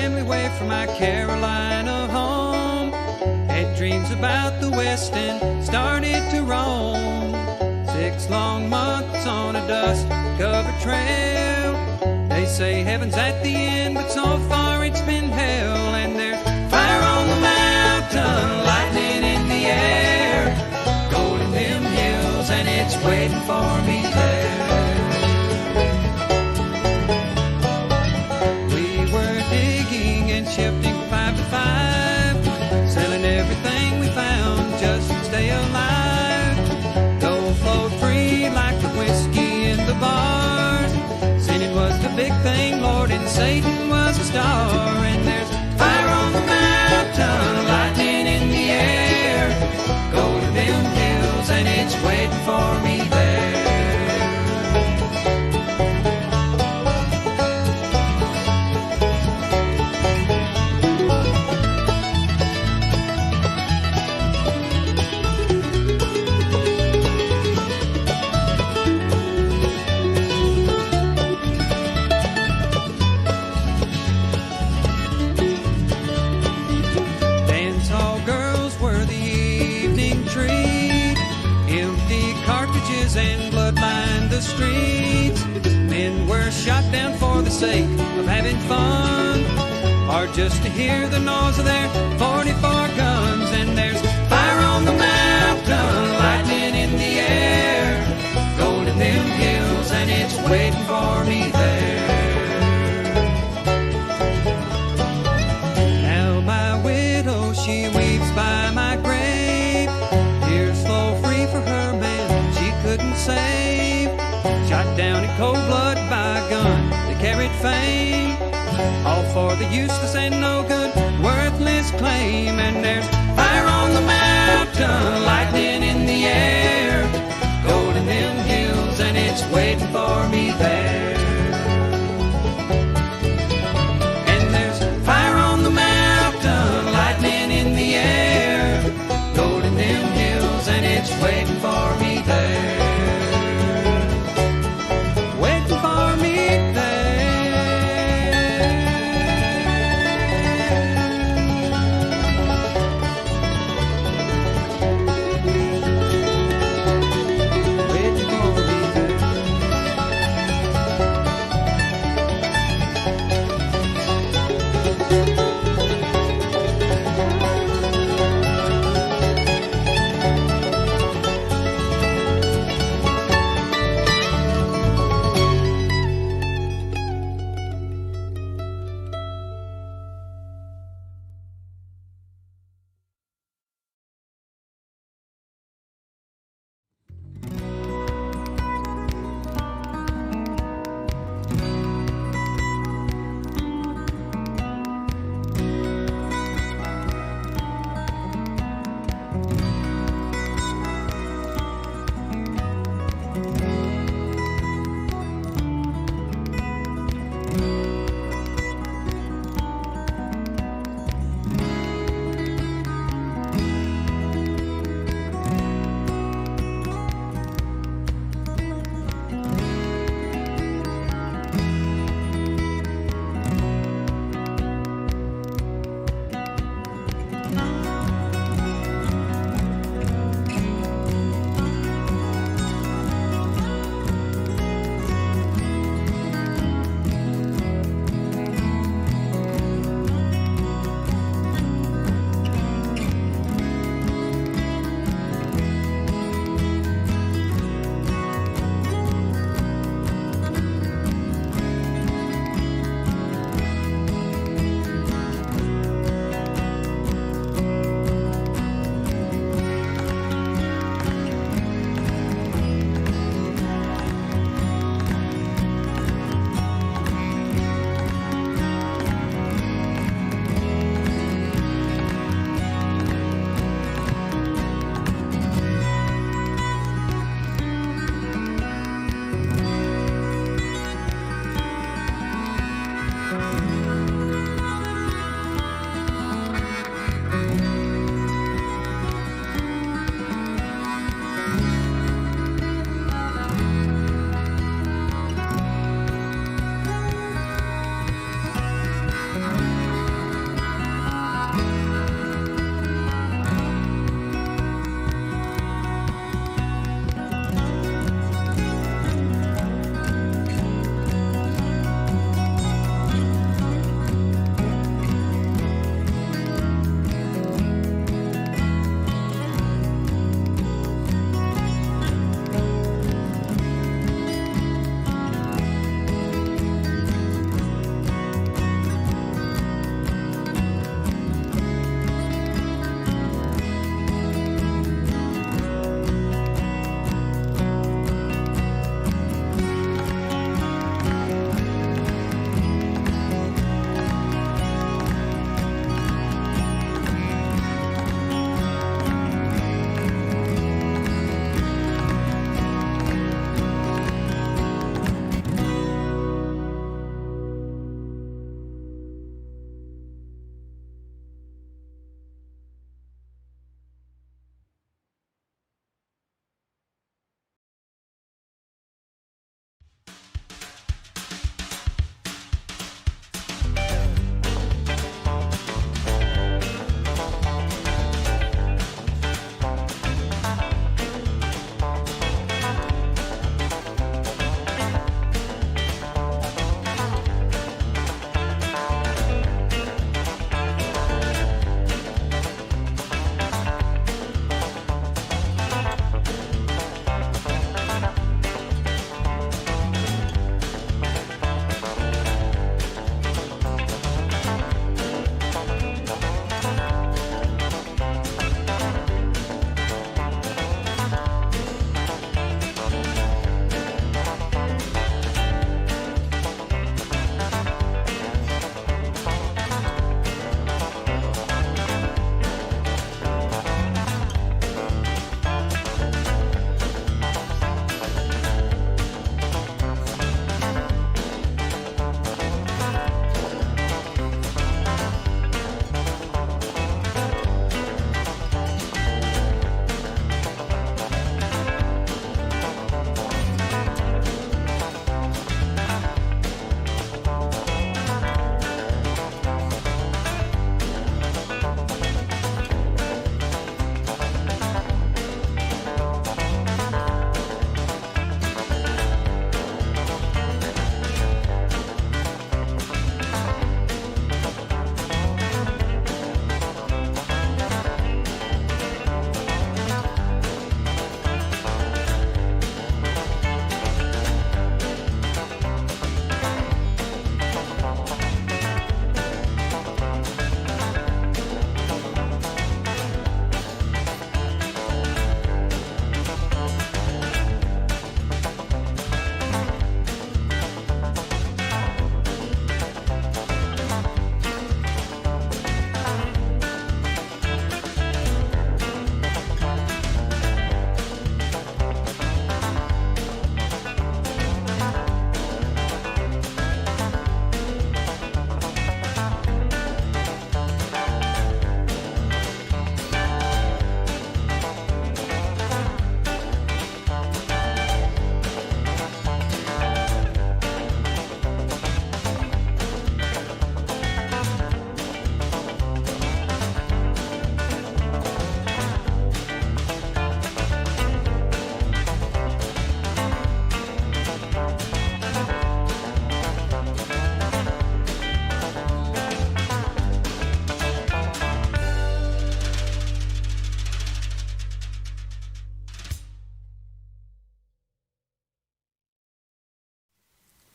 family away from my Carolina home. Had dreams about the West and started to roam. 6 long months on a dust-covered trail. They say heaven's at the end, but so far it's been hell. And there's fire on the mountain, lightning in the air, gold in them hills, and it's waiting for me there. We were digging and shifting 5 to 5, selling everything we found just to stay alive. Gold flowed free like the whiskey in the bars. Sinning was the big thing, Lord, and Satan was a star. And there's fire on the mountain, lightning in the air, gold in them hills, and it's waiting for me there. And blood lined the streets. Men were shot down for the sake of having fun, or just to hear the noise of their 44 guns. And there's fire on the mountain, lightning in the air, gold in them hills, and it's waiting for me there. Now my widow, she weeps by my grave. Tears flow free for her man couldn't save. Shot down in cold blood by a gun that carried fame, all for the useless and no good, worthless claim. And there's fire on the mountain, lightning in the air, gold in them hills, and it's waiting for me there. And there's fire on the mountain, lightning in the air, gold in them hills, and it's waiting for me there.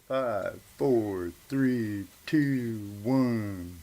5, 4, 3, 2, 1.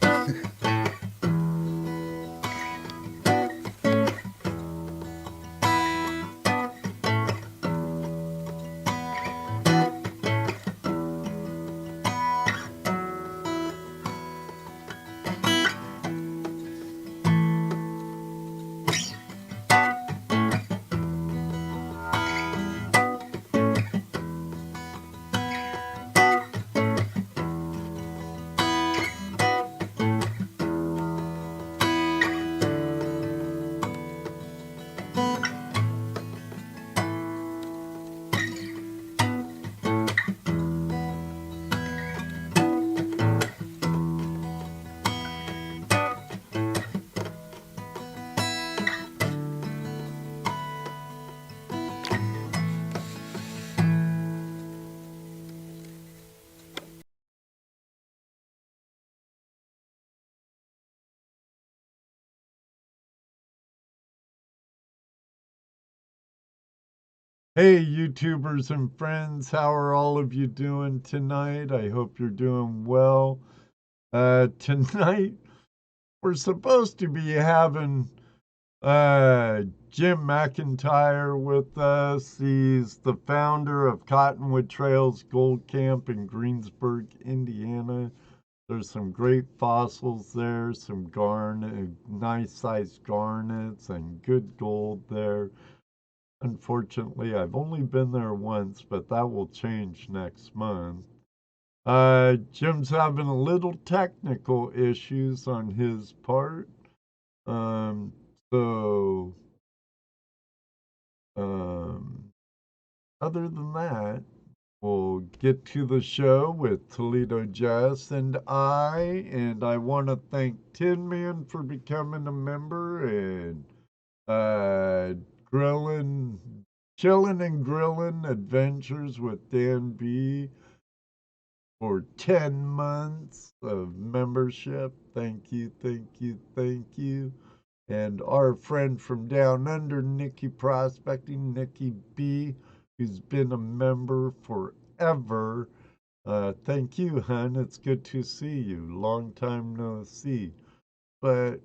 Hey, YouTubers and friends, how are all of you doing tonight? I hope you're doing well. Tonight, we're supposed to be having Jim McIntyre with us. He's the founder of Cottonwood Trails Gold Camp in Greensburg, Indiana. There's some great fossils there, some nice sized garnets, and good gold there. Unfortunately, I've only been there once, but that will change next month. Jim's having a little technical issues on his part. Um, so, um, Other than that, we'll get to the show with ToledoJess and I want to thank Tin Man for becoming a member and uh, chilling and grilling adventures with Dan B for 10 months of membership. Thank you, thank you, thank you. And our friend from down under, Nikki Prospecting, Nikki B, who's been a member forever. Thank you, hun. It's good to see you. Long time no see. But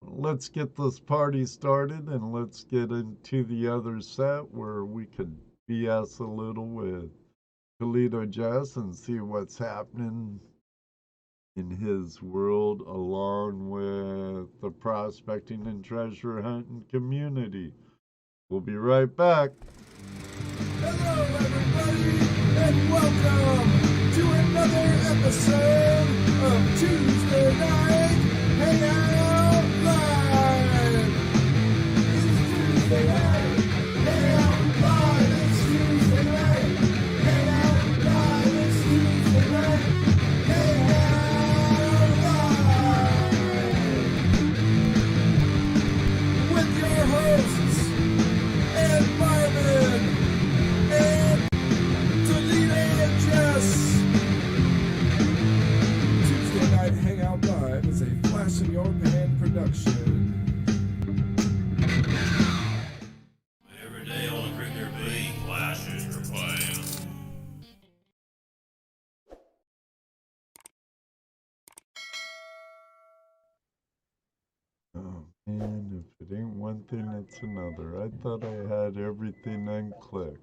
let's get this party started and let's get into the other set where we could BS a little with ToledoJess and see what's happening in his world along with the prospecting and treasure hunting community. We'll be right back. Hello, everybody, and welcome to another episode of Tuesday Night Hangout Live. It's Tuesday night Hangout Live. It's Tuesday night Hangout Live. It's Tuesday night Hangout Live with your hosts and Marvin and ToledoJess. Tuesday Night Hangout Live is a Flash in Your Pan production. Every day on the cricket beat, flashes are playing. Oh man, if it ain't one thing, it's another. I thought I had everything unclicked.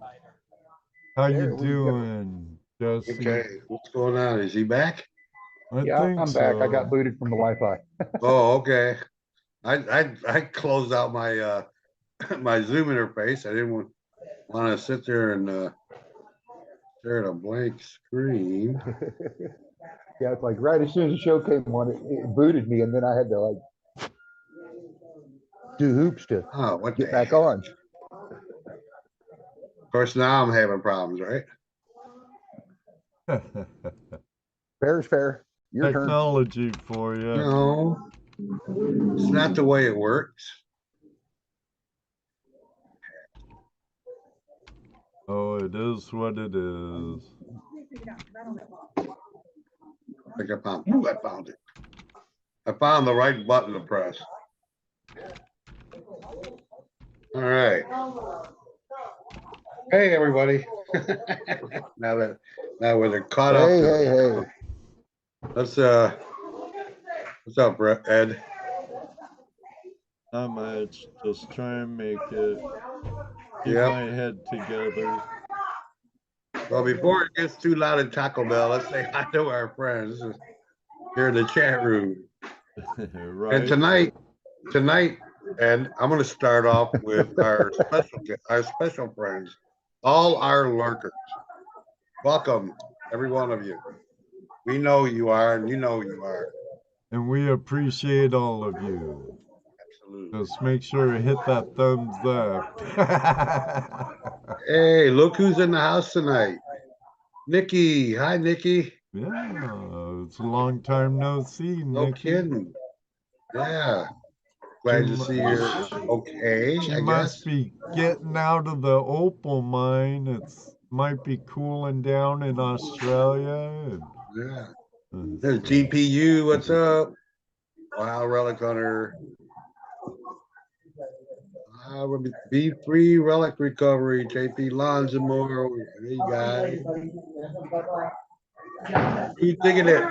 How There you we go. doing, Jesse? Okay, what's going on? Is he back? I Yeah, think I'm so. back. I got booted from the Wi-Fi. Oh, okay. I closed out my my Zoom interface. I didn't want to sit there and stare at a blank screen. Yeah, it's like right as soon as the show came on, it booted me, and then I had to like do hoops to Oh, what get the back heck? on. Of course, now I'm having problems, right? Fair is fair. Your turn. Technology for you. No, it's not the way it works. Oh, it is what it is. I think I found. Ooh, I found it. I found the right button to press. All right. Hey, everybody. Now where they're caught up. Hey. Let's what's up, Ed? Not much. Just try and make it. Keep Yep. my head together. Well, before it gets too loud in Taco Bell, let's say hi to our friends here in the chat room. Right. And tonight, and I'm going to start off with our special friends, all our lurkers. Welcome, every one of you. We know you are, and you know you are. And we appreciate all of you. Absolutely. Just make sure to hit that thumbs up. Hey, look who's in the house tonight. Nikki. Hi, Nikki. Yeah, it's a long time no see, No Nikki. kidding. Yeah. Glad to see you're okay, She I must guess. be getting out of the opal mine. It's might be cooling down in Australia. Yeah. And There's GPU. What's up? Wow, Relic Hunter. B3 Relic Recovery. JP Lonzimore. Hey, guys. Who's digging it?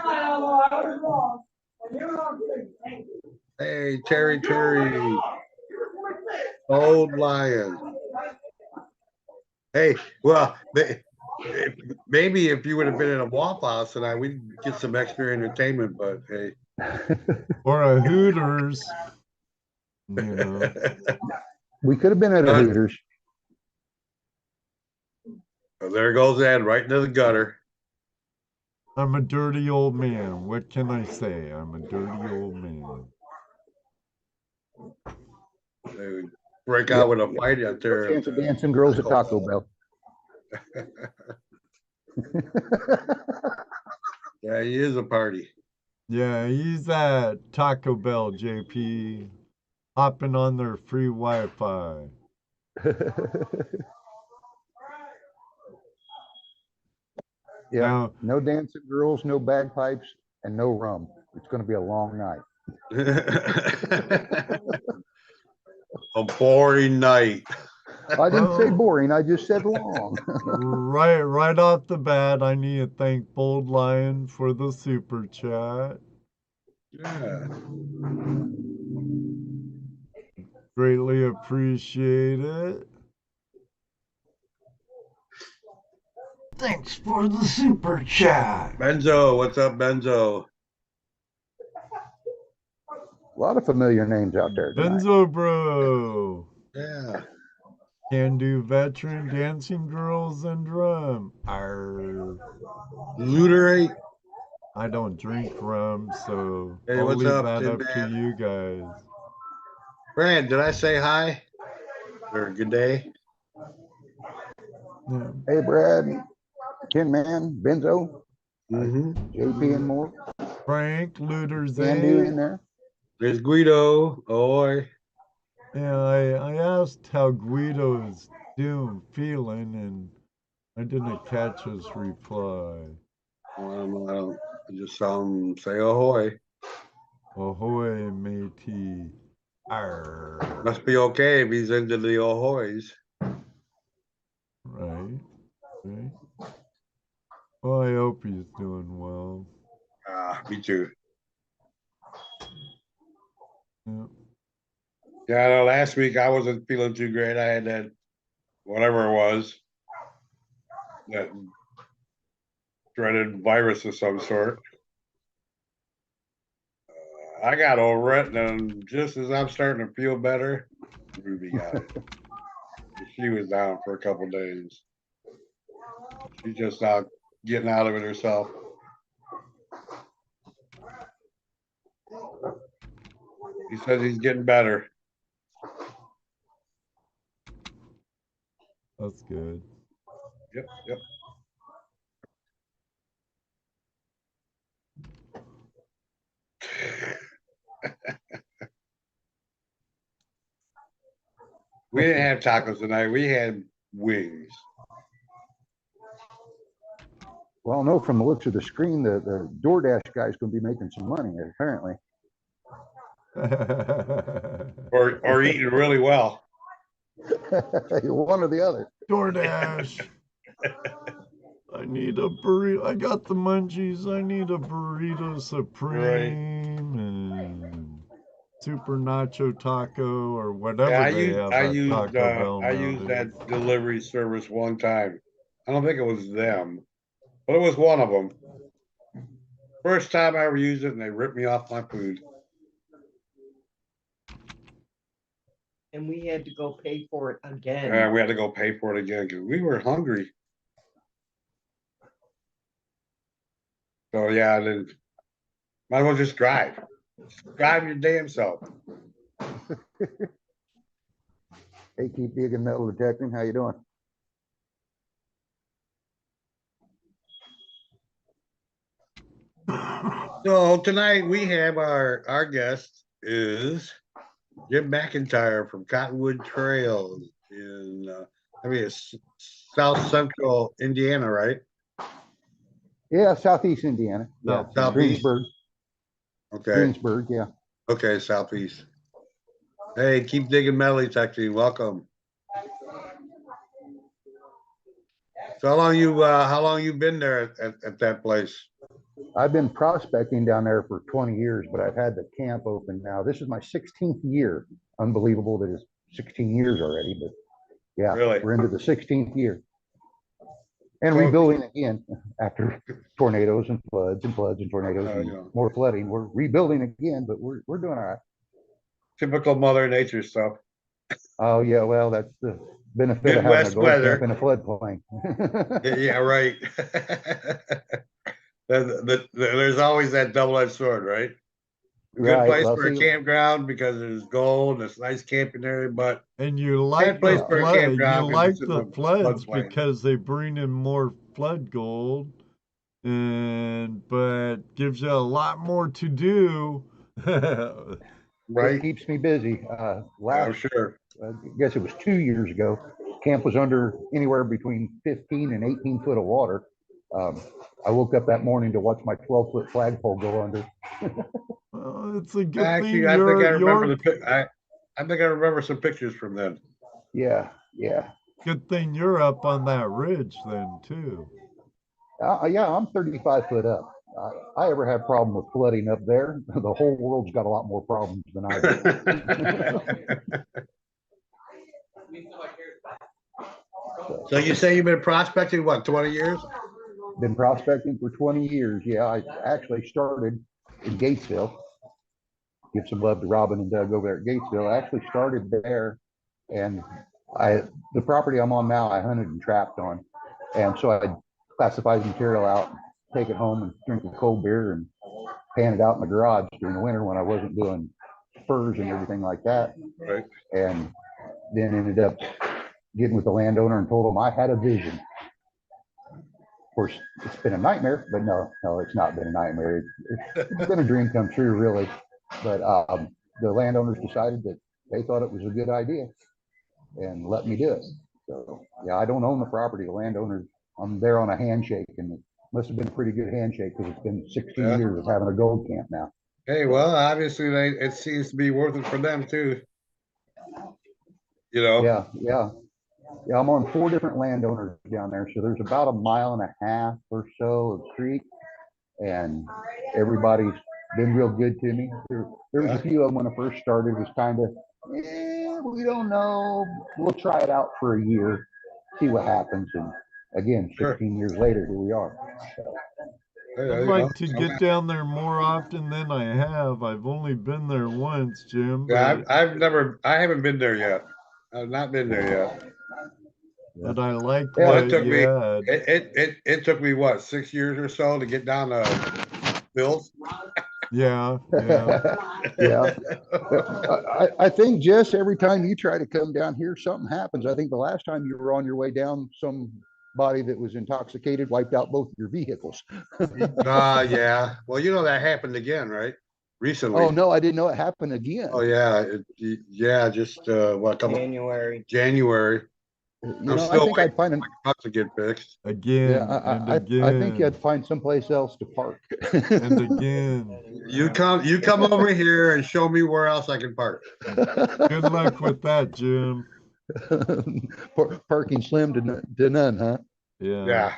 Hey, Terry. Old Lion. Hey, well, maybe if you would have been in a Waffle House tonight, we'd get some extra entertainment, but hey. or a Hooters. You know. We could have been at a Hooters. Well, there goes Ed, right into the gutter. I'm a dirty old man. What can I say? I'm a dirty old man. They would break out with a fight out there. Chance of dancing girls at Taco Bell. Yeah, he is a party. Yeah, he's at Taco Bell, JP, hopping on their free Wi-Fi. Yeah, Now, no dancing girls, no bagpipes, and no rum. It's going to be a long night. A boring night. I didn't say boring. I just said long. right off the bat, I need to thank Bold Lion for the super chat. Yeah. Greatly appreciate it. Thanks for the super chat. Benzo, what's up, Benzo? A lot of familiar names out there tonight. Benzo bro. Yeah. Can do veteran dancing girls and drum. Arr. Looterate. I don't drink rum, so Hey, I'll what's leave up, that Tin up to Man? you guys. Brad, did I say hi? Or good day? Yeah. Hey, Brad, Tin Man, Benzo, JP, and more. Frank, Looters Andy 8. in there. There's Guido. Oi. Yeah, I asked how Guido's feeling, and I didn't catch his reply. Well, I just saw him say ahoy. Ahoy, matey. Arr. Must be okay if he's into the ahoys. Right. Well, I hope he's doing well. Me too. Yeah. Yeah, I know last week I wasn't feeling too great. I had that, whatever it was, that dreaded virus of some sort. I got over it, and just as I'm starting to feel better, Ruby got it. She was down for a couple days. She's just not getting out of it herself. He says he's getting better. That's good. Yep. We didn't have tacos tonight. We had wings. Well, no, from the looks of the screen, the DoorDash guy's going to be making some money, apparently. Or eating really well. One or the other. DoorDash. I need a burrito. I got the munchies. I need a burrito supreme and super nacho taco or whatever Yeah, they have at Taco Bell I used nowadays. that delivery service one time. I don't think it was them, but it was one of them. First time I ever used it, and they ripped me off my food. And we had to go pay for it again. We had to go pay for it again because we were hungry. So yeah, then might as well just drive. Drive your damn self. Hey, keep digging metal detecting. How you doing? So tonight we have our guest is Jim McIntyre from Cottonwood Trails in it's South Central Indiana, right? Yeah, Southeast Indiana. Yeah, Southeast. Greensburg. Okay. Greensburg, yeah. Okay, Southeast. Hey, keep digging metal detecting. Welcome. So how long you been there at that place? I've been prospecting down there for 20 years, but I've had the camp open now. This is my 16th year. Unbelievable that it's 16 years already, but yeah, Really? we're into the 16th year. And So- rebuilding again after tornadoes and floods and tornadoes and yeah. more flooding. We're rebuilding again, but we're doing all right. Typical Mother Nature stuff. Oh yeah, well that's the benefit Good of having West a gold weather. camp in a floodplain. Yeah, right. There's always that double-edged sword, right? Good Right, place well, for a see, campground because there's gold, it's nice camping area, but And you like place the for a flood, campground you 'cause like it's in the the floods floodplain. because they bring in more flood gold, but gives you a lot more to do. it right? keeps me busy. I'm Last, sure. I guess it was 2 years ago, camp was under anywhere between 15 and 18 foot of water. I woke up that morning to watch my 12-foot flagpole go under. Well, it's a good Actually, thing I think I remember you're I think I remember some pictures from then. Yeah. good thing you're up on that ridge then too. Yeah, I'm 35 foot up. I ever have problem with flooding up there, the whole world's got a lot more problems than I do. So you say you've been prospecting, what, 20 years? Been prospecting for 20 years. Yeah, I actually started in Gatesville. Give some love to Robin and Doug over there at Gatesville. I actually started there, and the property I'm on now, I hunted and trapped on. And so I classify the material out, take it home and drink a cold beer and pan it out in the garage during the winter when I wasn't doing furs and everything like that. Right. And then ended up getting with the landowner and told him I had a vision. Of course, it's been a nightmare, but no, it's not been a nightmare. It's been a dream come true, really. But the landowners decided that they thought it was a good idea and let me do it. So yeah, I don't own the property. The landowners, I'm there on a handshake, and it must have been a pretty good handshake because it's been 16 Yeah. years of having a gold camp now. Hey, well, obviously it seems to be worth it for them too. You know? Yeah. I'm on 4 different landowners down there. So there's about 1.5 miles or so of creek, and everybody's been real good to me. There was a few of them when I first started was kind of, we don't know. We'll try it out for a year, see what happens. And again, 16 years later, here we are. So, I'd like to get down there more often than I have. I've only been there once, Jim. Yeah, I haven't been there yet. I've not been there yet. But I like Well, what it took me what, 6 years or so to get down to Bill's. Yeah. yeah. I think, Jess, every time you try to come down here, something happens. I think the last time you were on your way down, somebody that was intoxicated wiped out both your vehicles. Yeah. Well, you know that happened again, right? Recently. Oh no, I didn't know it happened again. Oh yeah, just what, January. You know, I think I'd find to get fixed again. I think you'd find someplace else to park. And again. You come over here and show me where else I can park. Good luck with that, Jim. Parking slim to none, huh? Yeah.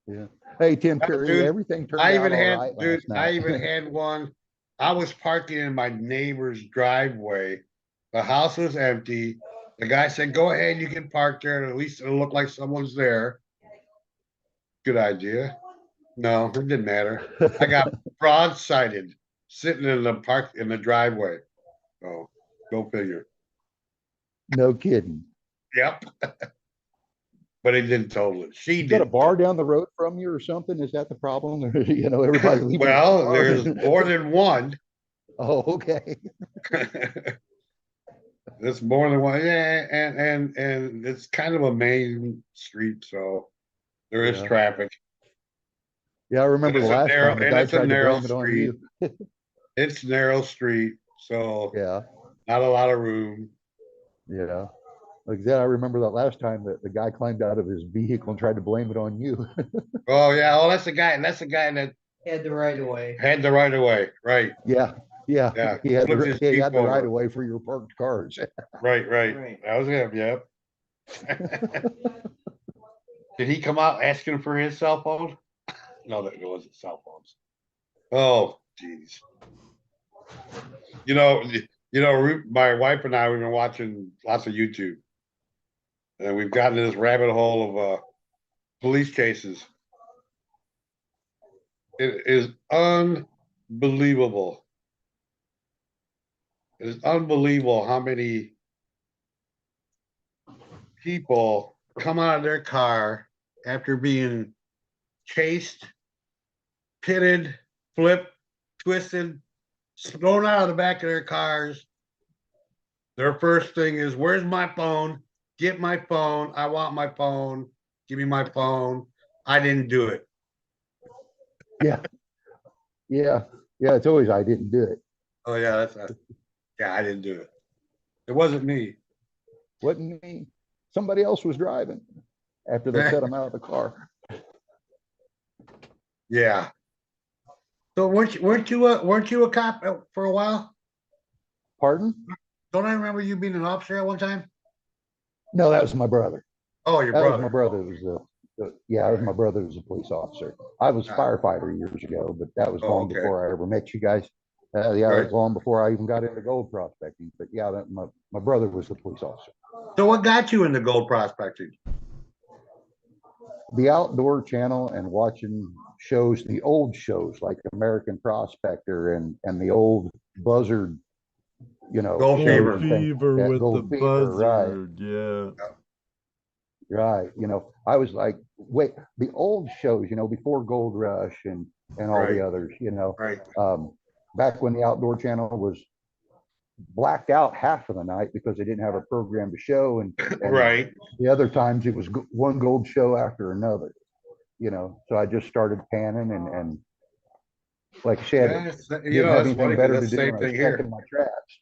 Yeah. Hey, Tim Curry, Dude, everything turned I out even all had, right dude, last night. I even had one. I was parking in my neighbor's driveway. The house was empty. The guy said, go ahead, you can park there, and at least it'll look like someone's there. Good idea. No, it didn't matter. I got broadsided sitting in the park in the driveway. Oh, go figure. No kidding. Yep. But he didn't total it. She You got a did. bar down the road from you or something? Is that the problem? You know, everybody leaving. the Well, car. there's more than one. Oh, okay. There's more than one. Yeah, and it's kind of a main street, so there is Yeah. traffic. Yeah, I remember the It's a last narrow, time the and guy it's a tried to narrow blame it on street. you. It's narrow street, so Yeah, not a lot of room. yeah. Like that, I remember that last time that the guy climbed out of his vehicle and tried to blame it on you. Oh yeah, oh that's the guy. That's the guy that Had the right of way. had the right of way. Right. Yeah, yeah. Yeah. He had Flipped the, his he Jeep had the right over. of way for your parked cars. Right. Right. That was him. Yep. Did he come out asking for his cell phone? No, that wasn't cell phones. Oh, jeez. You know, my wife and I, we've been watching lots of YouTube. And we've gotten in this rabbit hole of police cases. It is unbelievable. It is unbelievable how many people come out of their car after being chased, pitted, flipped, twisted, thrown out of the back of their cars. Their first thing is, where's my phone? Get my phone. I want my phone. Give me my phone. I didn't do it. Yeah, yeah, yeah. It's always I didn't do it. Oh yeah, yeah, I didn't do it. It wasn't me. Wasn't me. Somebody else was driving after they cut him out of the car. Yeah. So weren't you a cop for a while? Pardon? Don't I remember you being an officer at one time? No, that was my brother. Oh, your That was brother. my brother. Was yeah, that was my brother was a police officer. I was a firefighter years ago, but that was long okay. before I ever met you guys. Yeah, that Right. was long before I even got into gold prospecting. But yeah, my brother was the police officer. So what got you into gold prospecting? The outdoor channel and watching shows, the old shows like American Prospector and the old Buzzard, you know, Gold shows Fever. and things Fever like that. with Gold the Fever, right? buzzard, yeah. Right. You know, I was like, wait, the old shows, you know, before Gold Rush and all Right. the others, you know, Right. back when the outdoor channel was blacked out half of the night because they didn't have a program to show, and Right. the other times it was one gold show after another, you know. So I just started panning and like I said, Yeah, you didn't know, have that's anything funny. better to That's do the when same I was thing here. checking my traps.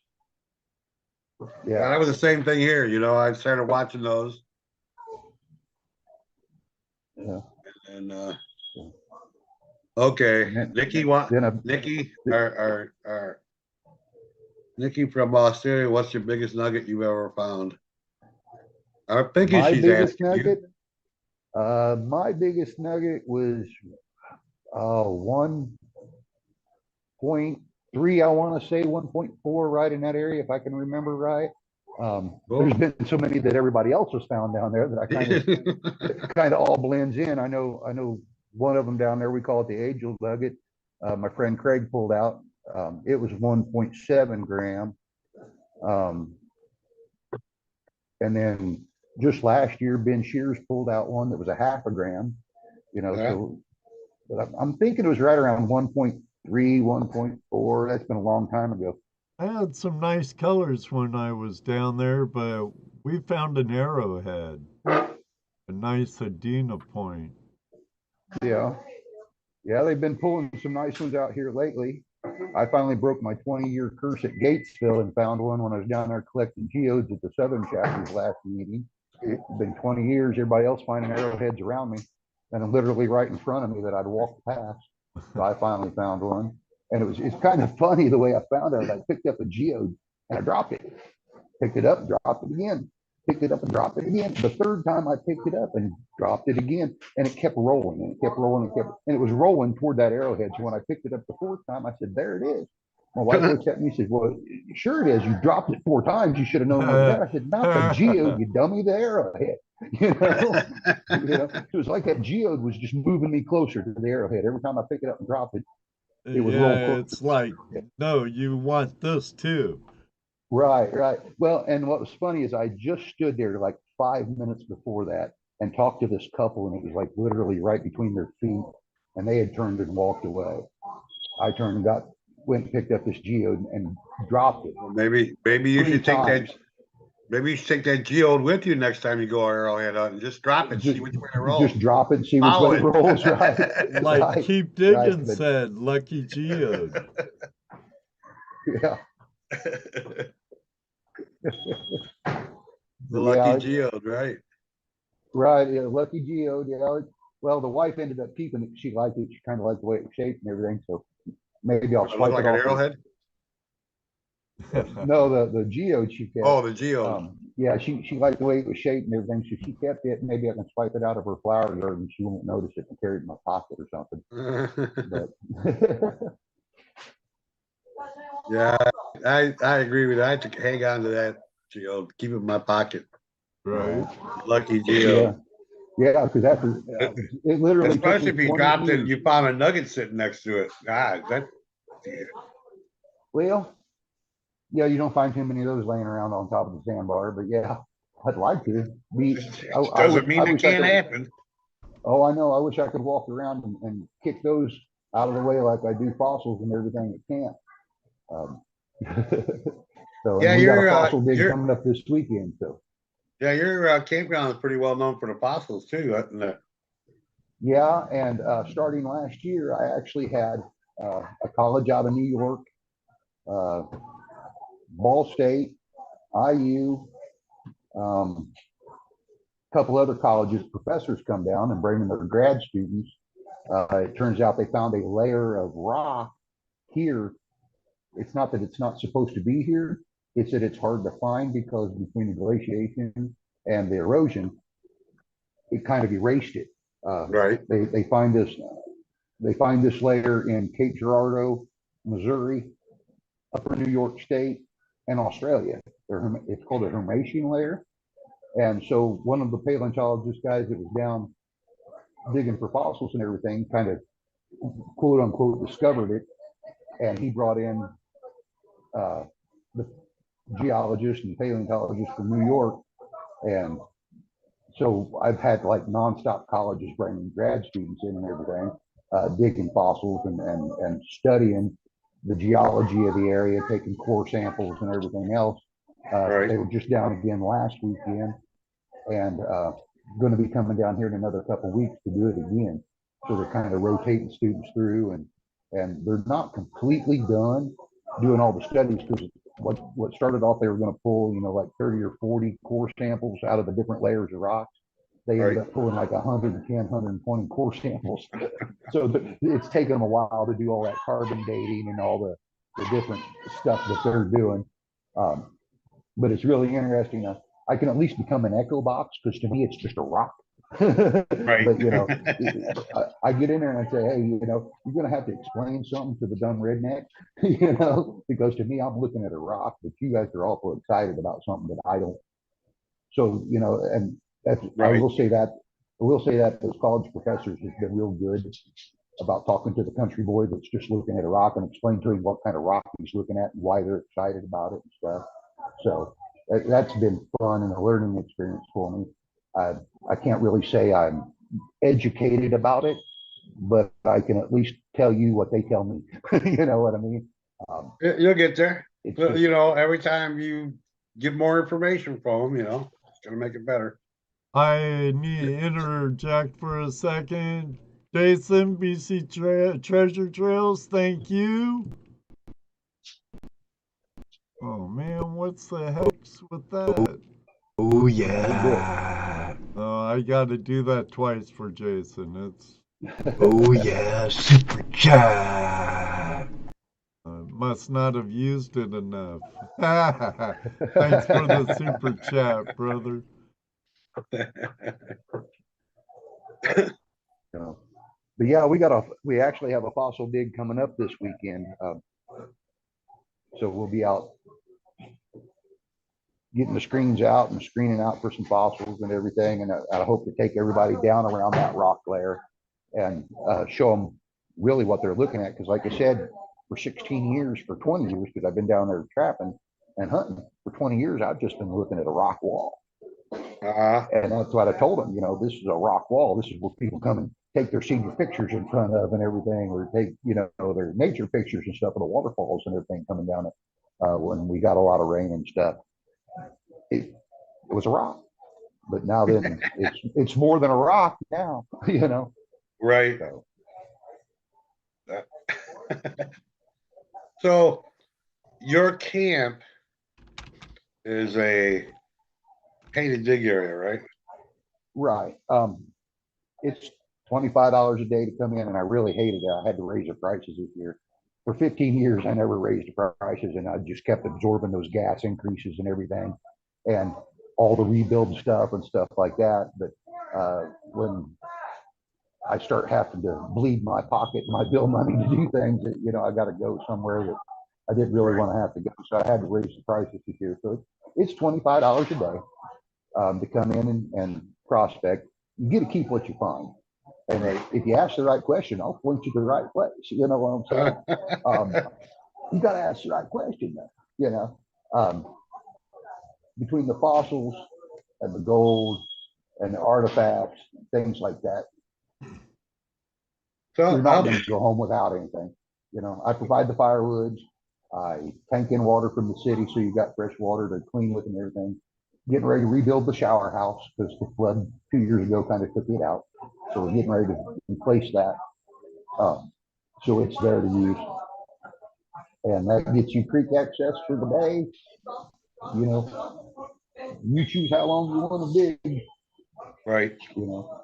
Yeah, Yeah. that was the same thing here. You know, I started watching those. Yeah. And okay, And then- Nikki, Nikki from Australia, what's your biggest nugget you've ever found? I'm thinking My she's biggest asking you. nugget, my biggest nugget was 1.3, I want to say 1.4, right in that area, if I can remember right. There's been so many that everybody else has found down there that I kind of all blends in. I know one of them down there, we call it the Angel Nugget. My friend Craig pulled out. It was 1.7 gram. And then just last year, Ben Shears pulled out one that was a half a gram, you know. Yeah. So but I'm thinking it was right around 1.3, 1.4. That's been a long time ago. I had some nice colors when I was down there, but we found an arrowhead, a nice Adena point. Yeah. Yeah, they've been pulling some nice ones out here lately. I finally broke my 20-year curse at Gatesville and found one when I was down there collecting geodes at the Southern Chapter's last meeting. It's been 20 years, everybody else finding arrowheads around me, and literally right in front of me that I'd walked past. So I finally found one. And it's kind of funny the way I found it. I picked up a geode and I dropped it. Picked it up, dropped it again. picked it up and dropped it again. The third time I picked it up and dropped it again, and it kept rolling and it kept rolling and it was rolling toward that arrowhead. So when I picked it up the fourth time, I said, "There it is." My wife looks at me and says, "Well, sure it is. You dropped it 4 times. You should have known it was there." I said, "Not the geode, you dummy, the arrowhead." It was like that geode was just moving me closer to the arrowhead. Every time I pick it up and drop it, it would roll closer. It's like, no, you want this too. Right. Well, and what was funny is I just stood there like 5 minutes before that and talked to this couple, and it was like literally right between their feet, and they had turned and walked away. I turned and went and picked up this geode and dropped it. Well, maybe you should take that. Maybe you should take that geode with you next time you go arrowhead out and just drop it, see which way it rolls. Just drop it and see which way it rolls, right? Like Right, Keep Digging right, said, lucky geode. Yeah. The lucky geode, right? Right, yeah, lucky geode. Well, the wife ended up keeping it. She liked it. She kind of liked the way it was shaped and everything. So maybe I'll It swipe look like it an off. arrowhead? No, the geode she kept. Oh, the geode. Yeah, she liked the way it was shaped and everything, so she kept it. Maybe I can swipe it out of her flower garden. She won't notice it and carry it in my pocket or something. But Yeah, I agree with that. I have to hang on to that geode, keep it in my pocket. Right. Lucky geode. yeah, because after it literally. took me Especially if you 20 dropped it and years. you found a nugget sitting next to it. Well, yeah, you don't find too many of those laying around on top of the sandbar, but yeah, I'd like to. Doesn't mean it can't happen. Oh, I know. I wish I could walk around and kick those out of the way like I do fossils and everything that can't. So Yeah, we got a you're, fossil dig you're- coming up this weekend. So Yeah, your campground is pretty well known for the fossils too, isn't it? yeah, and starting last year, I actually had a college out of New York, Ball State, IU, couple other colleges, professors come down and bring in their grad students. It turns out they found a layer of rock here. It's not that it's not supposed to be here. It's that it's hard to find because between the glaciation and the erosion, it kind of erased it. Right. They find this layer in Cape Girardeau, Missouri, Upper New York State, and Australia. It's called a Hermatian layer. And so one of the paleontologist guys that was down digging for fossils and everything kind of quote unquote discovered it. And he brought in the geologist and paleontologist from New York. And so I've had like nonstop colleges bringing grad students in and everything, digging fossils and studying the geology of the area, taking core samples and everything else. Right. They were just down again last weekend and going to be coming down here in another couple of weeks to do it again. So they're kind of rotating students through and they're not completely done doing all the studies because what started off, they were going to pull, like 30 or 40 core samples out of the different layers of rocks. They ended up pulling like 110, 120 core samples. So it's taken them a while to do all that carbon dating and all the different stuff that they're doing. But it's really interesting. I can at least become an echo box because to me, it's just a rock. Right. But, I get in there and I say, hey, you're going to have to explain something to the dumb redneck, because to me, I'm looking at a rock, but you guys are awful excited about something that I don't. So, and that's, Right. I will say that those college professors have been real good about talking to the country boy that's just looking at a rock and explain to him what kind of rock he's looking at and why they're excited about it and stuff. So that's been fun and a learning experience for me. I can't really say I'm educated about it, but I can at least tell you what they tell me. You know what I mean? You'll get there. It's But, just- every time you get more information from them, it's gonna make it better. I need to interject for a second. Jason, BC Treasure Trails, thank you. Oh man, what's the heck's with that? Oh yeah. Oh, I gotta do that twice for Jason. It's Oh yeah, super chat. must not have used it enough. Thanks for the super chat, brother. So, but yeah, we actually have a fossil dig coming up this weekend. So we'll be out getting the screens out and screening out for some fossils and everything. And I hope to take everybody down around that rock layer and show them really what they're looking at. Because like I said, for 16 years, for 20 years, because I've been down there trapping and hunting for 20 years, I've just been looking at a rock wall. And that's what I told them, you know, this is a rock wall. This is where people come and take their senior pictures in front of and everything, or take, you know, their nature pictures and stuff of the waterfalls and everything coming down it when we got a lot of rain and stuff. It was a rock, but now then it's more than a rock now, you know. Right. So, So your camp is a painted dig area, right? right. It's $25 a day to come in, and I really hated it. I had to raise the prices this year. For 15 years, I never raised the prices, and I just kept absorbing those gas increases and everything, and all the rebuild stuff and stuff like that. But when I start having to bleed my pocket, my bill money to do things, that, you know, I got to go somewhere that I didn't really want to have to go. So I had to raise the prices this year. So it's $25 a day to come in and prospect. You get to keep what you find. And if you ask the right question, I'll point you to the right place. You know what I'm saying? You got to ask the right question, though. You know, between the fossils and the gold and the artifacts, things like that, So you're not going to go home without anything. You know, I provide the firewoods. I tank in water from the city, so you got fresh water to clean with and everything. Getting ready to rebuild the shower house because the flood 2 years ago kind of took it out. So we're getting ready to replace that. So it's there to use. And that gets you creek access for the day. You know, you choose how long you want to dig. right. You know.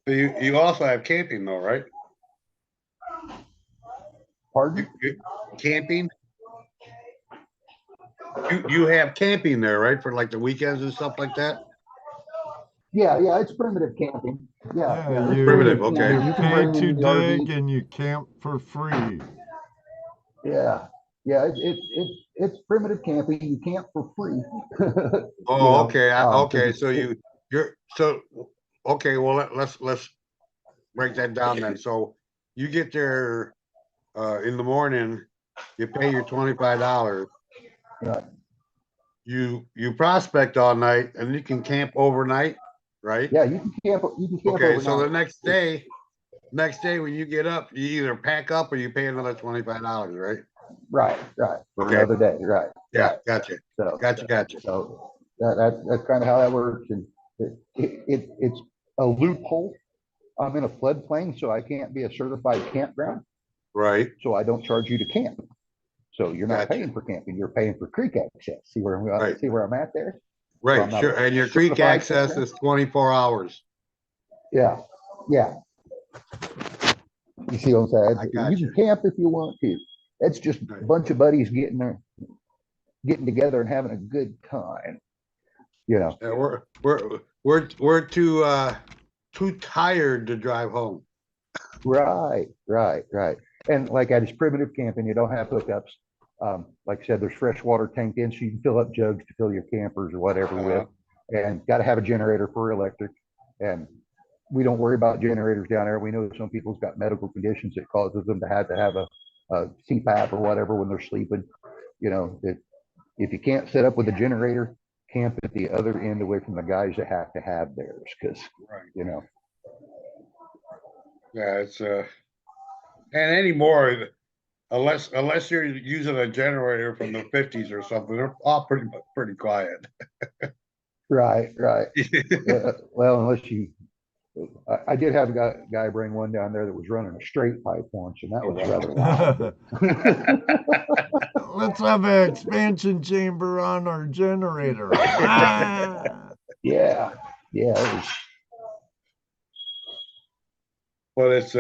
So you also have camping though, right? Pardon? Camping? You have camping there, right? For like the weekends and stuff like that? Yeah, it's primitive camping. Yeah, Yeah, it's primitive, okay. You You can pay bring to in the RV. dig and you camp for free. Yeah, it's primitive camping. You camp for free. Oh, You know, okay. Okay. So it's- okay. Well, let's break that down then. So you get there in the morning, you pay your $25. Right. You prospect all night, and you can camp overnight, right? Yeah, you can camp. You can camp Okay. So the overnight. next day when you get up, you either pack up or you pay another $25, right? Right. For Okay. another day. Right. Yeah. Right. Gotcha. So Gotcha. So that's kind of how that works, and it's a loophole. I'm in a floodplain, so I can't be a certified campground. Right. So I don't charge you to camp. So you're not Gotcha. paying for camping. You're paying for creek access. See where Right. I'm at there? Right. I'm not Sure. And your creek certified access campground. is 24 hours. Yeah. You see what I'm saying? I You gotcha. can camp if you want to. It's just a Right. bunch of buddies getting together and having a good time. You know. Yeah, we're too tired to drive home. Right. And like at his primitive camping, you don't have hookups. Like I said, there's fresh water tanked in, so you can fill up jugs to fill your campers or whatever with, and got to have a generator for electric. And we don't worry about generators down there. We know some people's got medical conditions that causes them to have a CPAP or whatever when they're sleeping. You know, if you can't set up with a generator, camp at the other end away from the guys that have to have theirs, because Right. you know. Yeah, it's and anymore, unless you're using a generator from the 50s or something, they're all pretty quiet. Right. Well, unless you, I did have a guy bring one down there that was running a straight pipe once, and that was rather loud. Let's have an expansion chamber on our generator. Yeah. It was, But it's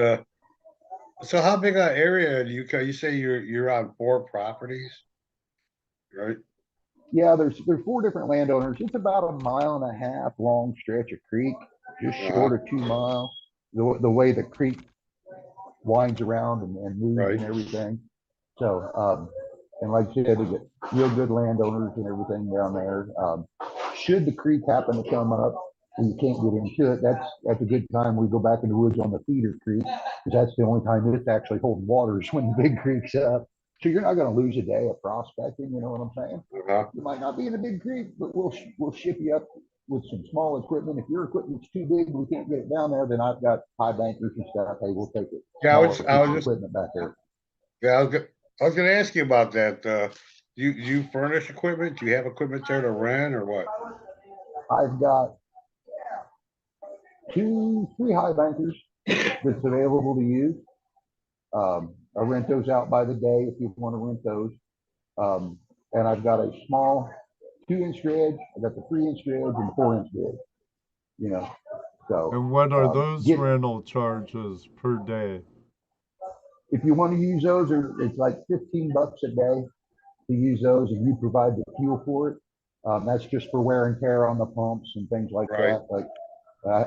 So how big an area do you say you're on 4 properties, right? Yeah, there's 4 different landowners. It's about a 1.5 mile long stretch of creek, just Uh-huh, short of 2 miles. The way the creek winds around and moves right. and everything. So, and like I said, we get real good landowners and everything down there. Should the creek happen to come up and you can't get into it, that's a good time. We go back in the woods on the feeder creek because that's the only time it's actually holding water is when the big creek's up. So you're not going to lose a day of prospecting. You know what I'm saying? Uh-huh. You might not be in a big creek, but we'll ship you up with some small equipment. If your equipment's too big, we can't get it down there. Then I've got high bankers and stuff. Hey, we'll take it. Yeah, Smaller I was piece of just equipment back there. yeah, I was gonna ask you about that. You furnish equipment? Do you have equipment there to rent or what? I've got 3 high bankers that's available to use. I rent those out by the day if you want to rent those. And I've got a small 2-inch dredge. I've got the 3-inch dredge and 4-inch dredge. You know, so And what are those get rental charges per day? if you want to use those, it's like $15 a day to use those, and you provide the fuel for it. That's just for wear and tear on the pumps and things like Right. that. Like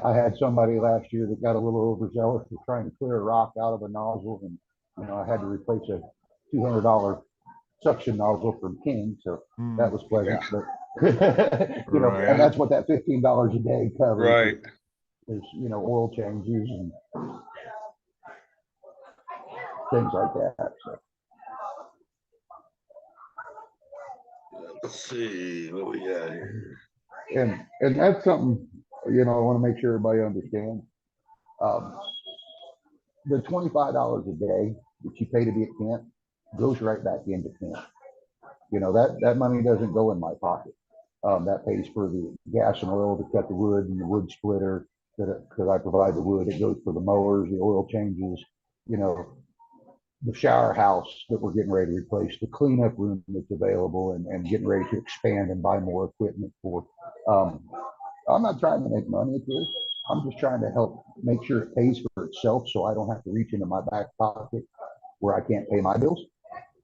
I had somebody last year that got a little overzealous for trying to clear a rock out of a nozzle, and I had to replace a $200 suction nozzle from King, so that was pleasant. Yeah. But Right. and that's what that $15 a day covers. Right. There's oil changes and things like that. So. Let's see what we got here. And that's something I want to make sure everybody understands. The $25 a day that you pay to be at camp goes right back into camp. That money doesn't go in my pocket. That pays for the gas and oil to cut the wood and the wood splitter because I provide the wood. It goes for the mowers, the oil changes, the shower house that we're getting ready to replace, the cleanup room that's available and getting ready to expand and buy more equipment for. I'm not trying to make money at this. I'm just trying to help make sure it pays for itself so I don't have to reach into my back pocket where I can't pay my bills.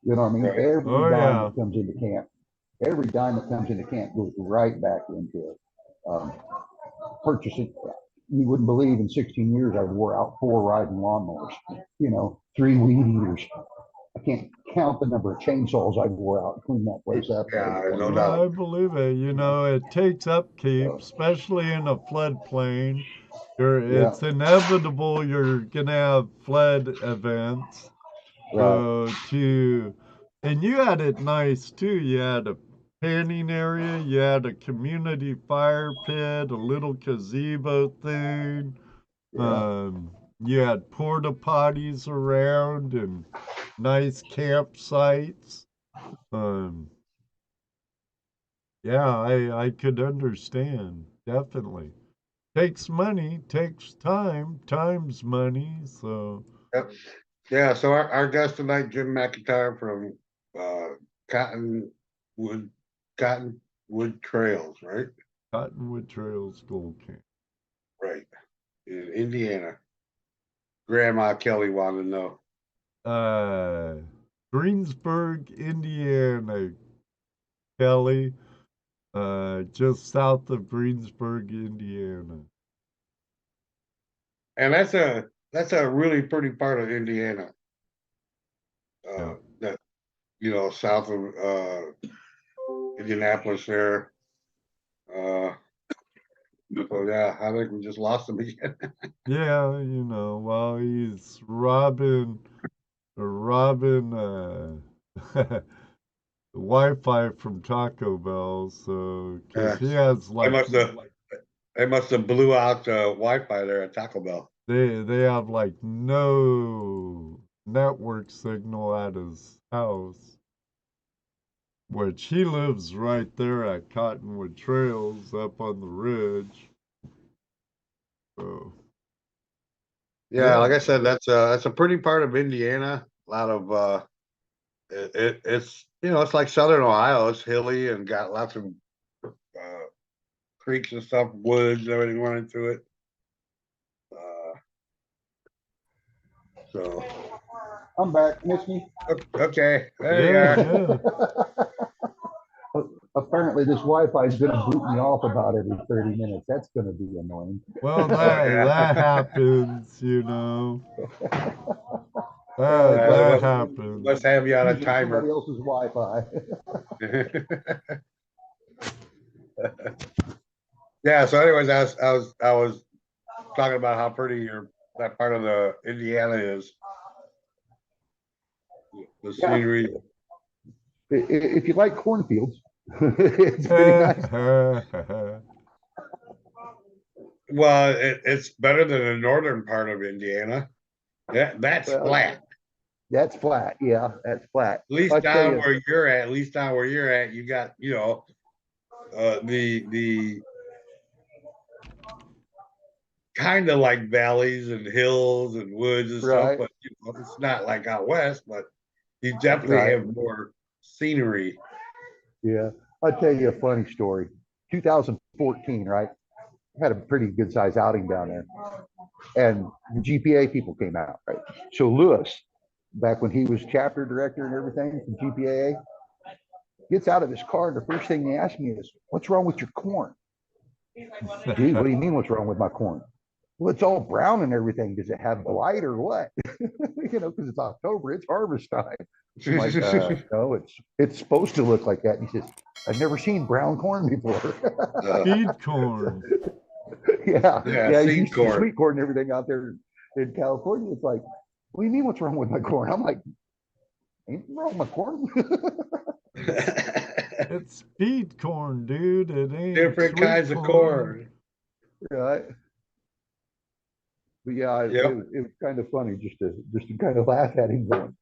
You know what I mean? Right. Every Oh, dime yeah. that comes into camp goes right back into it. Purchasing, you wouldn't believe in 16 years I wore out 4 riding lawnmowers, 3 weed eaters. I can't count the number of chainsaws I wore out and clean that place up. Yeah, no Well, doubt. I believe it. It takes upkeep, especially in a floodplain. Yeah, It's inevitable you're gonna have flood events. right. And you had it nice too. You had a panning area, you had a community fire pit, a little gazebo thing. Yeah. You had porta potties around and nice campsites. Um, yeah, I could understand. Definitely. Takes money, takes time, time's money, so Yep. Yeah, so our guest tonight, Jim McIntyre from Cottonwood Cottonwood Trails, right? Cottonwood Trails Gold Camp. Right. In Indiana. Grandma Kelly wanted to know. Greensburg, Indiana, Kelly. Just south of Greensburg, Indiana. And that's a really pretty part of Indiana. Yeah. That south of Indianapolis there. So yeah, I think we just lost him again. Yeah, while he's robbing Wi-Fi from Taco Bell, so because he has They must have blew out the Wi-Fi there at Taco Bell. they have like no network signal at his house, which he lives right there at Cottonwood Trails up on the ridge. So Yeah, like I said, that's a pretty part of Indiana. A lot of it's it's like Southern Ohio. It's hilly and got lots of creeks and stuff, woods, and everything running through it. So I'm back. Miss me? Okay, there you Yeah, are. yeah. Apparently, this Wi-Fi is going to boot me off about every 30 minutes. That's going to be annoying. Well, Yeah. that happens, you know. It's like That Let's happens. have you on a using somebody timer. else's Wi-Fi. Yeah, so anyways, I was talking about how pretty that part of the Indiana is. The Yeah. scenery. If you like cornfields, it's pretty nice. Well, it's better than the northern part of Indiana. That's Well, flat. That's flat. Yeah, that's flat. At least I'll tell down you, where you're at, you got, the kind of like valleys and hills and woods and stuff, right, but it's not like out west, but you definitely right. have more scenery. Yeah. I'll tell you a funny story. 2014, right? I had a pretty good size outing down there. And the GPA people came out, right? So Lewis, back when he was chapter director and everything from GPAA, gets out of his car and the first thing he asked me is, "What's wrong with your corn?" Dude, what do you mean what's wrong with my corn? Well, it's all brown and everything. Does it have blight or what? Because it's October, it's harvest time. I'm like, no, it's supposed to look like that. And he says, "I've never seen brown corn before." Seed corn. Yeah, he's seed used to corn. sweet corn and everything out there in California. It's like, what do you mean what's wrong with my corn? I'm like, ain't wrong with my corn. It's seed corn, dude. It ain't Different sweet kinds of corn. Right. But yeah, Yep. it was kind of funny just to kind of laugh at him going,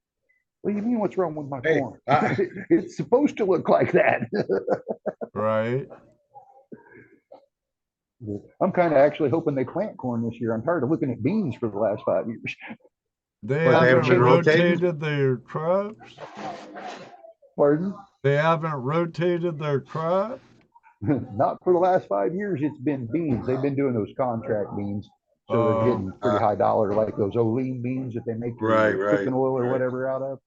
what do you mean what's wrong with my Hey, corn? It's supposed to look like that. Right. I'm kind of actually hoping they plant corn this year. I'm tired of looking at beans for the last 5 years. They What, they haven't haven't been rotating? rotated their crops. Pardon? They haven't rotated their crop. Not for the last 5 years. It's been beans. They've been doing those contract beans. So they're getting pretty high dollar, like those Olean beans that they make Right, cooking oil or right. whatever out of.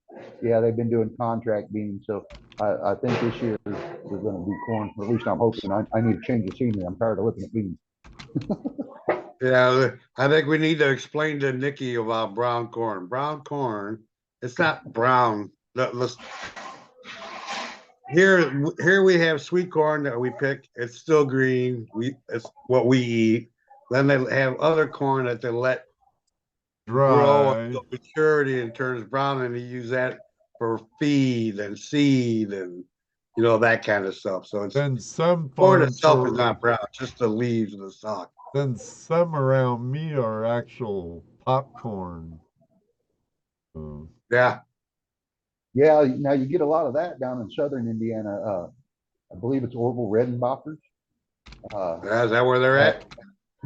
Yeah, they've been doing contract beans. So I think this year we're going to do corn. Or at least I'm hoping. I need to change the scenery. I'm tired of looking at beans. Yeah, I think we need to explain to Nikki about brown corn. Brown corn, it's not brown. Here we have sweet corn that we pick. It's still green. It's what we eat. Then they have other corn that they let grow Dry. until maturity and turns brown, and they use that for feed and seed and that kind of stuff. So it's Then some corn farms itself is are, not brown, just the leaves and the stalk. then some around me are actual popcorn. Yeah. Yeah, now you get a lot of that down in southern Indiana. I believe it's Orville Redenbacher's. Is that where they're at?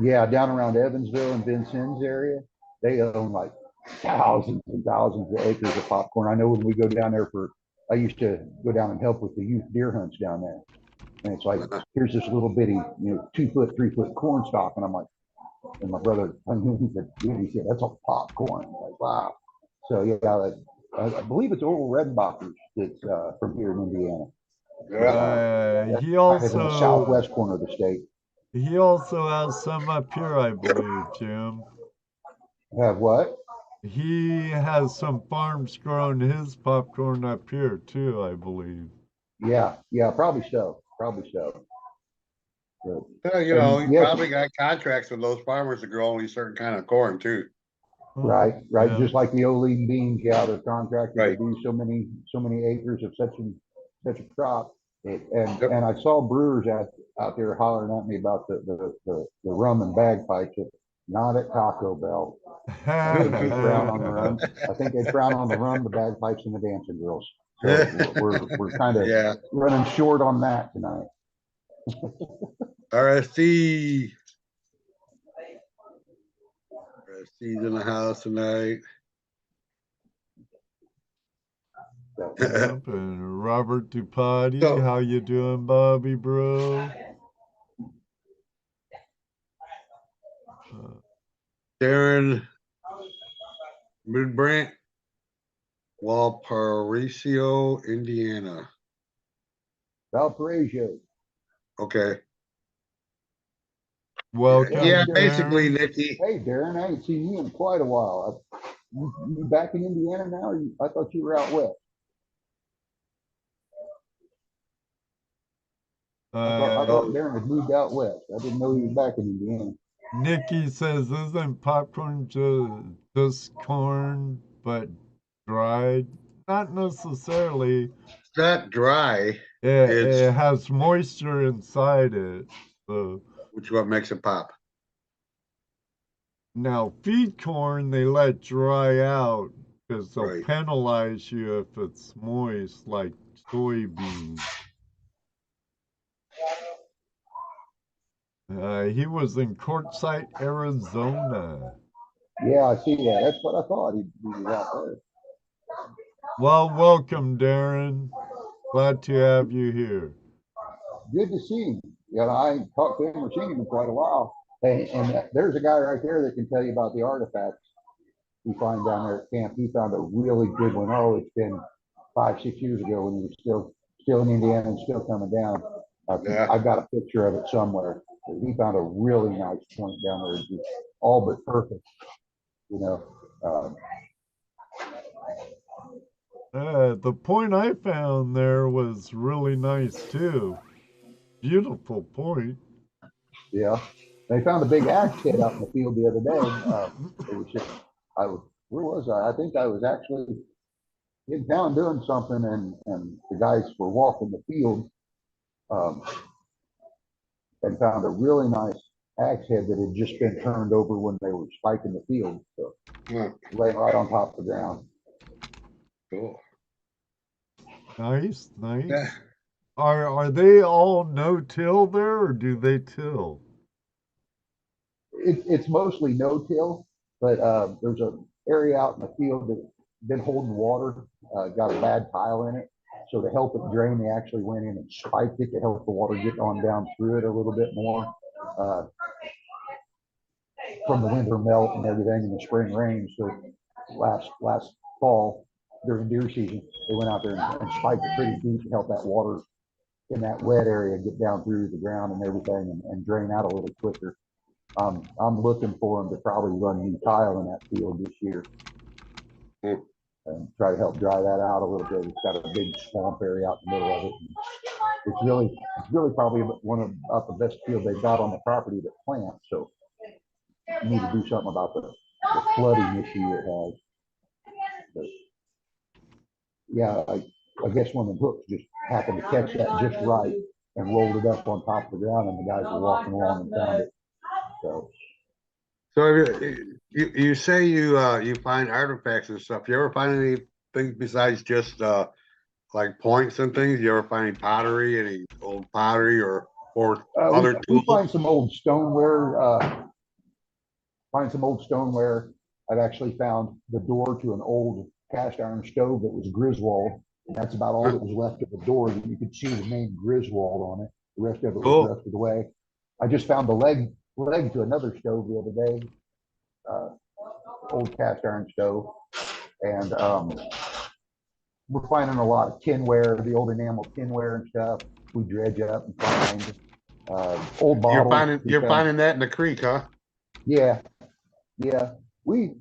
Yeah, down around Evansville and Vincennes area. They own like thousands and thousands of acres of popcorn. I know when we go down there I used to go down and help with the youth deer hunts down there. And it's like, here's this little bitty, 2 foot, 3 foot corn stalk. And I'm like, and my brother, he said, that's all popcorn. I'm like, wow. So yeah, I believe it's Orville Redenbacher's that's from here in Indiana. He In the southwest also corner of the state. he also has some up here, I believe, Jim. Have what? He has some farms growing his popcorn up here too, I believe. Yeah, probably so. Probably so. But, Well, you probably got contracts with those farmers to grow only certain kind of corn too. Right. Yeah. Just like the Olean beans, yeah, they're contracted Right. to do so many acres of such a crop. And I saw brewers out there hollering at me about the rum and bagpipes. Not at Taco Bell. I think they frown on the rum. I think they frown on the rum, the bagpipes, and the dancing girls. So we're kind of running short on that tonight. RSC's in the house tonight. Yep, and Robert Dupaty, how you doing, Bobby, bro? Darren Midbrant. Valparaiso, Indiana. Valparaiso. Okay. Welcome, Yeah, basically, Darren. Nikki. Hey, Darren, I ain't seen you in quite a while. You back in Indiana now? Or I thought you were out west. I thought Darren had moved out west. I didn't know he was back in Indiana. Nikki says, isn't popcorn just corn, but dried? Not necessarily. It's not dry, It has moisture inside it. So which is what makes it pop. now feed corn they let dry out because they'll Right. penalize you if it's moist, like soybeans. He was in Quartzsite, Arizona. Yeah, I see that. That's what I thought. He was out there. Well, welcome, Darren. Glad to have you here. Good to see him. Yeah, I ain't talked to him or seen him in quite a while. And there's a guy right there that can tell you about the artifacts we find down there at camp. He found a really good one. Oh, it's been 5-6 years ago when he was still in Indiana and still coming down. Yeah. I've got a picture of it somewhere. He found a really nice point down there, just all but perfect. You know, The point I found there was really nice too. Beautiful point. yeah. They found a big axe head out in the field the other day. It was just, where was I? I think I was actually in town doing something, and the guys were walking the field, and found a really nice axe head that had just been turned over when they were spiking the field. So laying right on top of the ground. Cool. Nice. Yeah. Are they all no-till there, or do they till? It's mostly no-till, but there's an area out in the field that's been holding water, got a bad tile in it. So to help it drain, they actually went in and spiked it to help the water get on down through it a little bit more. From the winter melt and everything and the spring rain. So last fall during deer season, they went out there and spiked it pretty deep to help that water in that wet area get down through the ground and everything and drain out a little quicker. I'm looking for them to probably run new tile in that field this year and try to help dry that out a little bit. It's got a big swamp area out in the middle of it. It's really probably one of the best field they've got on the property to plant. So you need to do something about the flooding issue it has. But yeah, I guess one of the hooks just happened to catch that just right and rolled it up on top of the ground, and the guys were walking along and found it. So you say you find artifacts and stuff. You ever find anything besides just like points and things? You ever find any pottery, any old pottery or other tools? We find some old stoneware. I've actually found the door to an old cast iron stove that was Griswold. And that's about all that was left of the door. You could see the name Griswold on it. The rest of it was rusted away. I just found the leg to another stove the other day, old cast iron stove. And we're finding a lot of tinware, the old enamel tinware and stuff. We dredge up and find old bottles. You're finding that in the creek, huh? Yeah. We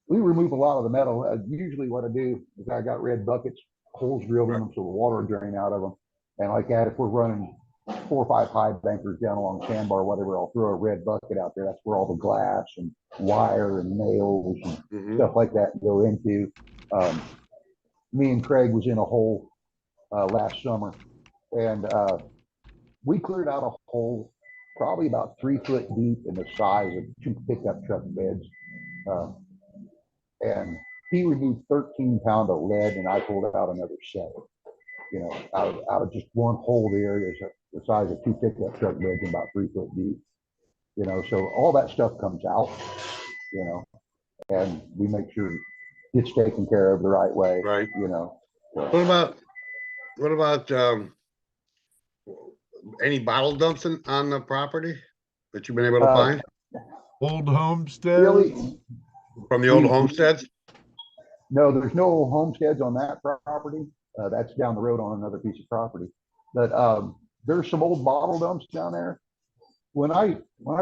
remove a lot of the metal. Usually what I do is I got red buckets, holes drilled in them so the water will drain out of them. And like that, if we're running 4 or 5 high bankers down along sandbar, whatever, I'll throw a red bucket out there. That's where all the glass and wire and nails and stuff like that go into. Me and Craig was in a hole last summer, and we cleared out a hole probably about 3 foot deep in the size of 2 pickup truck beds. And he removed 13 pounds of lead, and I pulled out another 7. You know, out of just one hole, the area is the size of 2 pickup truck beds and about 3 foot deep. You know, so all that stuff comes out, you know, and we make sure it's taken care of the right way. Right. You know. So. What about any bottle dumps on the property that you've been able to find? Old homesteads? Really? From the old homesteads? No, there's no homesteads on that property. That's down the road on another piece of property. But there's some old bottle dumps down there. When I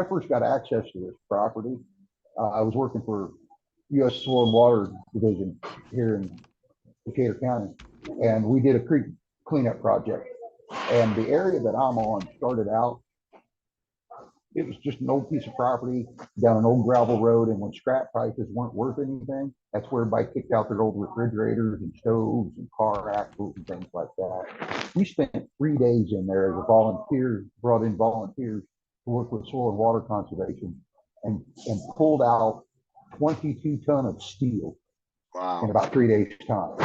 first got access to this property, I was working for U.S. Soil and Water Division here in Decatur County, and we did a creek cleanup project. And the area that I'm on started out, it was just an old piece of property down an old gravel road. And when scrap prices weren't worth anything, that's where everybody kicked out their old refrigerators and stoves and car axles and things like that. We spent 3 days in there as a volunteer, brought in volunteers to work with soil and water conservation, and pulled out 22 ton of steel in Wow. about 3 days time.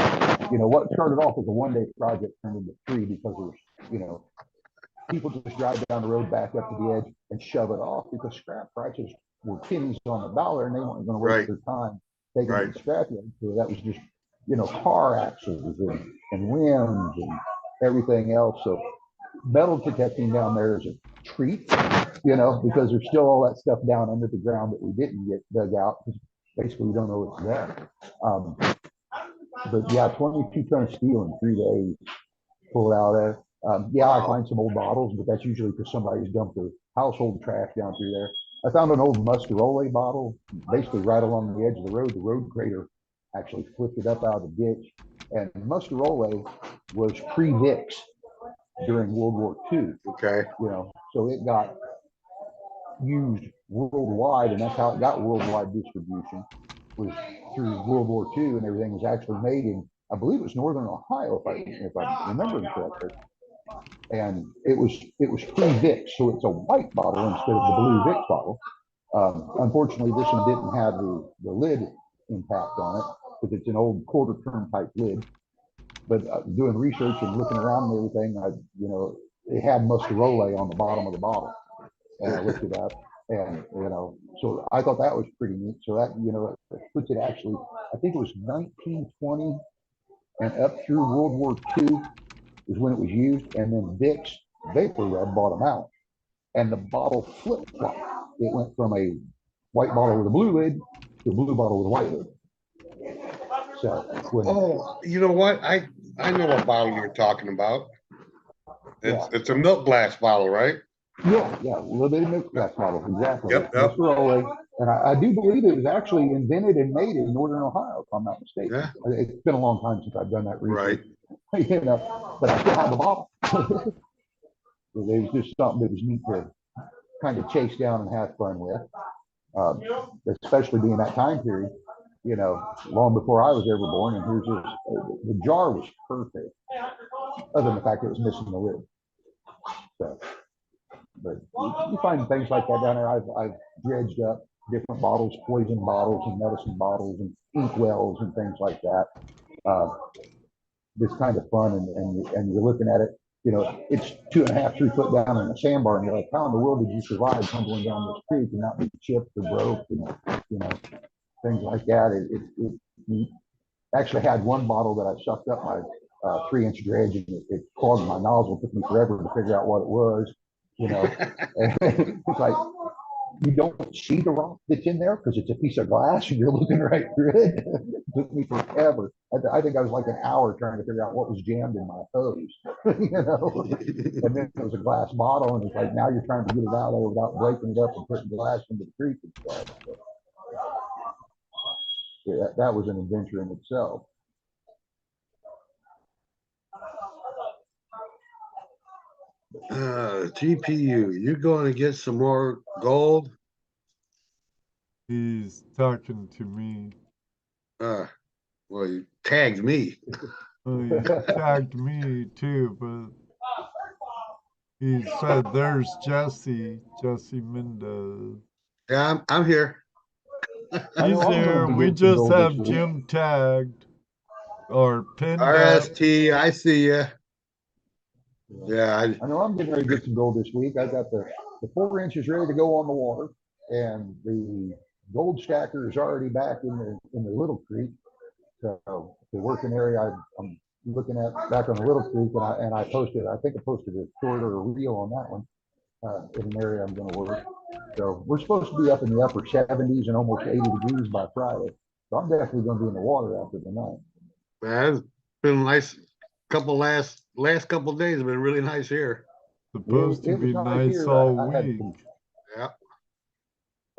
You know, what started off as a 1 day project turned into 3 because there's, you know, people just drive down the road, back up to the edge and shove it off because scrap prices were pennies on the dollar and they weren't going to waste Right. their time taking Right. the scrap yard. So that was just, you know, car axles and rims and everything else. So metal detecting down there is a treat, you know, because there's still all that stuff down under the ground that we didn't get dug out. Basically, we don't know what's there. But yeah, 22 ton of steel in 3 days pulled out there. Yeah, I find some old bottles, but that's usually because somebody's dumped their household trash down through there. I found an old Muscarole bottle, basically right along the edge of the road. The road grader actually flipped it up out of the ditch. And Muscarole was pre-Vicks during World War II, Okay. you know, so it got used worldwide, and that's how it got worldwide distribution, was through World War II, and everything was actually made in, I believe it was Northern Ohio, if I remember correctly. And it was pre-Vicks, so it's a white bottle instead of the blue Vicks bottle. Unfortunately, this one didn't have the lid impact on it because it's an old quarter turn type lid. But doing research and looking around and everything, you know, it had Muscarole on the bottom of the bottle, and I looked it up, and you know, so I thought that was pretty neat. So that, you know, it puts it actually, I think it was 1920 and up through World War II is when it was used, and then Vicks Vapor Rub bought them out, and the bottle flip-flopped. It went from a white bottle with a blue lid to a blue bottle with a white lid. So when, Oh, you know what? I know what bottle you're talking about. It's a milk glass bottle, right? yeah, a little bit of milk glass bottle, exactly. Yep. Muscarole. And I do believe it was actually invented and made in Northern Ohio, if I'm not mistaken. Yeah. It's been a long time since I've done that research. Right. You know, but I still have the bottle. It was just something that was neat to kind of chase down and have fun with, especially being that time period, you know, long before I was ever born. And here's this, the jar was perfect, other than the fact that it was missing the lid. So, but you find things like that down there. I've dredged up different bottles, poison bottles and medicine bottles and ink wells and things like that. It's kind of fun, and you're looking at it, you know, it's 2.5, 3 foot down in a sandbar, and you're like, how in the world did you survive tumbling down this creek and not be chipped or broke, and, you know, things like that. It actually had one bottle that I sucked up my 3-inch dredge, and it clogged my nozzle. It took me forever to figure out what it was, you know. It's like, you don't see the rock that's in there because it's a piece of glass and you're looking right through it. It took me forever. I think I was like an hour trying to figure out what was jammed in my hose, you know. And then it was a glass bottle, and it's like, now you're trying to get it out of there without breaking it up and putting glass into the creek and stuff. So, yeah, that was an adventure in itself. GPU, you going to get some more gold? He's talking to me. Well, you tagged me. Well, he tagged me too, but he said there's Jesse Mendez. Yeah, I'm here. He's there. We just have Jim tagged or pinned up. RST, I see ya. Yeah, I know I'm getting ready to get some gold this week. I've got the 4 inches ready to go on the water, and the gold stacker is already back in the Little Creek. So the working area I'm looking at back on the Little Creek, and I posted, I think I posted a short or a reel on that one in an area I'm going to work. So we're supposed to be up in the upper 70s and almost 80 degrees by Friday. So I'm definitely gonna be in the water after the night. Man, it's been nice. Last couple days have been really nice here. Supposed to It was be nice nice here. all I had week. some, Yeah.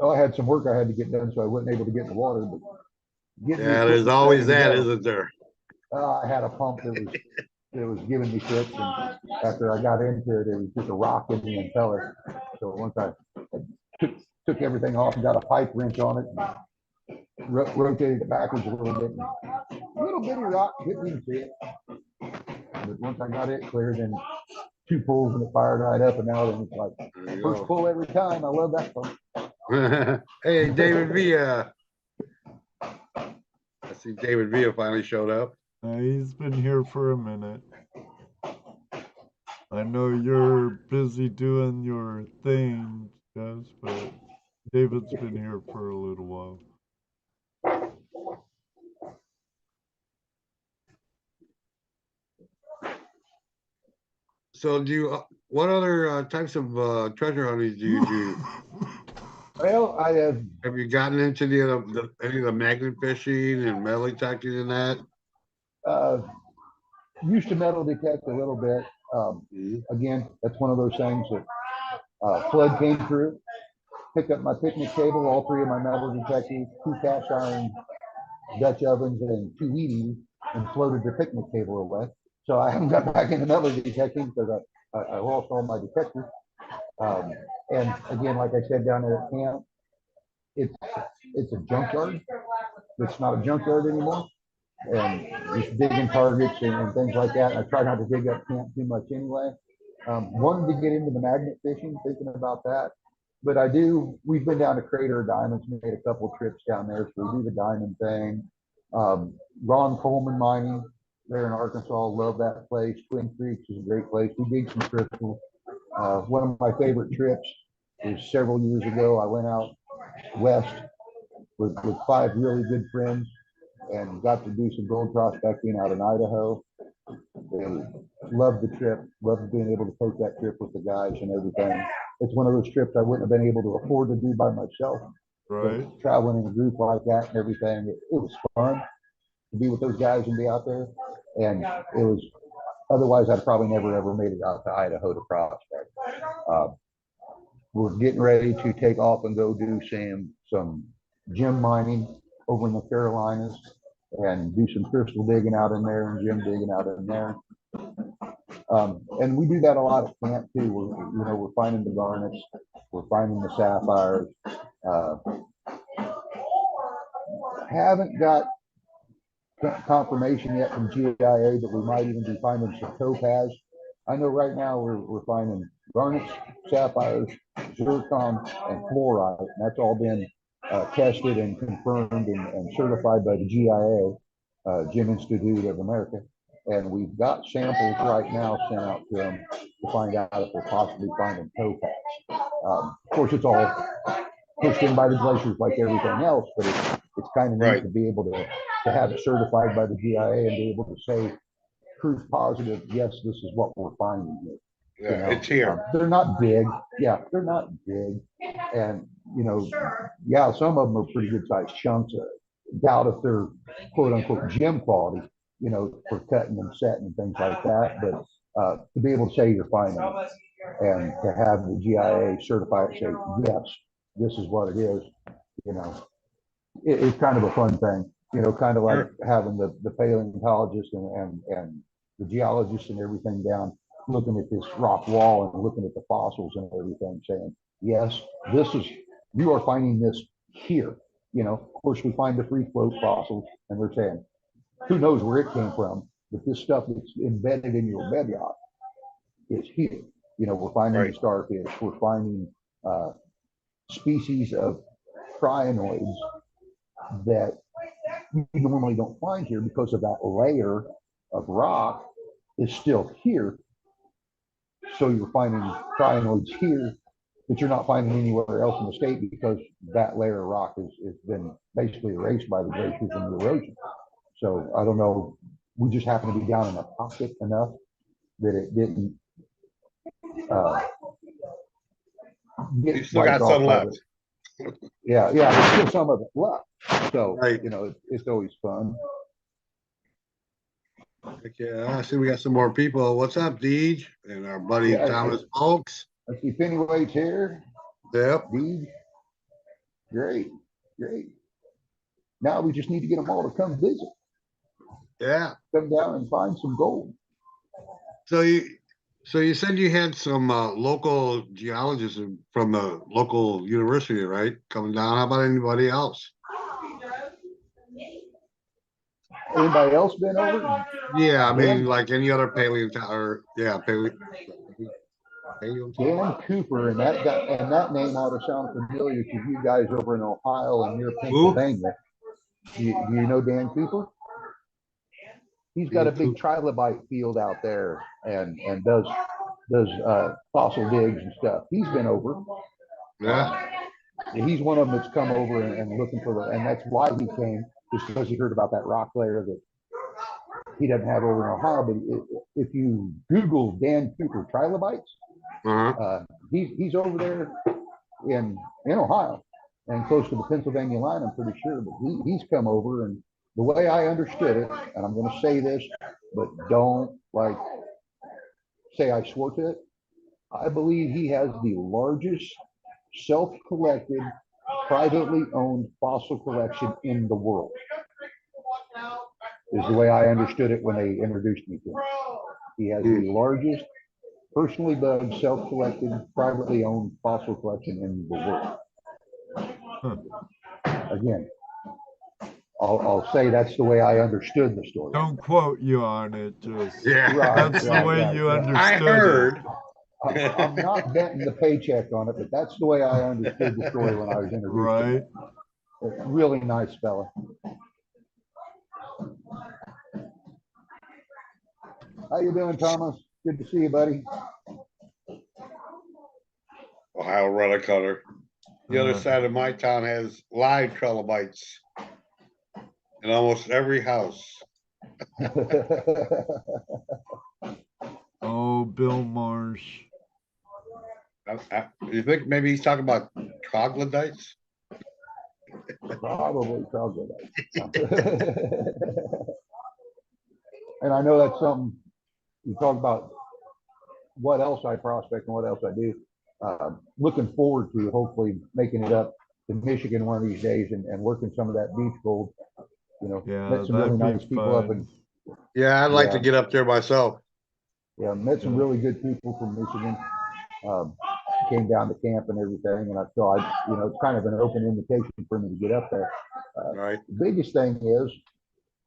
I had some work I had to get done, so I wasn't able to get in the water, but getting the Yeah, there's equipment always ready to that, go. isn't there? I had a pump that was giving me fits, and after I got into it, it was just a rock in the impeller. So once I took everything off and got a pipe wrench on it, and rotated it backwards a little bit, and a little bitty rock hit me in the fit. But once I got it clear, then 2 pulls and it fired right up and out, and it's like There you first go. pull every time. I love that pump. Hey, David Villa. I see David Villa finally showed up. He's been here for a minute. I know you're busy doing your thing, Jess, but David's been here for a little while. So do you, what other types of treasure hunting do you do? Well, I Have you gotten into any of the magnet fishing and metal detecting and that? used to metal detect a little bit. Mhm. Again, that's one of those things that flood came through, picked up my picnic table, all 3 of my metal detectors, 2 cast iron Dutch ovens, and 2 weedies, and floated the picnic table away. So I haven't got back into metal detecting because I lost all my detectors. And again, like I said down there at camp, it's a junkyard. It's not a junkyard anymore. And just digging targets and things like that. And I try not to dig up camp too much anyway. Wanted to get into the magnet fishing, thinking about that. But we've been down to Crater of Diamonds, made a couple of trips down there, so we do the diamond thing. Ron Coleman Mining, there in Arkansas, love that place. Twin Creeks is a great place. We dig some crystals. One of my favorite trips was several years ago. I went out west with 5 really good friends and got to do some gold prospecting out in Idaho. They loved the trip, loved being able to take that trip with the guys and everything. It's one of those trips I wouldn't have been able to afford to do by myself. Right. But traveling in a group like that and everything, it was fun to be with those guys and be out there. And it was, otherwise I'd probably never ever made it out to Idaho to prospect. We're getting ready to take off and go do some gem mining over in the Carolinas and do some crystal digging out in there and gem digging out in there. And we do that a lot at camp too. We're finding the garnets, we're finding the sapphires. Haven't got confirmation yet from GIA that we might even be finding some topaz. I know right now we're finding garnets, sapphires, zircon, and fluorite, and that's all been tested and confirmed and certified by the GIA, Gem Institute of America. And we've got samples right now sent out to them to find out if we're possibly finding topaz. Of course, it's all pushed in by the glaciers like everything else, but it's kind of neat to be able to have it certified by the GIA and be able to say proof positive, yes, this is what we're finding here. Yeah, it's here. They're not big. Yeah, they're not big. And, yeah, some of them are pretty good sized chunks. Doubt if they're quote unquote gem quality, for cutting and setting and things like that. But to be able to say you're finding it and to have the GIA certify it, say, yes, this is what it is, it's kind of a fun thing, kind of like having the paleontologists and the geologists and everything down, looking at this rock wall and looking at the fossils and everything, saying, yes, you are finding this here. Of course, we find the free float fossils and they're saying, who knows where it came from, but this stuff that's embedded in your bedrock is here. We're finding the starfish, we're finding species of crinoids that you normally don't find here because of that layer of rock is still here. So you're finding crinoids here that you're not finding anywhere else in the state because that layer of rock has been basically erased by the glaciers and the erosion. So I don't know, we just happen to be down in a pocket enough that it didn't You still got some left. Yeah, there's still some of it left. So, Right. you know, it's always fun. Okay, I see we got some more people. What's up, Deej? And our buddy Yeah, Thomas Oaks. I see Pennyweight's here. Yep. Deed. Great, great. Now we just need to get them all to come visit, Yeah. come down and find some gold. So you said you had some local geologists from the local university, right? Coming down. How about anybody else? Anybody else been over? Yeah, I mean, Dan, like any other paleo. Dan Cooper, and that guy, and that name ought to sound familiar to you guys over in Ohio and near Pennsylvania. Do you know Dan Cooper? He's got a big trilobite field out there and does fossil digs and stuff. He's been over. Yeah. He's one of them that's come over and looking for and that's why he came, just because he heard about that rock layer that he doesn't have over in Ohio. But if you Google Dan Cooper trilobites, he's over there in Ohio and close to the Pennsylvania line, I'm pretty sure. But he's come over, and the way I understood it, and I'm going to say this, but don't like say I swore to it. I believe he has the largest self-collected, privately owned fossil collection in the world. Is the way I understood it when they introduced me to him. He has the largest personally dug, self-collected, privately owned fossil collection in the world. Again, I'll say that's the way I understood the story. Don't quote you on it, just That's the way you understood I heard. it. I'm not betting the paycheck on it, but that's the way I understood the story when I was introduced. Right. To him. Really nice fella. How you doing, Thomas? Good to see you, buddy. Ohio rudder cutter. The other side of my town has live trilobites in almost every house. Oh, Bill Marsh. You think maybe he's talking about troglodytes? Probably troglodytes. And I know that's something you talk about. What else I prospect and what else I do. Looking forward to hopefully making it up to Michigan one of these days and working some of that beach gold. You know, met some really nice people up in. Yeah, I'd like to get up there myself. Yeah, met some really good people from Michigan. Came down to camp and everything, and I thought, you know, it's kind of an open invitation for me to get up there. Right. The biggest thing is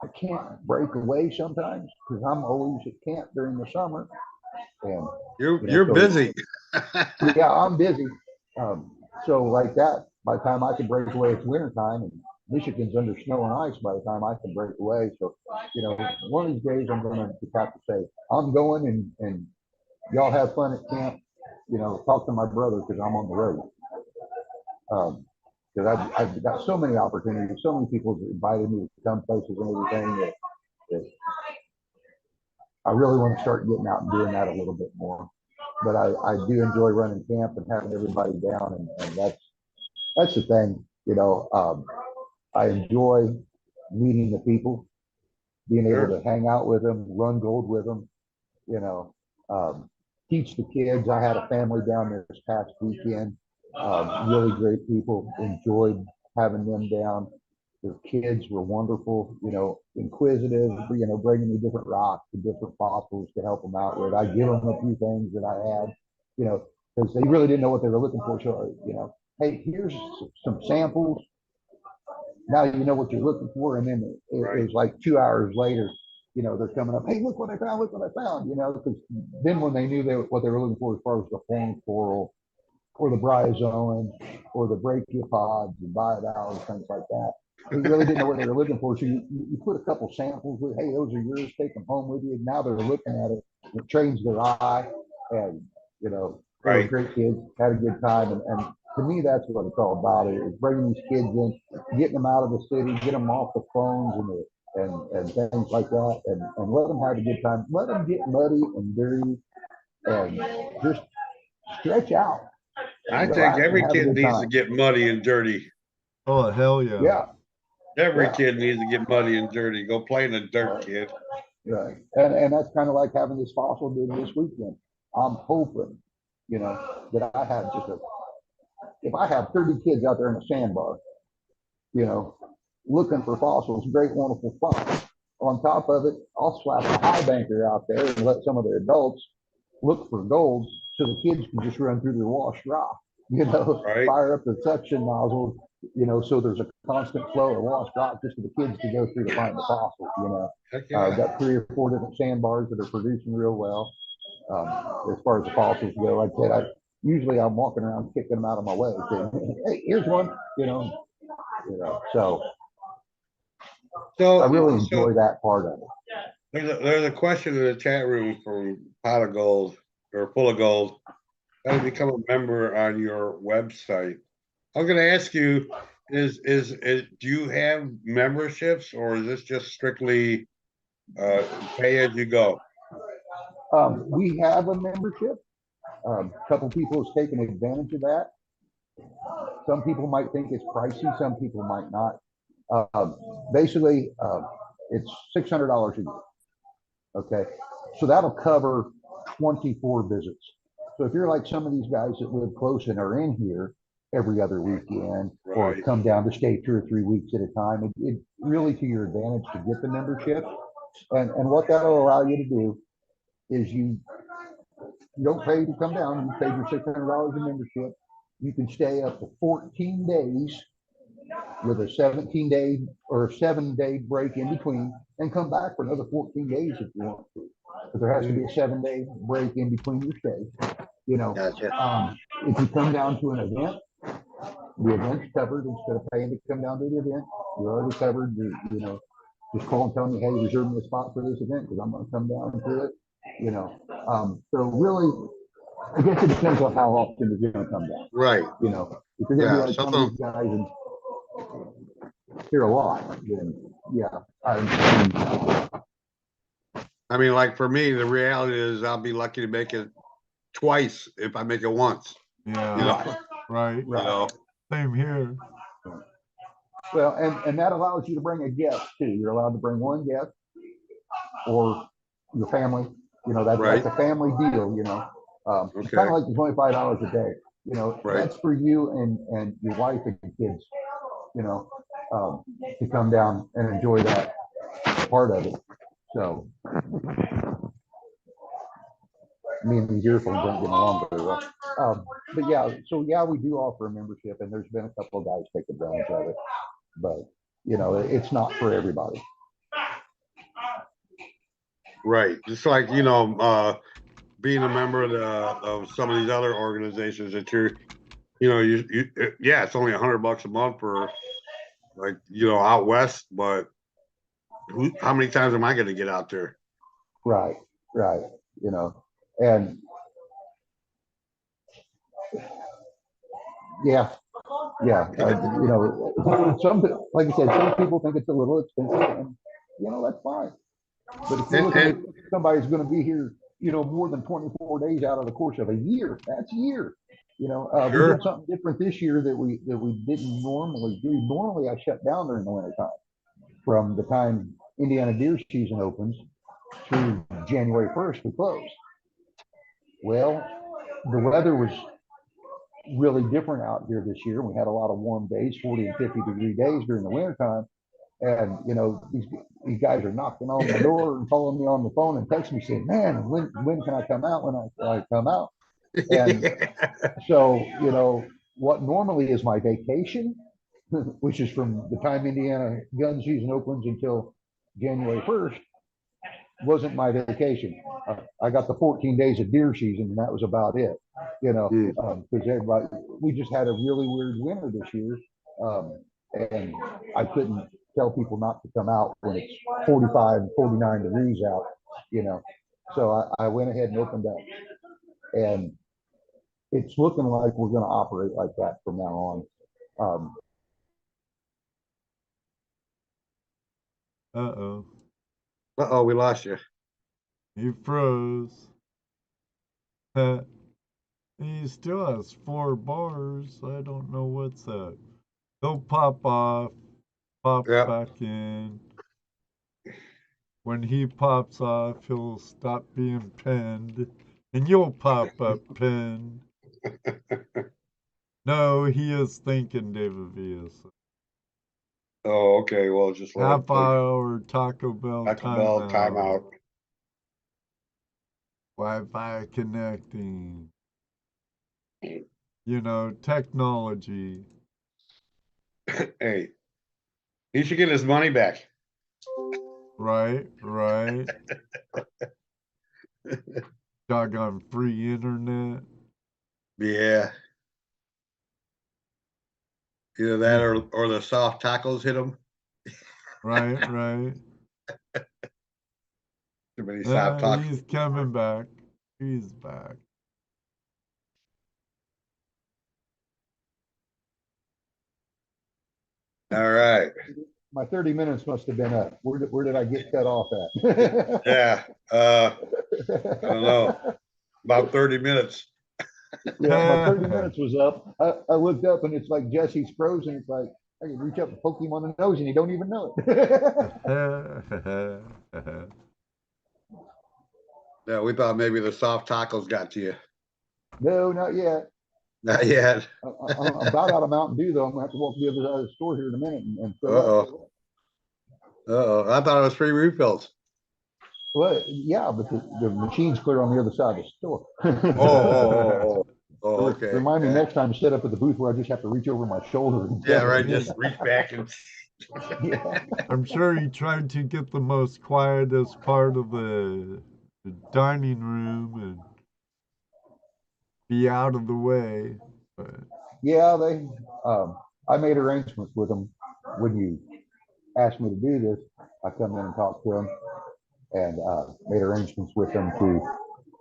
I can't break away sometimes because I'm always at camp during the summer. And you're busy. Yeah, I'm busy. So like that, by the time I can break away, it's wintertime, and Michigan's under snow and ice by the time I can break away. So, you know, one of these days I'm going to have to say, I'm going and y'all have fun at camp. You know, talk to my brother because I'm on the road. Because I've got so many opportunities, so many people have invited me to come places and everything that I really want to start getting out and doing that a little bit more. But I do enjoy running camp and having everybody down, and that's the thing. You know, I enjoy meeting the people, being able to hang out with them, run gold with them, you know, teach the kids. I had a family down there this past weekend, really great people, enjoyed having them down. Their kids were wonderful, you know, inquisitive, you know, bringing me different rocks and different fossils to help them out with. I give them a few things that I had, you know, because they really didn't know what they were looking for. So, you know, hey, here's some samples. Now you know what you're looking for. And then it was like 2 hours later, you know, they're coming up, hey, look what I found, you know, because then when they knew what they were looking for as far as the horn coral or the bryozoan or the brachiopods and bivalves, things like that, they really didn't know what they were looking for. So you put a couple samples with, hey, those are yours, take them home with you. And now they're looking at it, it trains their eye, and, you know, they were great kids, had a good time. And to me, that's what it's all about. Is bringing these kids in, getting them out of the city, get them off the phones and things like that, and let them have a good time. Let them get muddy and dirty and just stretch out. I think every kid needs to get muddy and dirty. Oh, hell yeah. Yeah. Every Yeah. kid needs to get muddy and dirty. Go play in the dirt, kid. Right. And that's kind of like having this fossil dig this weekend. I'm hoping, that I have if I have 30 kids out there in a sandbar, looking for fossils, great, wonderful fun. On top of it, I'll slap a high banker out there and let some of the adults look for gold so the kids can just run through their washed rock, Right. fire up the suction nozzle, so there's a constant flow of washed rock just for the kids to go through to find the fossils. Heck I've yeah. got 3 or 4 different sandbars that are producing real well. As far as the fossils go, like I said, usually I'm walking around kicking them out of my way. Saying, hey, here's one, so I really enjoy that part of it. There's a question in the chat room from Pot of Gold or Full of Gold. How to become a member on your website? I was going to ask you, is do you have memberships or is this just strictly pay as you go? We have a membership. A couple people have taken advantage of that. Some people might think it's pricey. Some people might not. Basically, it's $600 a year. Okay, so that'll cover 24 visits. So if you're like some of these guys that live close and are in here every other weekend, or Right. come down to stay 2 or 3 weeks at a time, it really to your advantage to get the membership. And what that'll allow you to do is you don't pay to come down. You pay your $600 in membership. You can stay up to 14 days with a 17-day or 7-day break in between, and come back for another 14 days if you want to. But there has to be a 7-day break in between your stay. Gotcha. If you come down to an event, the event's covered. Instead of paying to come down to the event, you're already covered. Just call and tell me, hey, reserve me a spot for this event because I'm going to come down and do it. So really, I guess it depends on how often you're going to come down. Right. If you're going to be like some of these guys and here a lot, then yeah. I mean, like for me, the reality is I'll be lucky to make it twice if I make it once. Yeah. Right. Same here. Well, and that allows you to bring a guest too. You're allowed to bring one guest or your family. That's a family deal. It's kind of like the $25 a day. That's for you and your wife and your kids. To come down and enjoy that part of it. So, me and these earphones don't get along very well. But yeah, we do offer a membership, and there's been a couple of guys take advantage of it. But it's not for everybody. Right. Just like being a member of some of these other organizations that it's only $100 a month for out west, but how many times am I going to get out there? Right. And some, like I said, some people think it's a little expensive, and that's fine. But if you're looking at somebody's going to be here, more than 24 days out of the course of a year, that's a year. We did something different this year that we didn't normally do. Normally, I shut down during the wintertime. From the time Indiana deer season opens through January 1st, we close. Well, the weather was really different out here this year. We had a lot of warm days, 40 and 50-degree days during the wintertime. And, these guys are knocking on the door and calling me on the phone and texting me saying, man, when can I come out? When I come out? And so, what normally is my vacation, which is from the time Indiana gun season opens until January 1st, wasn't my vacation. I got the 14 days of deer season, and that was about it. Because everybody, we just had a really weird winter this year, and I couldn't tell people not to come out when it's 45 and 49 degrees out. So I went ahead and opened up, and it's looking like we're going to operate like that from now on. We lost you. He froze. He still has 4 bars. I don't know what's that. They'll pop off. pops Yep. back in. When he pops off, he'll stop being pinned, and you'll pop up pinned. No, he is thinking, David V. is. Oh, okay, well, just let Half hour Taco Bell Taco Bell timeout. Wi-Fi connecting. You know, technology. Hey, he should get his money back. Right. Doggone free internet. Yeah. Either that or the soft tacos hit him. Right. Too many soft tacos. He's coming back. He's back. All right. My 30 minutes must have been up. Where did I get cut off at? Yeah. I don't know. About 30 minutes. Yeah, my 30 minutes was up. I looked up and it's like Jesse's frozen. It's like I can reach up and poke him on the nose and you don't even know it. Yeah, we thought maybe the soft tacos got to you. No, not yet. Not yet. I'm about out of Mountain Dew though. I'm gonna have to walk to the other side of the store here in a minute and fill up. Uh-oh. I thought it was free refills. Well, yeah, but the machine's clear on the other side of the store. Oh, okay. Remind me next time to set up at the booth where I just have to reach over my shoulder. Yeah, right. Just reach back and. Yeah. I'm sure he tried to get the most quietest part of the dining room and be out of the way. But Yeah, I made arrangements with them when you asked me to do this. I come in and talk to them and made arrangements with them to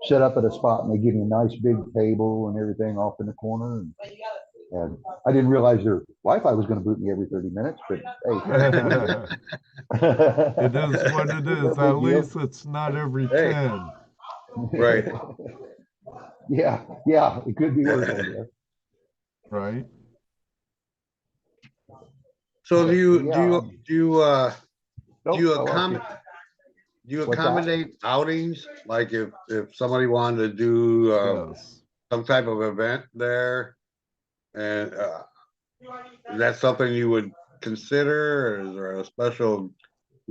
set up at a spot, and they give me a nice big table and everything off in the corner. And I didn't realize their Wi-Fi was going to boot me every 30 minutes, but hey. it is what it is. At least it's not every 10. Right. Yeah, it could be worse, I guess. Right. So do you What's accommodate outings? Like if somebody wanted to do Yes. some type of event there, and is that something you would consider? Or is there a special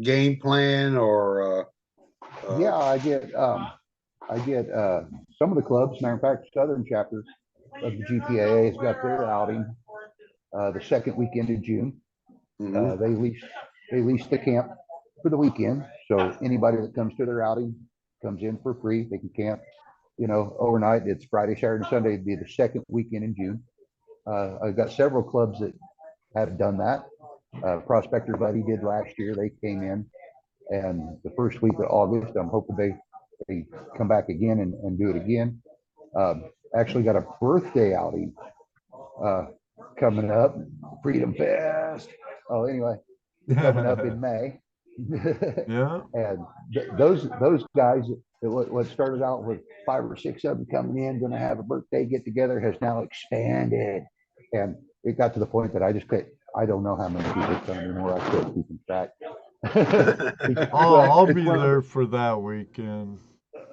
game plan or? Yeah, I get some of the clubs. Matter of fact, Southern chapter of the GPAA has got their outing the second weekend in June. Mhm. They lease the camp for the weekend, so anybody that comes to their outing comes in for free. They can camp, overnight. It's Friday, Saturday, and Sunday. It'd be the second weekend in June. I've got several clubs that have done that. Prospector Buddy did last year. They came in, and the first week of August, I'm hoping they come back again and do it again. Actually got a birthday outing coming up, Freedom Fest. Oh, anyway, coming up in May. Yeah. And those guys, what started out with 5 or 6 of them coming in, going to have a birthday get together, has now expanded, and it got to the point that I don't know how many people come anymore. I quit keeping track. I'll be there for that weekend.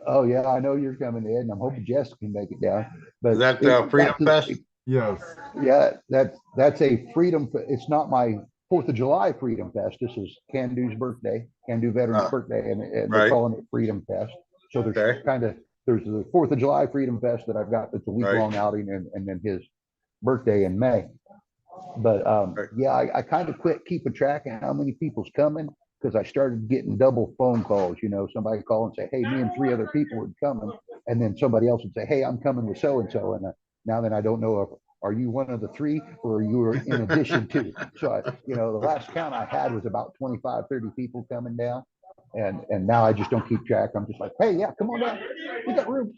Oh yeah, I know you're coming in. I'm hoping Jess can make it down. But Is that Freedom Fest? Yes. Yeah, that's a freedom. It's not my 4th of July Freedom Fest. This is Can-Do's birthday, Can-Do Veterans birthday, and they're Right. calling it Freedom Fest. So there's there's the 4th of July Freedom Fest that I've got that's a week-long outing, and then his birthday in May. But yeah, I kind of quit keeping track of how many people's coming because I started getting double phone calls. Somebody call and say, "Hey, me and 3 other people are coming," and then somebody else would say, "Hey, I'm coming with so and so," and now then I don't know if are you one of the 3 or are you in addition to. So the last count I had was about 25, 30 people coming down, and now I just don't keep track. I'm just like, "Hey, yeah, come on down. We got room.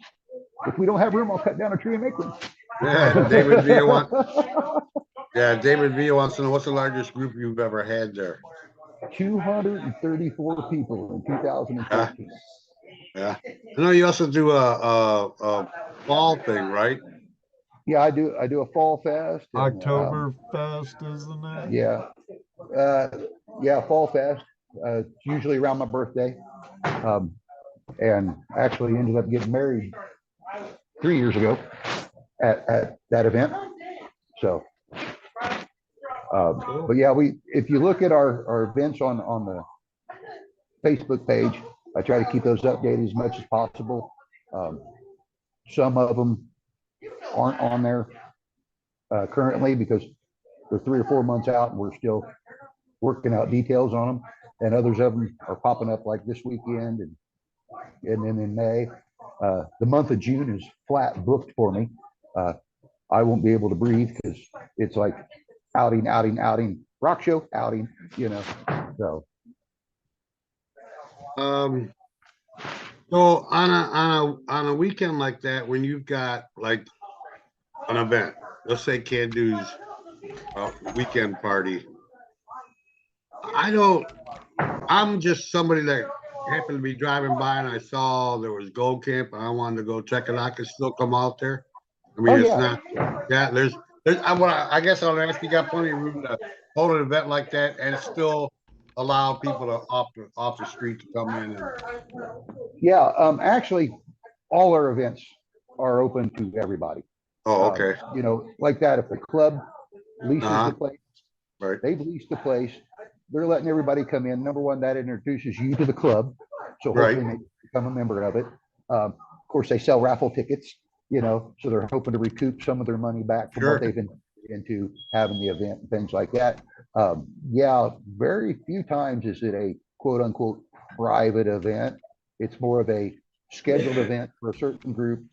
If we don't have room, I'll cut down a tree and make room." Yeah, David V wants. Yeah, David V wants to know what's the largest group you've ever had there. 234 people in 2013. Yeah, I know you also do a fall thing, right? Yeah, I do a fall fest. Oktoberfest, isn't it? Yeah, Yeah, Fall Fest. It's usually around my birthday. And actually ended up getting married 3 years ago at that event. So, but yeah, if you look at our events on the Facebook page, I try to keep those updated as much as possible. Some of them aren't on there currently because they're 3 or 4 months out and we're still working out details on them. And others of them are popping up like this weekend and then in May. The month of June is flat booked for me. I won't be able to breathe because it's like outing, rock show, outing, so. So on a weekend like that, when you've got like an event, let's say Candu's weekend party, I'm just somebody that happened to be driving by and I saw there was Gold Camp and I wanted to go check it out. I could still come out there. I mean, it's not, yeah, I guess I'll ask, you got plenty of room to hold an event like that and still allow people to off the street to come in and. Yeah, actually, all our events are open to everybody. Oh, okay. Like that, if the club leases the place, right, they've leased the place, they're letting everybody come in. Number one, that introduces you to the club. So hopefully they become a member of it. Of course, they sell raffle tickets, so they're hoping to recoup some of their money back from what they've been into having the event and things like that. Yeah, very few times is it a quote unquote private event. It's more of a scheduled event for a certain group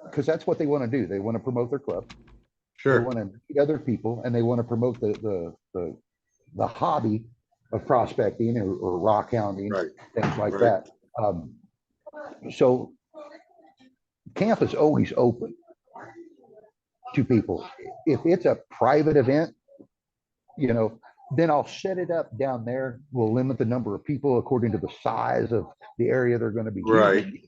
because that's what they want to do. They want to promote their club. They want to meet other people and they want to promote the hobby of prospecting or rock hounding, things like that. So camp is always open to people. If it's a private event, then I'll set it up down there. We'll limit the number of people according to the size of the area they're going to be using.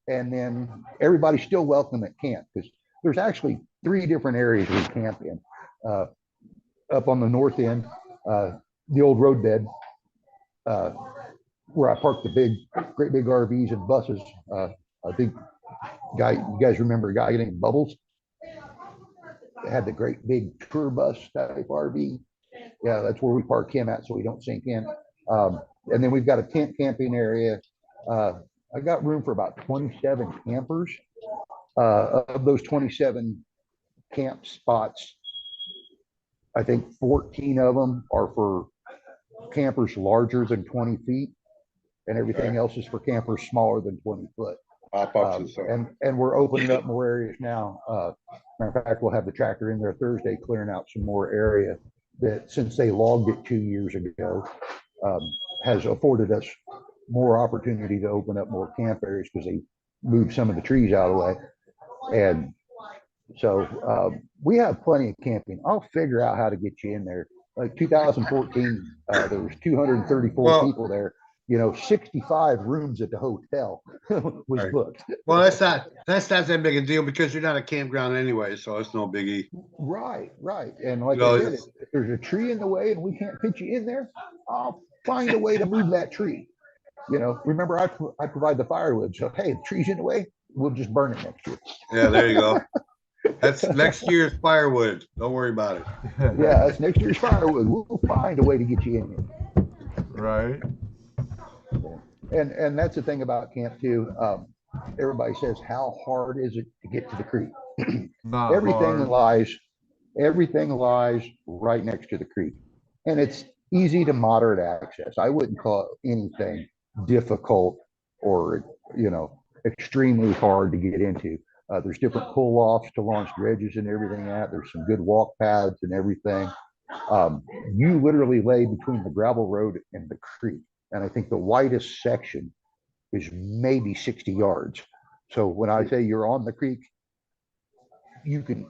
And then everybody's still welcome at camp because there's actually 3 different areas we camp in. Up on the north end, the old roadbed, where I parked the great big RVs and buses. I think you guys remember a guy named Bubbles? They had the great big tour bus type RV. Yeah, that's where we park him at so we don't sink in. And then we've got a tent camping area. I got room for about 27 campers. Of those 27 camp spots, I think 14 of them are for campers larger than 20 feet, and everything else is for campers smaller than 20 foot. And we're opening up more areas now. Matter of fact, we'll have the tractor in there Thursday clearing out some more area that, since they logged it 2 years ago, has afforded us more opportunity to open up more camp areas because they moved some of the trees out of the way. And so we have plenty of camping. I'll figure out how to get you in there. Like 2014, there was 234 people there. 65 rooms at the hotel was booked. Well, that's not that big a deal because you're not a campground anyway, so it's no biggie. Right. And like I said, if there's a tree in the way and we can't fit you in there, I'll find a way to move that tree. Remember I provide the firewood. So hey, the tree's in the way, we'll just burn it next year. Yeah, there you go. That's next year's firewood. Don't worry about it. Yeah, that's next year's firewood. We'll find a way to get you in here. Right. And that's the thing about camp too. Everybody says, how hard is it to get to the creek? Everything lies right next to the creek, and it's easy to moderate access. I wouldn't call it anything difficult or extremely hard to get into. There's different pull-offs to launch dredges and everything at. There's some good walk paths and everything. You literally lay between the gravel road and the creek. And I think the widest section is maybe 60 yards. So when I say you're on the creek, the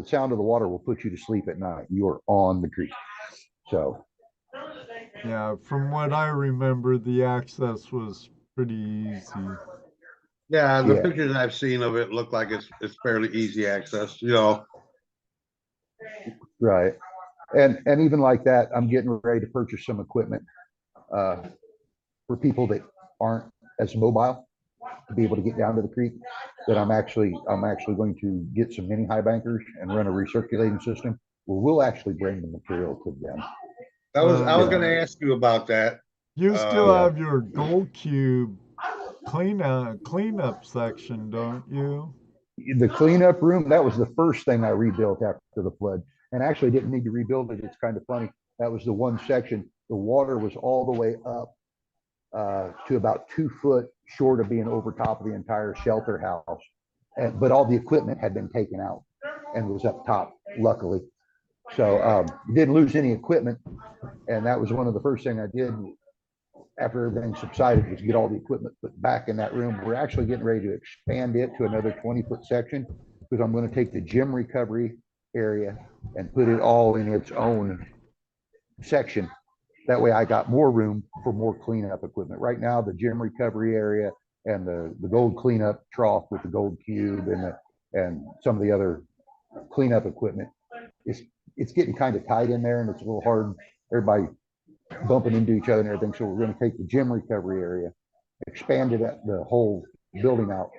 sound of the water will put you to sleep at night. You're on the creek. So. Yeah, from what I remember, the access was pretty easy. Yeah, the pictures I've seen of it look like it's fairly easy access, Right. And even like that, I'm getting ready to purchase some equipment for people that aren't as mobile to be able to get down to the creek. That I'm actually going to get some mini high bankers and run a recirculating system where we'll actually bring the material to them. I was Yeah. gonna ask you about that. You still Yeah. have your gold cube cleanup section, don't you? The cleanup room, that was the first thing I rebuilt after the flood. And actually didn't need to rebuild it. It's kind of funny. That was the one section. The water was all the way up to about 2 foot short of being over top of the entire shelter house. But all the equipment had been taken out and was up top, luckily. So didn't lose any equipment. And that was one of the first things I did after everything subsided, was get all the equipment put back in that room. We're actually getting ready to expand it to another 20-foot section because I'm going to take the gym recovery area and put it all in its own section. That way I got more room for more cleanup equipment. Right now, the gym recovery area and the gold cleanup trough with the gold cube and some of the other cleanup equipment, it's getting kind of tight in there, and it's a little hard. Everybody bumping into each other and everything. So we're going to take the gym recovery area, expand it at the whole building out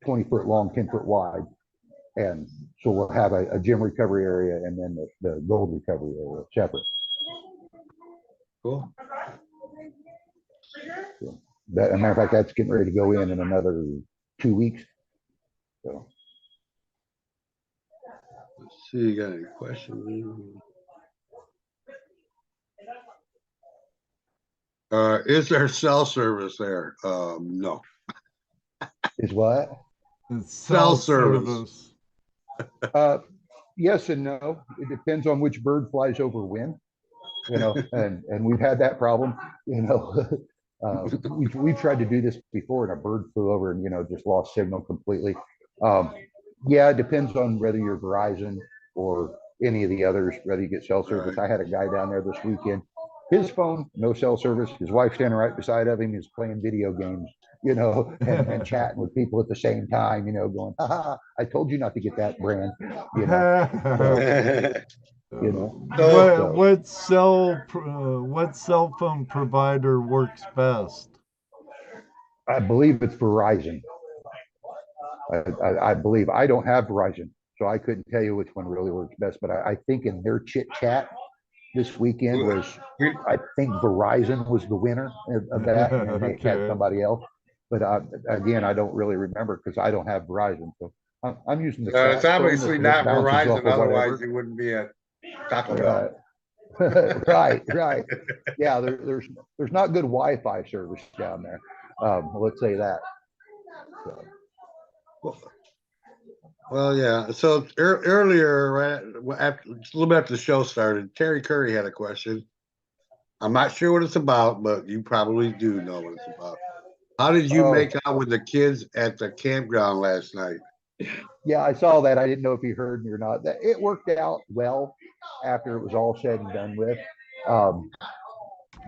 20-foot long, 10-foot wide. And so we'll have a gym recovery area and then the gold recovery area separate. Cool. So that, as a matter of fact, that's getting ready to go in another 2 weeks. So. Let's see, you got any questions? Is there cell service there? No. Is what? It's Cell service. Yes and no. It depends on which bird flies over when, and we've had that problem, we've tried to do this before and a bird flew over and, just lost signal completely. Yeah, it depends on whether you're Verizon or any of the others, whether you get cell service. Right. I had a guy down there this weekend. His phone, no cell service. His wife standing right beside of him is playing video games, and chatting with people at the same time, going, ha, I told you not to get that brand, What cell phone provider works best? I believe it's Verizon. I believe. I don't have Verizon, so I couldn't tell you which one really works best, but I think in their chit chat this weekend I think Verizon was the winner of that, and they had somebody else. But again, I don't really remember because I don't have Verizon. So I'm using the. It's obviously not Verizon, otherwise it wouldn't be a Taco Bell. Right. Yeah, there's not good Wi-Fi service down there. Let's say that. So. Well, yeah. So earlier, right after, a little bit after the show started, Terry Curry had a question. I'm not sure what it's about, but you probably do know what it's about. How did you make out with the kids at the campground last night? Yeah, I saw that. I didn't know if you heard me or not. That it worked out well after it was all said and done with.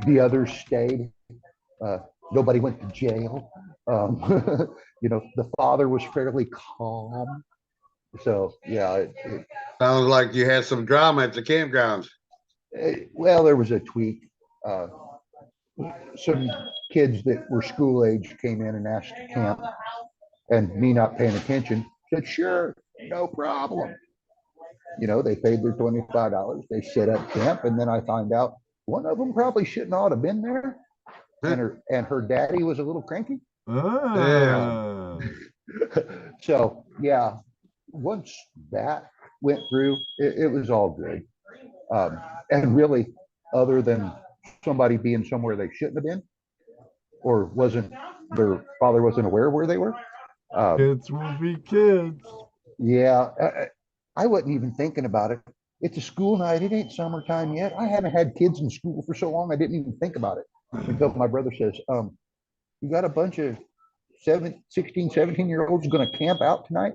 The others stayed. Nobody went to jail. The father was fairly calm. So yeah, it Sounds like you had some drama at the campgrounds. Well, there was a tweak. Some kids that were school age came in and asked to camp, and me not paying attention said, "Sure, no problem." They paid their $25. They set up camp, and then I find out one of them probably shouldn't ought to have been there, and her daddy was a little cranky. So yeah, once that went through, it was all good. And really, other than somebody being somewhere they shouldn't have been, or their father wasn't aware where they were. Kids will be kids. Yeah, I wasn't even thinking about it. It's a school night. It ain't summertime yet. I haven't had kids in school for so long. I didn't even think about it until my brother says, you got a bunch of 16, 17-year-olds going to camp out tonight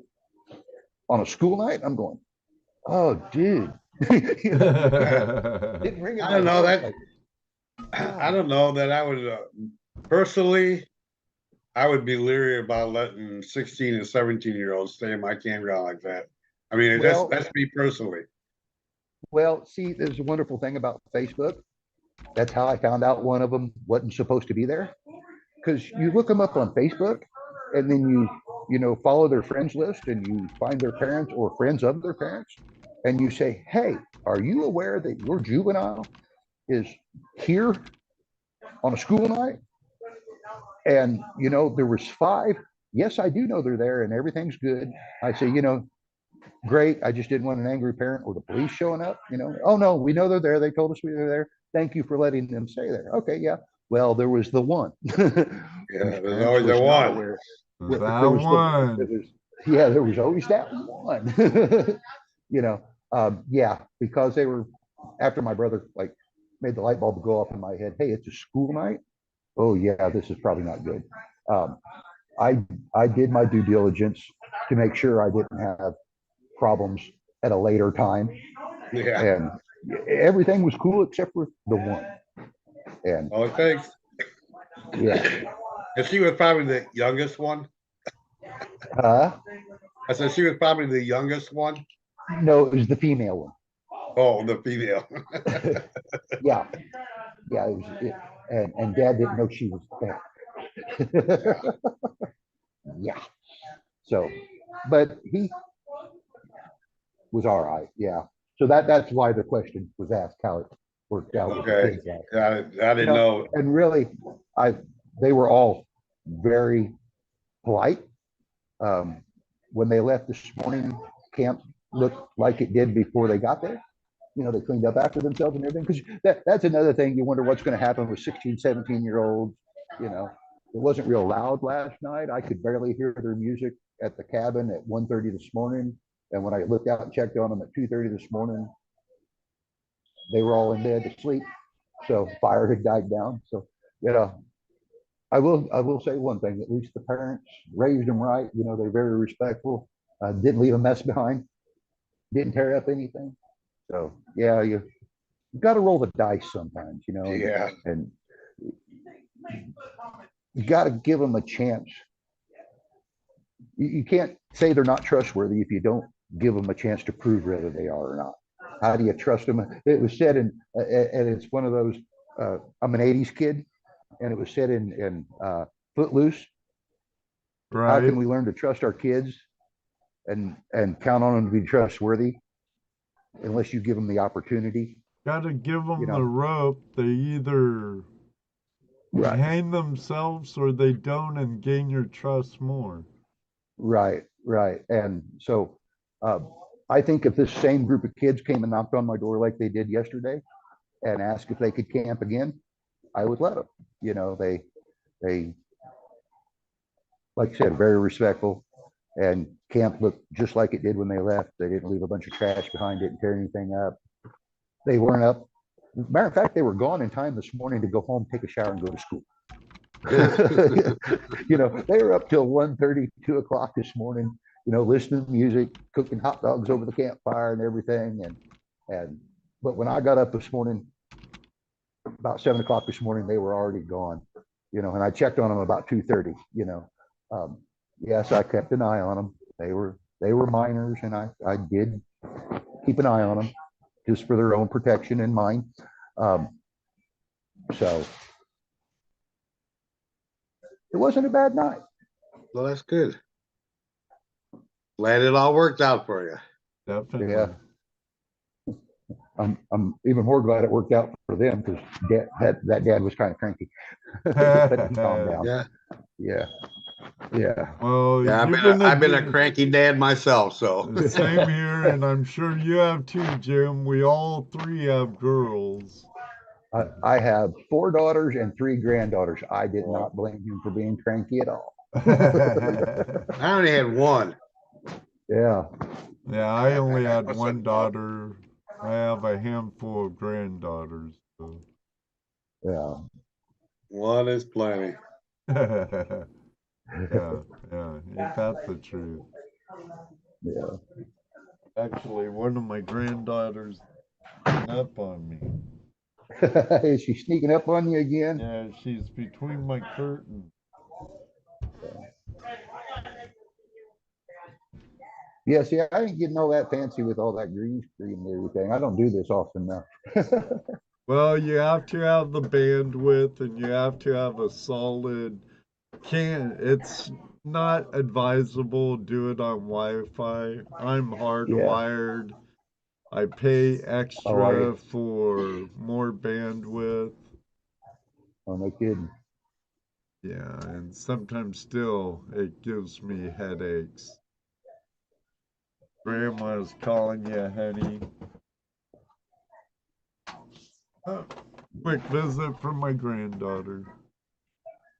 on a school night? I'm going, oh, dude. Didn't ring I don't know that. I don't know that I would personally. I would be leery about letting 16 and 17-year-olds stay in my campground like that. I mean, that's me personally. Well, see, there's a wonderful thing about Facebook. That's how I found out one of them wasn't supposed to be there. Because you look them up on Facebook and then you follow their friends list and you find their parents or friends of their parents and you say, hey, are you aware that your juvenile is here on a school night? And there was 5. Yes, I do know they're there and everything's good. I say, great. I just didn't want an angry parent or the police showing up. Oh no, we know they're there. They told us we were there. Thank you for letting them stay there. Okay, yeah. Well, there was the one. Yeah, there's always the one. That one. There was always that one. Yeah, because they were after my brother made the light bulb go off in my head. Hey, it's a school night. Oh yeah, this is probably not good. I did my due diligence to make sure I didn't have problems at a later time. Yeah. And everything was cool except for the one. And Oh, thanks. yeah. And she was probably the youngest one. I said she was probably the youngest one. No, it was the female one. Oh, the female. Yeah. Yeah. And Dad didn't know she was there. Yeah. So, but he was all right. Yeah. So that's why the question was asked, how it worked out. Okay. I didn't know. And really, they were all very polite. When they left this morning, camp looked like it did before they got there. They cleaned up after themselves and everything. Because that's another thing. You wonder what's going to happen with 16, 17-year-olds. It wasn't real loud last night. I could barely hear their music at the cabin at 1:30 this morning. And when I looked out and checked on them at 2:30 this morning, they were all in bed asleep. So fire had died down. So, I will say one thing, at least the parents raised them right. They're very respectful, didn't leave a mess behind, didn't tear up anything. So yeah, you got to roll the dice sometimes, Yeah. And you got to give them a chance. You can't say they're not trustworthy if you don't give them a chance to prove whether they are or not. How do you trust them? It was said and it's one of those, I'm an 80s kid, and it was said in Footloose. Right. How can we learn to trust our kids and count on them to be trustworthy unless you give them the opportunity? Got to give them the rope. They either hang themselves or they don't and gain your trust more. Right. And so I think if this same group of kids came and knocked on my door like they did yesterday and asked if they could camp again, I would let them. They like I said, very respectful, and camp looked just like it did when they left. They didn't leave a bunch of trash behind, didn't tear anything up. They weren't up. Matter of fact, they were gone in time this morning to go home, take a shower, and go to school. They were up till 1:30, 2 o'clock this morning, listening to music, cooking hot dogs over the campfire and everything. But when I got up this morning, about 7 o'clock this morning, they were already gone, and I checked on them about 2:30, yes, I kept an eye on them. They were minors, and I did keep an eye on them just for their own protection and mine. So it wasn't a bad night. Well, that's good. Glad it all worked out for you. Definitely. Yeah. I'm even more glad it worked out for them because that dad was kind of cranky. But he calmed down. Yeah. Well, Yeah, I've been a cranky dad myself, so. Same here, and I'm sure you have too, Jim. We all 3 have girls. I have 4 daughters and 3 granddaughters. I did not blame him for being cranky at all. I only had 1. Yeah. Yeah, I only had 1 daughter. I have a handful of granddaughters. So. Yeah. 1 is plenty. Yeah, ain't that the truth? Yeah. Actually, one of my granddaughters sneaked up on me. Is she sneaking up on you again? Yeah, she's between my curtains. Yeah, see, I ain't getting all that fancy with all that green screen and everything. I don't do this often now. Well, you have to have the bandwidth and you have to have a solid it's not advisable to do it on Wi-Fi. I'm Yeah. hardwired. I pay Oh, are extra you? for more bandwidth. Oh, no kidding. Yeah, and sometimes still it gives me headaches. Grandma's calling you, honey. Oh, quick visit from my granddaughter.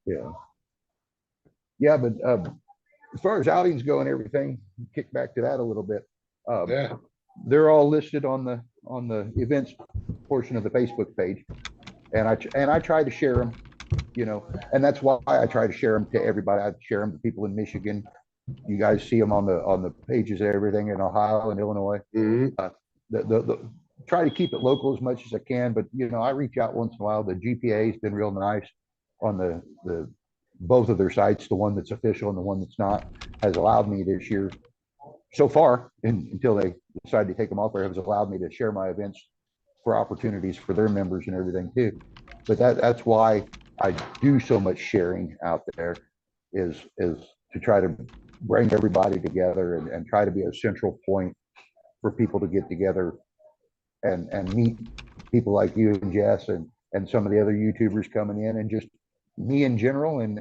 Yeah. Yeah, but as far as outings go and everything, kick back to that a little bit. Yeah, They're all listed on the events portion of the Facebook page, and I try to share them, and that's why I try to share them to everybody. I share them to people in Michigan. You guys see them on the pages and everything in Ohio and Illinois. mhm, The try to keep it local as much as I can, but I reach out once in a while. The GPA has been real nice on the both of their sites, the one that's official and the one that's not, has allowed me this year so far, until they decide to take them off there, has allowed me to share my events for opportunities for their members and everything too. But that's why I do so much sharing out there, is to try to bring everybody together and try to be a central point for people to get together and meet people like you and Jess and some of the other YouTubers coming in, and just me in general, and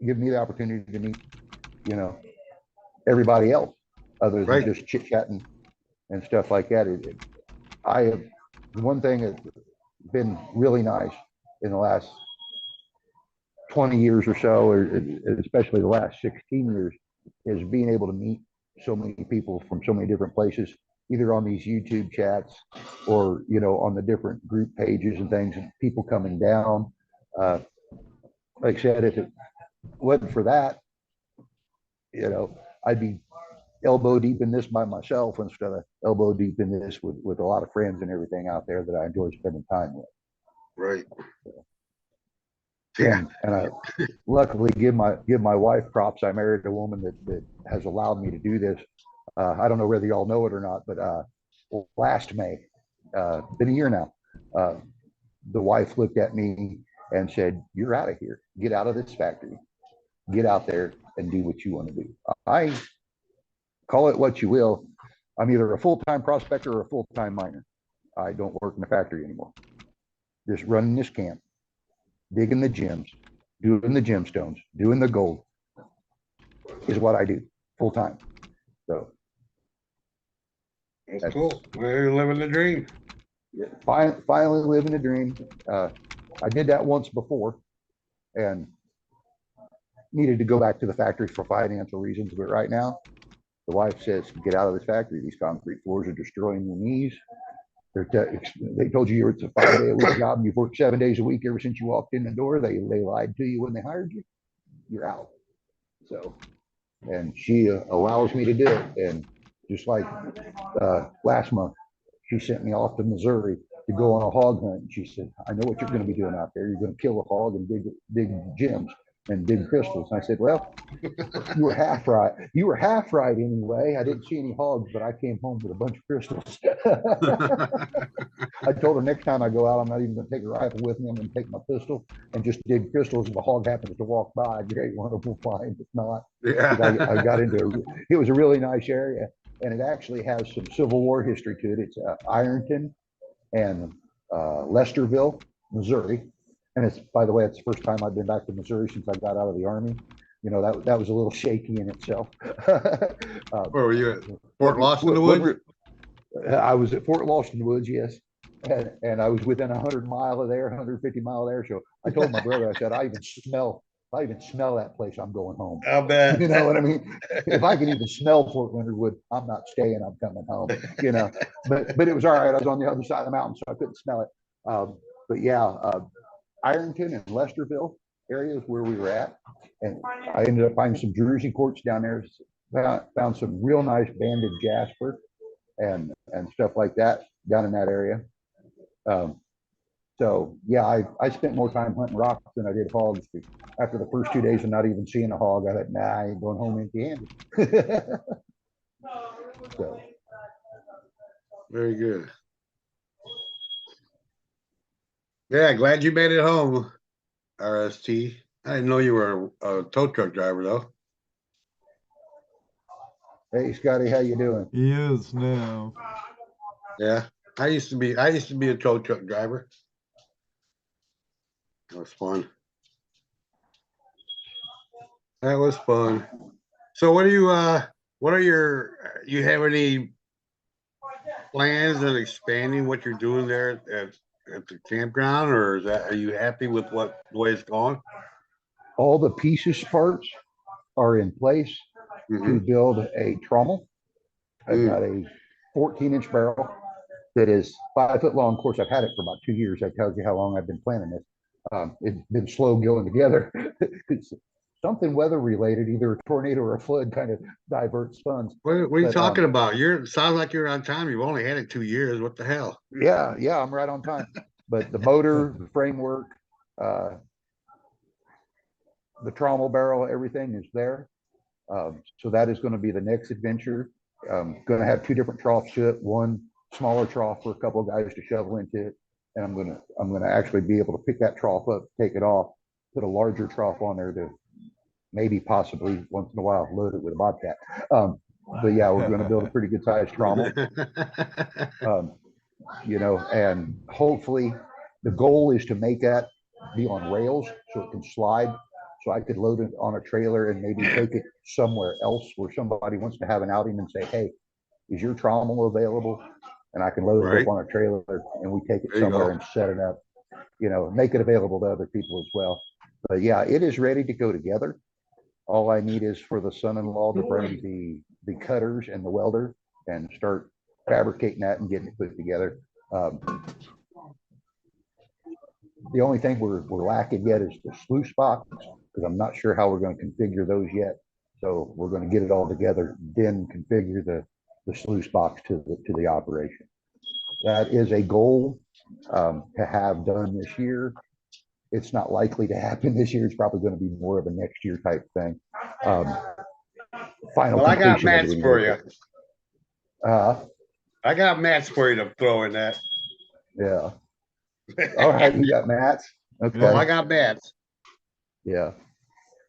give me the opportunity to meet, everybody else other than right. just chit chatting and stuff like that. I have one thing that's been really nice in the last 20 years or so, or especially the last 16 years, is being able to meet so many people from so many different places, either on these YouTube chats or, on the different group pages and things, and people coming down. Like I said, if it wasn't for that, I'd be elbow deep in this by myself instead of elbow deep in this with a lot of friends and everything out there that I enjoy spending time with. Right. Yeah. And I luckily give my wife props. I married a woman that has allowed me to do this. I don't know whether y'all know it or not, but last May, been a year now, the wife looked at me and said, "You're out of here. Get out of this factory. Get out there and do what you want to do." I call it what you will. I'm either a full-time prospector or a full-time miner. I don't work in the factory anymore. Just running this camp, digging the gems, doing the gemstones, doing the gold is what I do full time. So That's cool. We're living the dream. finally living the dream. I did that once before and needed to go back to the factory for financial reasons. But right now, the wife says, "Get out of this factory. These concrete floors are destroying your knees. They told you it's a 5-day-a-week job, and you've worked 7 days a week ever since you walked in the door. They lied to you when they hired you. You're out." So, and she allows me to do it. And just like last month, she sent me off to Missouri to go on a hog hunt. And she said, "I know what you're going to be doing out there. You're going to kill a hog and dig gems and dig crystals." And I said, "Well, you were half right. You were half right anyway. I didn't see any hogs, but I came home with a bunch of crystals." I told her next time I go out, I'm not even going to take a rifle with me. I'm going to take my pistol and just dig crystals. If a hog happens to walk by, great, one of them will find. If not, Yeah. I got into it was a really nice area, and it actually has some Civil War history to it. It's Ironton and Lesterville, Missouri. And it's, by the way, it's the first time I've been back to Missouri since I got out of the Army. That was a little shaky in itself. Where were you at? Fort Lost in the Woods? I was at Fort Lost in the Woods, yes. And I was within 100 mile of there, 150 mile there. So I told my brother, I said, if I even smell that place, I'm going home. I'll bet. You know what I mean? If I can even smell Fort Leonard Wood, I'm not staying, I'm coming home, But it was all right. I was on the other side of the mountain, so I couldn't smell it. But yeah, Ironton and Lesterville areas where we were at. And I ended up finding some Druzy quartz down there, found some real nice banded jasper and stuff like that down in that area. So yeah, I spent more time hunting rocks than I did hogs. After the first 2 days of not even seeing a hog, I thought, nah, I ain't going home empty-handed. So Very good. Yeah, glad you made it home, RST. I didn't know you were a tow truck driver though. hey, Scotty, how you doing? He is now. Yeah, I used to be a tow truck driver. That was fun. That was fun. So what are you have any plans on expanding what you're doing there at the campground, or are you happy with the way it's going? All the pieces parts are in place to build a trommel. I've got a 14-inch barrel that is 5 foot long. Of course, I've had it for about 2 years. That tells you how long I've been planning this. It's been slow going together. It's something weather related, either a tornado or a flood kind of diverts funds. What are you But, talking about? Sounds like you're on time. You've only had it 2 years. What the hell? Yeah, I'm right on time. But the motor, the framework, the trommel barrel, everything is there. So that is going to be the next adventure. Going to have 2 different troughs to it. One smaller trough for a couple of guys to shovel into it, and I'm gonna actually be able to pick that trough up, take it off, put a larger trough on there to maybe possibly once in a while load it with a bobcat. But yeah, we're going to build a pretty good sized trommel. And hopefully the goal is to make that be on rails so it can slide. So I could load it on a trailer and maybe take it somewhere else where somebody wants to have an outing and say, hey, is your trommel available? And I can load it up on a trailer and we take it somewhere and set it up, make it available to other people as well. But yeah, it is ready to go together. All I need is for the son-in-law to bring the cutters and the welder and start fabricating that and getting it put together. The only thing we're lacking yet is the sluice box, because I'm not sure how we're going to configure those yet. So we're going to get it all together, then configure the sluice box to the operation. That is a goal to have done this year. It's not likely to happen this year. It's probably going to be more of a next year type thing. Well, I got mats for you. I got mats for you to throw in that. Yeah. All right, you got mats. Okay. Well, I got mats. Yeah.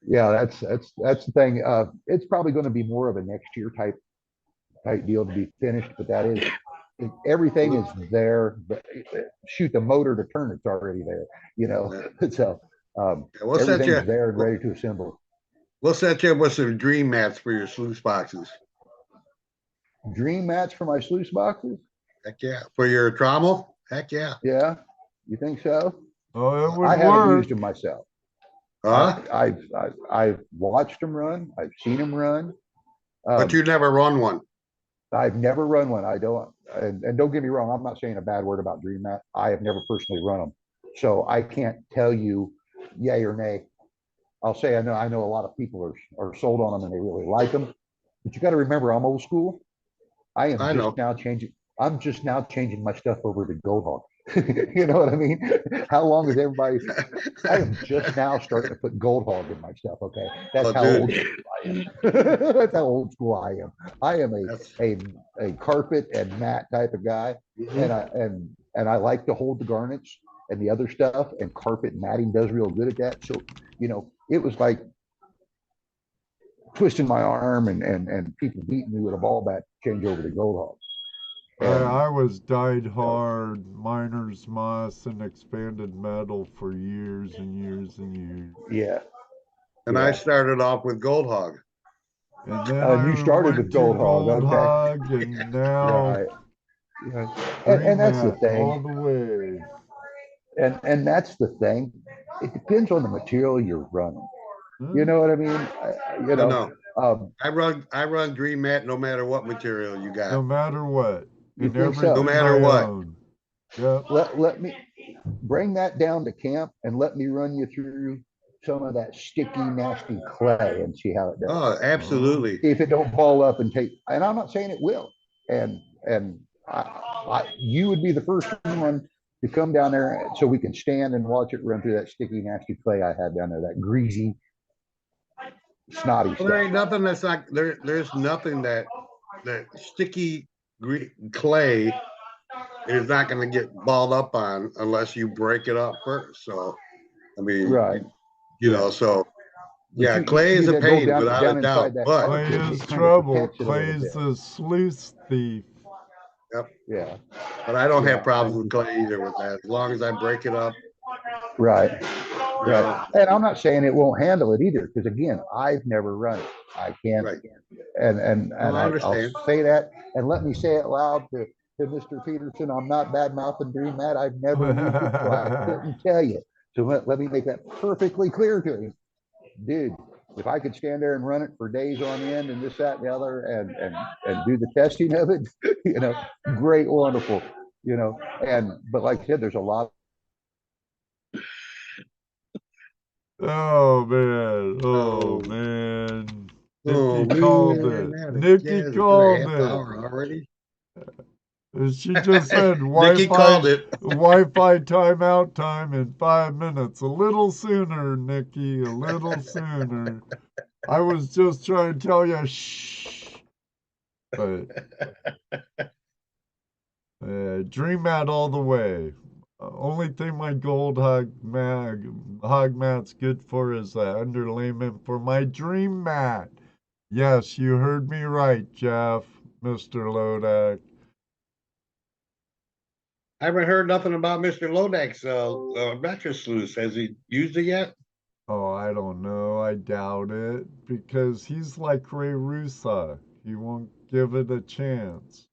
That's the thing. It's probably going to be more of a next year type deal to be finished, but that is everything is there. But shoot, the motor to turn it's already there. So everything's there and ready to assemble. We'll set you up with some dream mats for your sluice boxes. Dream mats for my sluice boxes? Heck yeah. For your trommel? Heck yeah. Yeah. You think so? Oh, it would I haven't work. used them myself. Huh? I've watched them run. I've seen them run. But you never run one. I've never run one. I don't, and don't get me wrong, I'm not saying a bad word about Dream Mat. I have never personally run them. So I can't tell you yay or nay. I'll say I know a lot of people are sold on them and they really like them. But you got to remember, I'm old school. I'm just now changing my stuff over to Gold Hog. You know what I mean? How long is everybody? I am just now starting to put Gold Hog in my stuff. Okay, that's how old school I am. That's how old school I am. I am a carpet and mat type of guy, and I like to hold the garnets and the other stuff. And carpet and matting does real good at that. So it was like twisting my arm and people beating me with a ball bat to change over to Gold Hog. I was dyed hard, miner's moss and expanded metal for years and years and years. Yeah. And I started off with Gold Hog. And then you started with Gold Hog, Hog, and now right. And that's the thing. All the way. And that's the thing. It depends on the material you're running. You know what I mean? I run Dream Mat no matter what material you got. No matter what. No matter what. Yep. Let me bring that down to camp and let me run you through some of that sticky, nasty clay and see how it does. Oh, absolutely. If it don't ball up and and I'm not saying it will. And you would be the first one to come down there so we can stand and watch it run through that sticky, nasty clay I had down there, that greasy, snotty stuff. There ain't nothing that's like there's nothing that that sticky clay is not going to get balled up on unless you break it up first. So, I mean, Right. you know, so But yeah, you clay is a gotta go pain down without a doubt, inside that but Clay cartridge. is It kind of trouble. protects it a little Clay's bit. a sluice thief. yep. Yeah. But I don't Yeah. have problems with clay either with that. As long as I break it up, Right. you know, Right. And I'm not saying it won't handle it either, because again, I've never run it. I can't. right. And No, I understand. I'll say that, and let me say it loud to Mr. Peterson. I'm not bad mouthing Dream Mat. I've never used it, so I couldn't tell you. So let me make that perfectly clear to him. Dude, if I could stand there and run it for days on end and this, that, and the other, and do the testing of it, you know, great, wonderful, you know. But like I said, there's a lot. Oh man, Oh, man. oh Nikki man, called man, it. man, Nikki yeah, it's been a called half it. hour already. She just said Nikki called it. Wi-Fi timeout time in 5 minutes. A little sooner, Nikki, a little sooner. I was just trying to tell you, shh. But Dream Mat all the way. Only thing my gold hog mat's good for is the underlayment for my Dream Mat. Yes, you heard me right, Jeff, Mr. Lodak. I haven't heard nothing about Mr. Lodak's mattress sluice. Has he used it yet? Oh, I don't know. I doubt it because he's like Ray Russa. He won't give it a chance.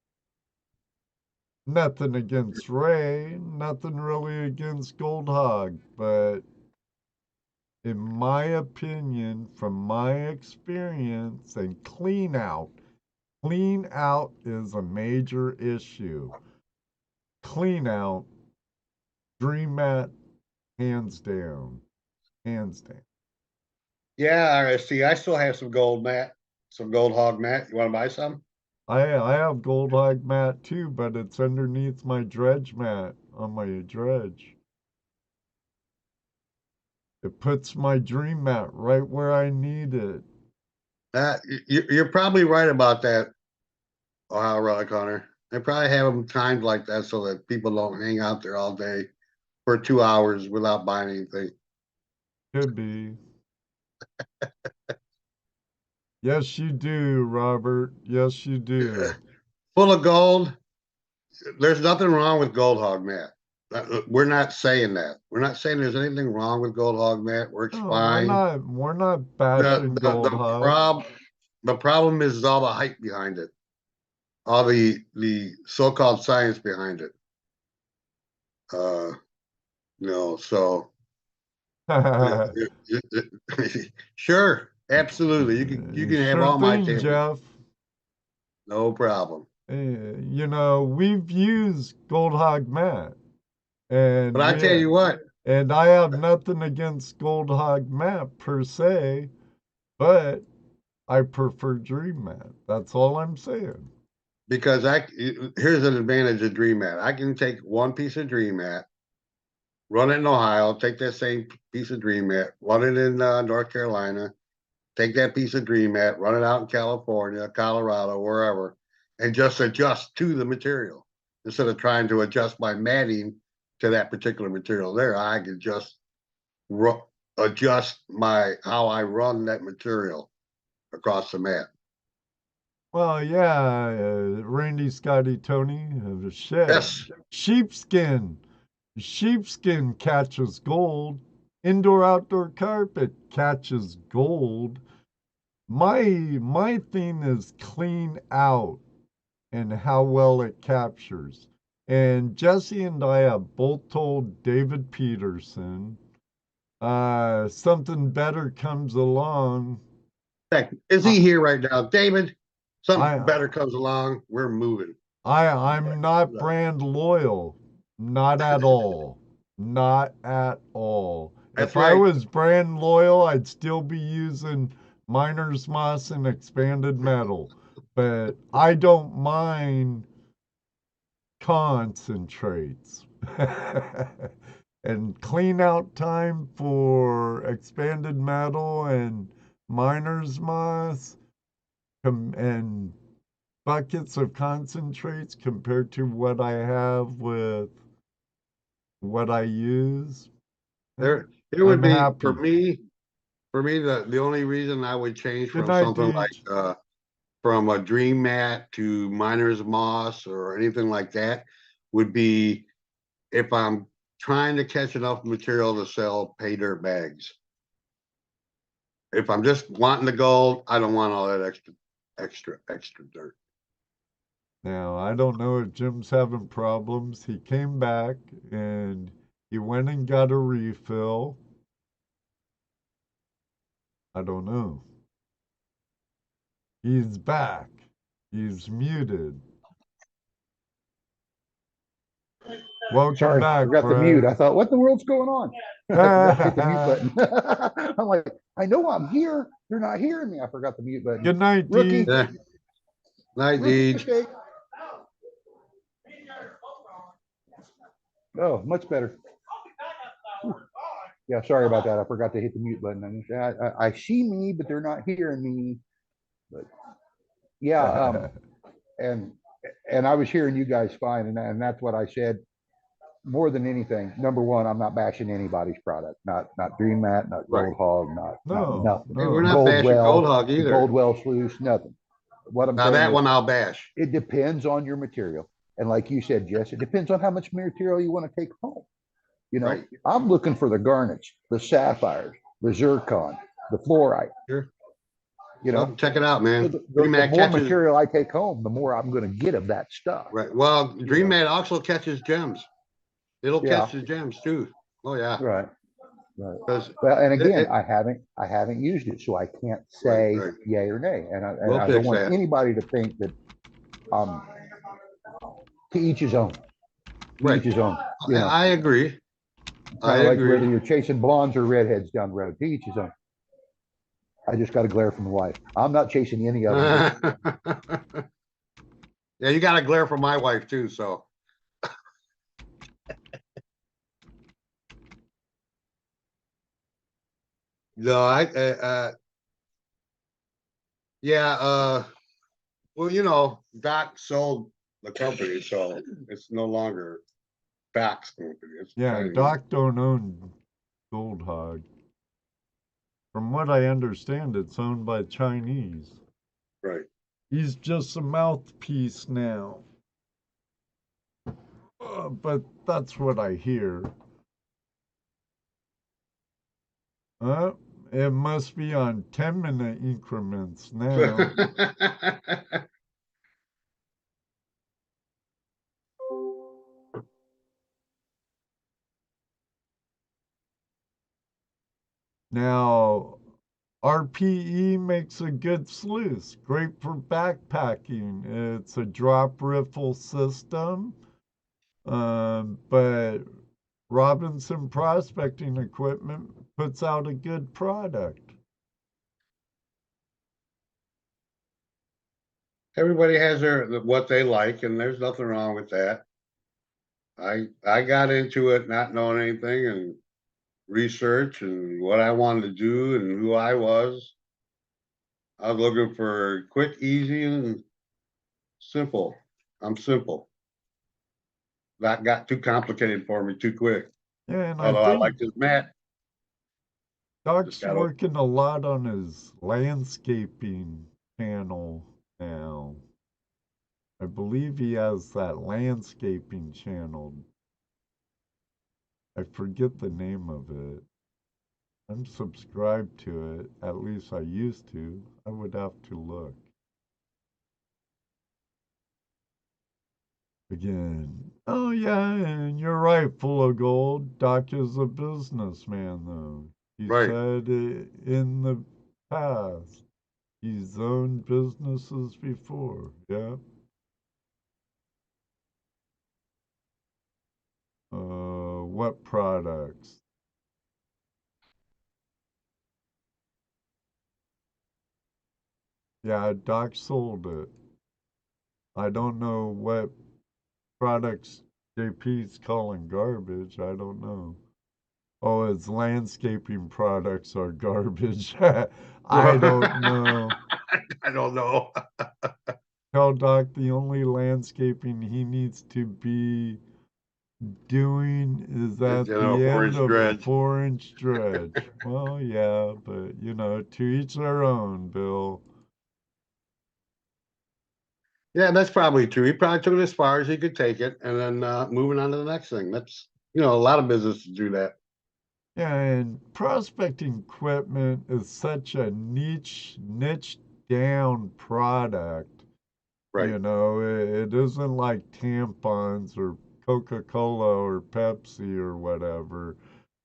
Nothing against Ray, nothing really against Gold Hog, but in my opinion, from my experience, and clean out is a major issue. Clean out, Dream Mat, hands down, hands down. Yeah, I see. I still have some gold hog mat. You want to buy some? I have Gold Hog mat too, but it's underneath my dredge mat on my dredge. It puts my dream mat right where I need it. You're probably right about that, Ohio Rock Hunter. They probably have them timed like that so that people don't hang out there all day for 2 hours without buying anything. Could be. Yes, you do, Robert. Yes, you do. Full of gold. There's nothing wrong with gold hog mat. We're not saying that. We're not saying there's anything wrong with gold hog mat. Works No, fine. we're not bashing Gold Hog. The problem is all the hype behind it, all the so-called science behind it. So sure, absolutely. You can have Sure all my thing, tables. Jeff. No problem. We've used Gold Hog mat, and But I tell you what, and I have nothing against Gold Hog mat per se, but I prefer Dream Mat. That's all I'm saying. because here's an advantage of Dream Mat. I can take one piece of Dream Mat, run it in Ohio, take that same piece of Dream Mat, run it in North Carolina, take that piece of Dream Mat, run it out in California, Colorado, wherever, and just adjust to the material instead of trying to adjust my matting to that particular material. There, I can just adjust how I run that material across the mat. Well, yeah, Randy, Scotty, Tony, the shed. Yes. Sheepskin. Sheepskin catches gold. Indoor outdoor carpet catches gold. My thing is clean out and how well it captures. And Jesse and I have both told David Peterson, something better comes along. Is he here right now? David, something I- better comes along. We're moving. I'm not brand loyal. Not at all. Not at all. That's If I right. was brand loyal, I'd still be using miner's moss and expanded metal. But I don't mind concentrates. And clean out time for expanded metal and miner's moss and buckets of concentrates compared to what I have with what I use. There would I'm be, happy. for me, the only reason I would change Good from night, something Deej. like, from a dream mat to miner's moss or anything like that would be if I'm trying to catch enough material to sell pay dirt bags. If I'm just wanting the gold, I don't want all that extra dirt. Now, I don't know if Jim's having problems. He came back and he went and got a refill. I don't know. He's back. He's muted. Welcome Sorry, back, forgot the Fred. mute. I thought, what the world's going on? I forgot to hit the mute button. I'm like, I know I'm here. They're not hearing me. I forgot the mute button. Good night, Rookie. Deej. Yeah. Night, Rookie Deej. mistake. Oh, much better. Whew. Yeah, sorry about that. I forgot to hit the mute button. I see me, but they're not hearing me. But yeah, and I was hearing you guys fine, and that's what I said. More than anything, number one, I'm not bashing anybody's product. Not Dream Mat, not Gold Right. Hog, not No, nothing. Hey, we're no. not Gold bashing Well, Gold Hog either. Gold Well sluice, nothing. What I'm Now saying that is, one I'll bash. it depends on your material, and like you said, Jess, it depends on how much material you want to take home. You know, Right. I'm looking for the garnets, the sapphires, the zircon, the fluorite. Sure. You know, Well, check it out, man. the Dream more Mat catches. material I take home, the more I'm going to get of that stuff. Right. Well, Dream Mat also catches gems. It'll Yeah. catch the gems too. Oh yeah. Right. Right. 'Cause Well, and again, it- I haven't used it, so I can't say right. yay or nay. And We'll I don't fix want that. anybody to think that to each his own. To Right. each his own. You know, I agree. I kind of like agree. whether you're chasing blondes or redheads down the road. To each his own. I just got a glare from the wife. I'm not chasing any of them. Yeah, you got a glare from my wife too, so. No, yeah, well, you know, Doc sold the company, so it's no longer Doc's company. It's Yeah, kind of- Doc don't own Gold Hog. From what I understand, it's owned by Chinese. Right. He's just a mouthpiece now. But that's what I hear. It must be on 10-minute increments now. Now, RPE makes a good sluice, great for backpacking. It's a drop riffle system, but Robinson Prospecting Equipment puts out a good product. Everybody has what they like, and there's nothing wrong with that. I got into it not knowing anything and research and what I wanted to do and who I was. I was looking for quick, easy, and simple. I'm simple. That got too complicated for me too quick. Yeah, and Although I like this mat. Doc's gotta- working a lot on his landscaping channel now. I believe he has that landscaping channel. I forget the name of it. I'm subscribed to it. At least I used to. I would have to look. Again. Oh, yeah, and you're right, full of gold. Doc is a businessman, though. He Right. said it in the past. He's owned businesses before. Yeah. What products? Yeah, Doc sold it. I don't know what products JP's calling garbage. I don't know. Oh, his landscaping products are garbage. I don't know. I don't know. tell Doc the only landscaping he needs to be doing is at You know, the a end 4-inch of a dredge. 4-inch dredge. Well, yeah, but you know, to each their own, Bill. Yeah, that's probably true. He probably took it as far as he could take it, and then moving on to the next thing. That's, you know, a lot of businesses do that. Yeah, and prospecting equipment is such a niche down product. Right. You know, it isn't like tampons or Coca-Cola or Pepsi or whatever.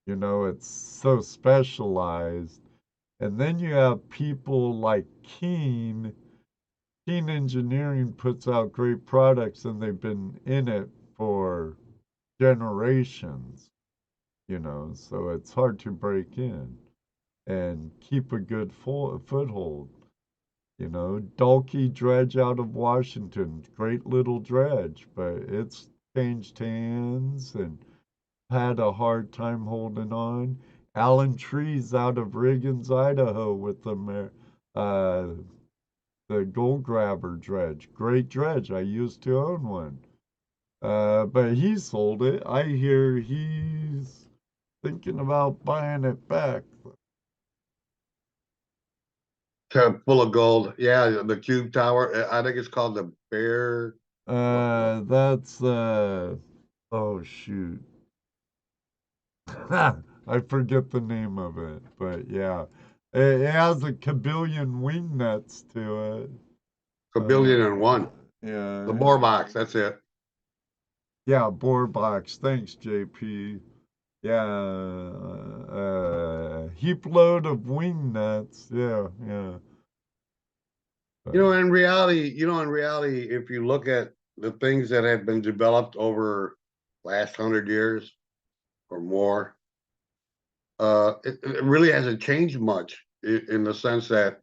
You know, it's so specialized. And then you have people like Keen. Keen Engineering puts out great products and they've been in it for generations, you know, so it's hard to break in and keep a good foothold. You know, Dalkey Dredge out of Washington, great little dredge, but it's changed hands and had a hard time holding on. Alan Trees out of Riggins, Idaho, with the Gold Grabber dredge, great dredge. I used to own one, but he sold it. I hear he's thinking about buying it back. Full of gold. Yeah, the cube tower. I think it's called the Bear. That's oh shoot. I forget the name of it, but yeah. It has a kabillion wing nuts to it. $1,000,000,001. Yeah. The Boar Box, that's it. Yeah, boar box. Thanks, JP. Yeah, heap load of wing nuts. Yeah, yeah. In reality, if you look at the things that have been developed over last 100 years or more, it really hasn't changed much in the sense that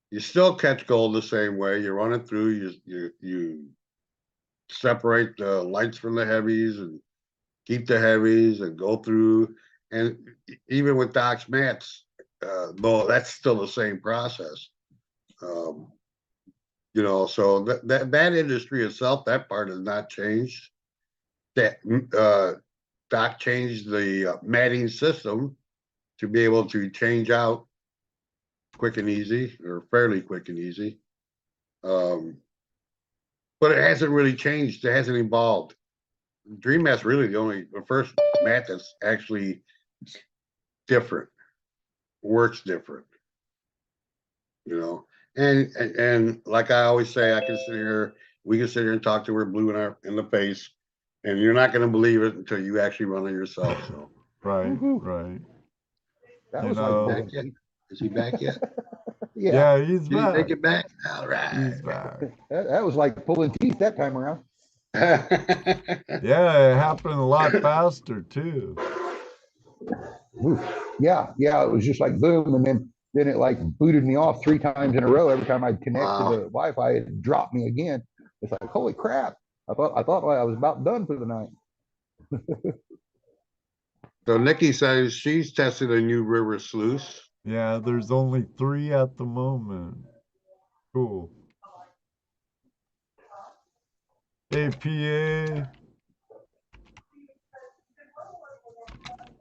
you still catch gold the same way. You run it through, you separate the lights from the heavies and keep the heavies and go through. And even with Doc's mats, though that's still the same process. So that industry itself, that part has not changed. That Doc changed the matting system to be able to change out quick and easy, or fairly quick and easy. But it hasn't really changed. It hasn't evolved. Dream Mat's really the first mat that's actually different, works different. And like I always say, we can sit here and talk to her blue in the face, and you're not going to believe it until you actually run it yourself. So Right, right. That You was know- like back yet? Is he back yet? yeah, Yeah, he's Did he back. make it back? All right. He's back. that was like pulling teeth that time around. Yeah, it happened a lot faster too. Oof. Yeah, it was just like boom, and then it like booted me off 3 times in a row. Every time I'd connect Wow. to the Wi-Fi, it dropped me again. It's like, holy crap! I thought I was about done for the night. So Nikki says she's tested a new river sluice. Yeah, there's only 3 at the moment. Cool. Hey, PA.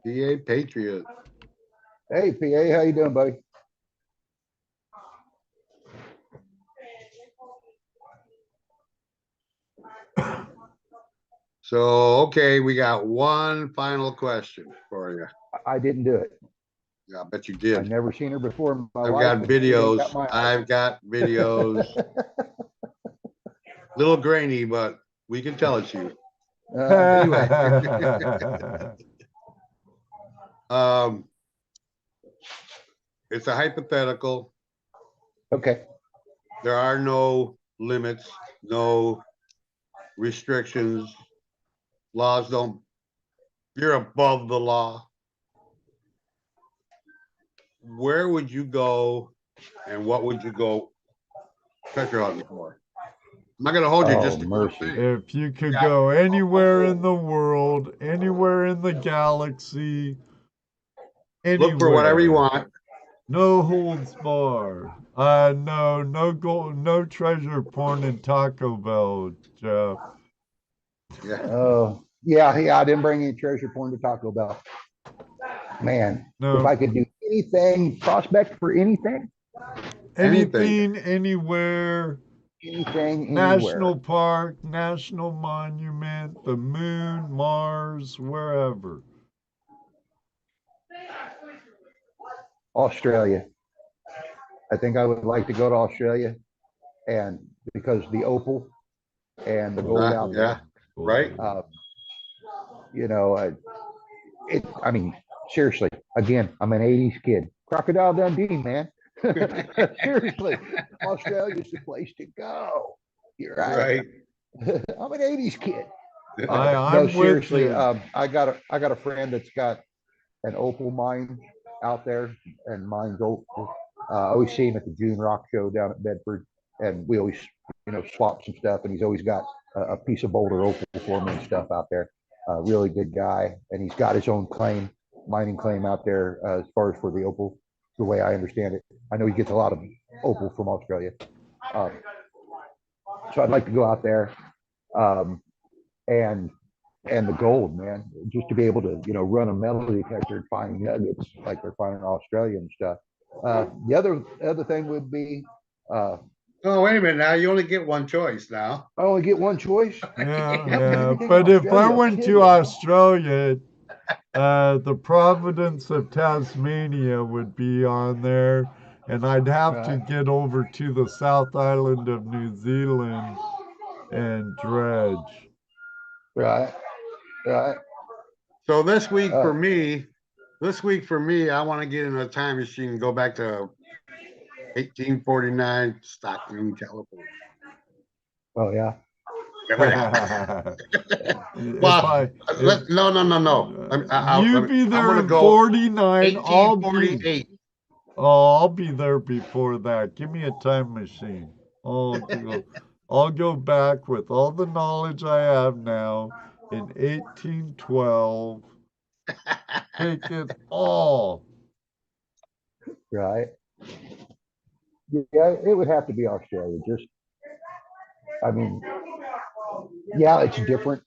PA Patriot. Hey, PA, how you doing, buddy? So, okay, we got one final question for you. I didn't do it. Yeah, I bet you I've did. never seen her before in my I've life. got and she ain't videos. got my eyes. I've got videos. Little grainy, but we can tell it's you. Anyway. It's a hypothetical. Okay. There are no limits, no restrictions. Laws don't, you're above the law. Where would you go and what would you go treasure hunting for? I'm not gonna hold you just to mercy. If you could go anywhere in the world, anywhere in the galaxy, anywhere. look for whatever you want. No holds bar. No gold, no treasure porn in Taco Bell, Jeff. Yeah. Oh, yeah, yeah. I didn't bring any treasure porn to Taco Bell. Man, if No, I could do anything, prospect for anything, anything, anywhere, anything, anywhere. national park, national monument, the moon, Mars, wherever. Australia. I think I would like to go to Australia, and because the opal and the gold out Yeah. there, Right. you know, I mean, seriously, again, I'm an 80s kid. Crocodile Dundee, man. Seriously, Australia's the place to go. You're right. Right. I'm an 80s kid. No, I'm with seriously, you. I got a friend that's got an opal mine out there and mines opal. I always see him at the June Rock show down at Bedford, and we always, swap some stuff. And he's always got a piece of Boulder opal for me and stuff out there. Really good guy, and he's got his own mining claim out there as far as for the opal. The way I understand it, I know he gets a lot of opal from Australia. Um, so I'd like to go out there, um, and the gold, man, just to be able to, run a metal detector and find nuggets like they're finding in Australia and stuff. The other thing would be, Oh, wait a minute now. You only get one choice now. I only get one choice. Yeah. But if I went to Australia, the Providence of Tasmania would be on there, and I'd have to get over to the South Island of New Zealand and dredge. Right, right. So this week for me, I want to get in a time machine and go back to 1849 Stockton, California. Oh yeah. Well, no. You be I'm there gonna in go 49. 1848. I'll be there before that. Give me a time machine. I'll go back with all the knowledge I have now in 1812. Take it all. Right. Yeah, it would have to be Australia. I mean, yeah, it's different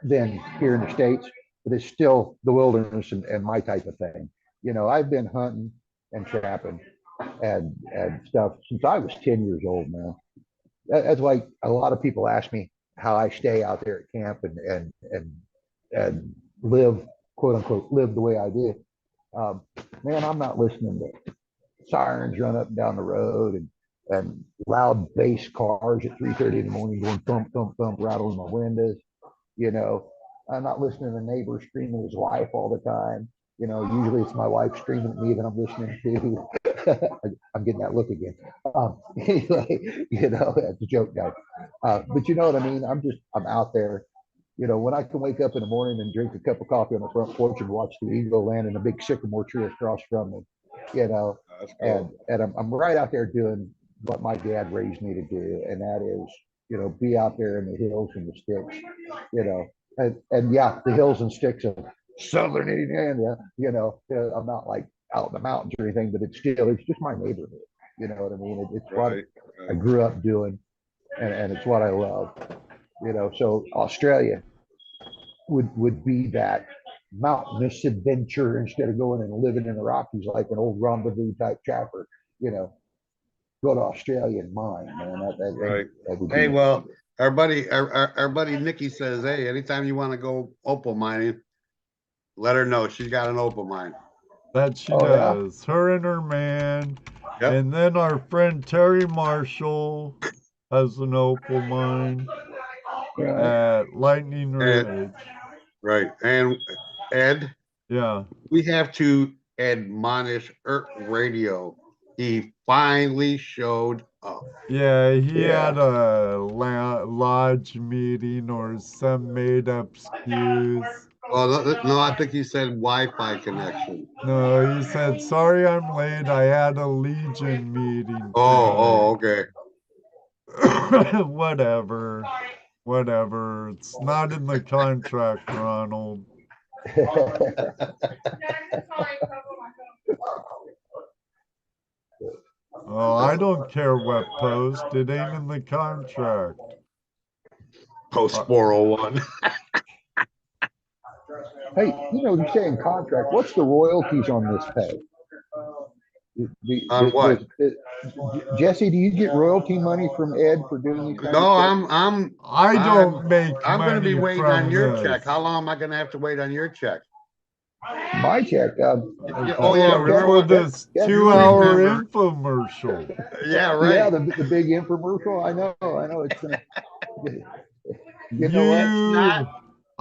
than here in the States, but it's still the wilderness and my type of thing. I've been hunting and trapping and stuff since I was 10 years old, man. That's why a lot of people ask me how I stay out there at camp and live, quote unquote, live the way I do. Man, I'm not listening to sirens run up and down the road and loud bass cars at 3:30 in the morning going thump, thump, thump, rattling my windows. I'm not listening to neighbors screaming at his wife all the time. Usually it's my wife screaming at me that I'm listening to. I'm getting that look again. Anyway, it's a joke, guys. But you know what I mean? I'm out there. When I can wake up in the morning and drink a cup of coffee on the front porch and watch the eagle land in a big sycamore tree across from me, and I'm right out there doing what my dad raised me to do, and that is, be out there in the hills and the sticks, and yeah, the hills and sticks of southern Indiana, I'm not like out in the mountains or anything, but it's just my neighborhood. You know what I mean? It's what I grew up doing, and it's what I love. So Australia would be that mountainous adventure instead of going and living in the Rockies like an old rendezvous type trapper. Go to Australia and mine, man. Right. That Hey, well, our buddy Nikki says, hey, anytime you want to go opal mining, let her know. She's got an opal mine. That she does. Yeah? Her and her man. Yep. And then our friend Terry Marshall has an opal mine at Lightning Ridge. Right. And Ed, yeah, we have to admonish Earth Radio. He finally showed up. Yeah, he had a lodge meeting or some made up excuse. Well, no, I think he said Wi-Fi connection. No, he said, sorry I'm late. I had a Legion meeting. Okay. Whatever. It's not in the contract, Ronald. Oh, I don't care what post. It ain't in the contract. Post 401. Hey, you're saying contract. What's the royalties on this pay? On what? Jesse, do you get royalty money from Ed for doing these? No, I don't make I'm going to be money waiting from on your this. check. How long am I going to have to wait on your check? My check. Oh yeah, remember For this Yeah, 2-hour remember. infomercial. Yeah, right. Yeah, the big infomercial. I know. It's gonna. You know what?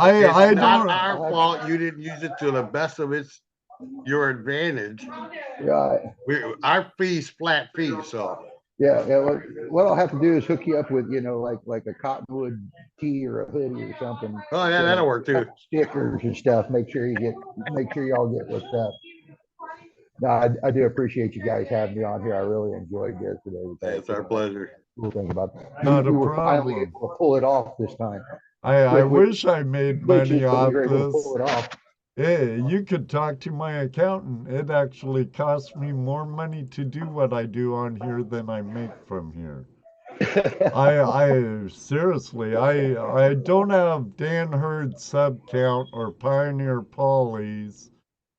It's I not don't. our fault you didn't use it to the best of your advantage. Yeah, Our fee's flat fee, so. yeah. What I'll have to do is hook you up with, like a Cottonwood tee or a hoodie or something. Oh yeah, that'll work too. Stickers and stuff. Make sure y'all get what's up. No, I do appreciate you guys having me on here. I really enjoyed this today. It's our pleasure. Cool thing about it. Not a we were finally problem. able to pull it off this time. I wish I made money We off were able to this. pull it off. Hey, you could talk to my accountant. It actually costs me more money to do what I do on here than I make from here. I seriously, I don't have Dan Hurd sub count or Pioneer Polly's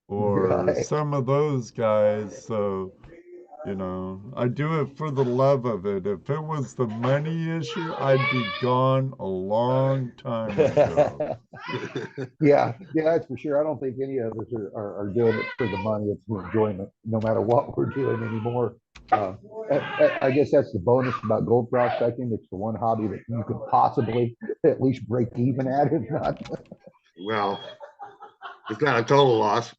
or Right. some of those guys. So, I do it for the love of it. If it was the money issue, I'd be gone a long time ago. Yeah, that's for sure. I don't think any of us are doing it for the money. It's the enjoyment, no matter what we're doing anymore. I guess that's the bonus about gold prospecting. It's the one hobby that you could possibly at least break even at, if not. Well, it's not a total loss.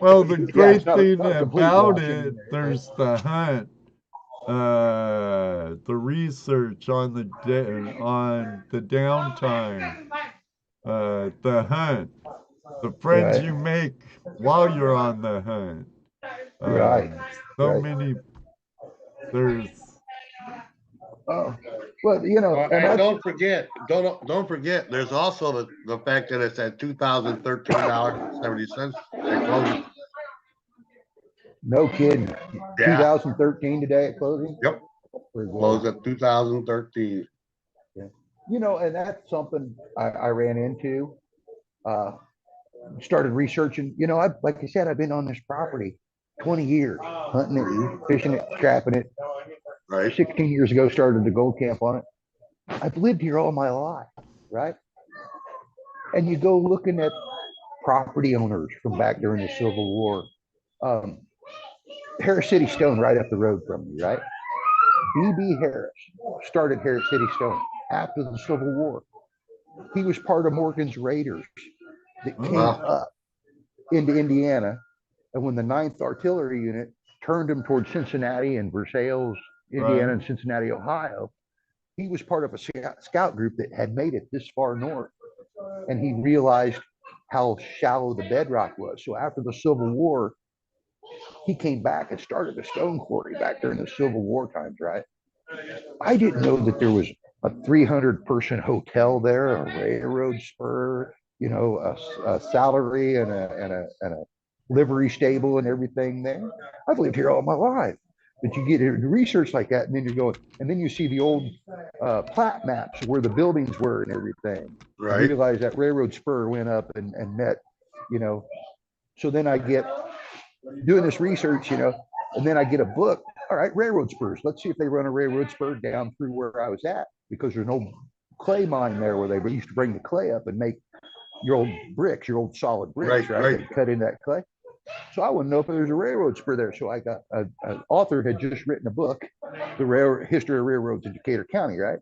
Well, the great it's not thing a complete about loss it, anymore. there's the hunt, the research on the downtime, the hunt, the friends Right. you make while you're on the hunt. Right. So Right. many. There's. Oh, well, and And that's, don't forget, there's also the fact that it's at $2,013.70 at closing. no kidding. Yeah. 2013 today at closing. Yep. Closed at 2013. And that's something I ran into. Started researching. Like I said, I've been on this property 20 years, hunting it, fishing it, trapping it. Right. 16 years ago, started the gold camp on it. I've lived here all my life, right? And you go looking at property owners from back during the Civil War. Harris City Stone right up the road from me, right? B.B. Harris started Harris City Stone after the Civil War. He was part of Morgan's Raiders that came up into Indiana. And when the 9th Artillery Unit turned him towards Cincinnati and Versailles, Indiana, and Cincinnati, Ohio, he was part of a scout group that had made it this far north. And he realized how shallow the bedrock was. So after the Civil War, he came back and started a stone quarry back during the Civil War times, right? I didn't know that there was a 300-person hotel there, a railroad spur, a salary and a livery stable and everything there. I've lived here all my life. But you get into research like that, and then you're going, and then you see the old plat maps where the buildings were and everything. Right. You realize that railroad spur went up and met, So then I get doing this research, and then I get a book. All right, railroad spurs. Let's see if they run a railroad spur down through where I was at, because there's no clay mine there where they used to bring the clay up and make your old bricks, your old solid bricks, right? And cut in that clay. So I wouldn't know if there's a railroad spur there. So I got an author had just written a book, The History of Railroads in Decatur County, right?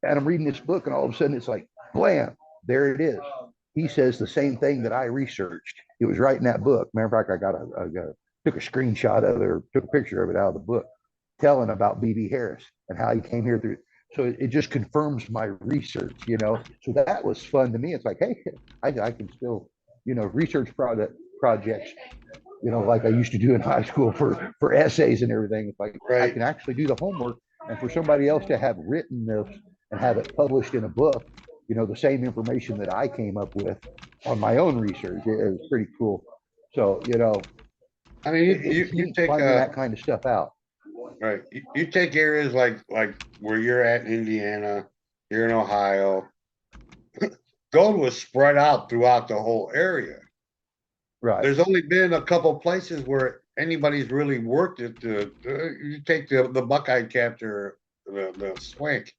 And I'm reading this book, and all of a sudden it's like, blam, there it is. He says the same thing that I researched. It was right in that book. Matter of fact, I took a screenshot of it, or took a picture of it out of the book, telling about B.B. Harris and how he came here through. So it just confirms my research, So that was fun to me. It's like, hey, I can still, research projects, like I used to do in high school for essays and everything. It's like, I can actually do the homework, and for somebody else to have written this and have it published in a book, the same information that I came up with on my own research is pretty cool. So, I mean, It's you neat take finding that kind of stuff out. right. You take areas like where you're at in Indiana, you're in Ohio. Gold was spread out throughout the whole area. Right. There's only been a couple places where anybody's really worked it. You take the Buckeye capture, the swink.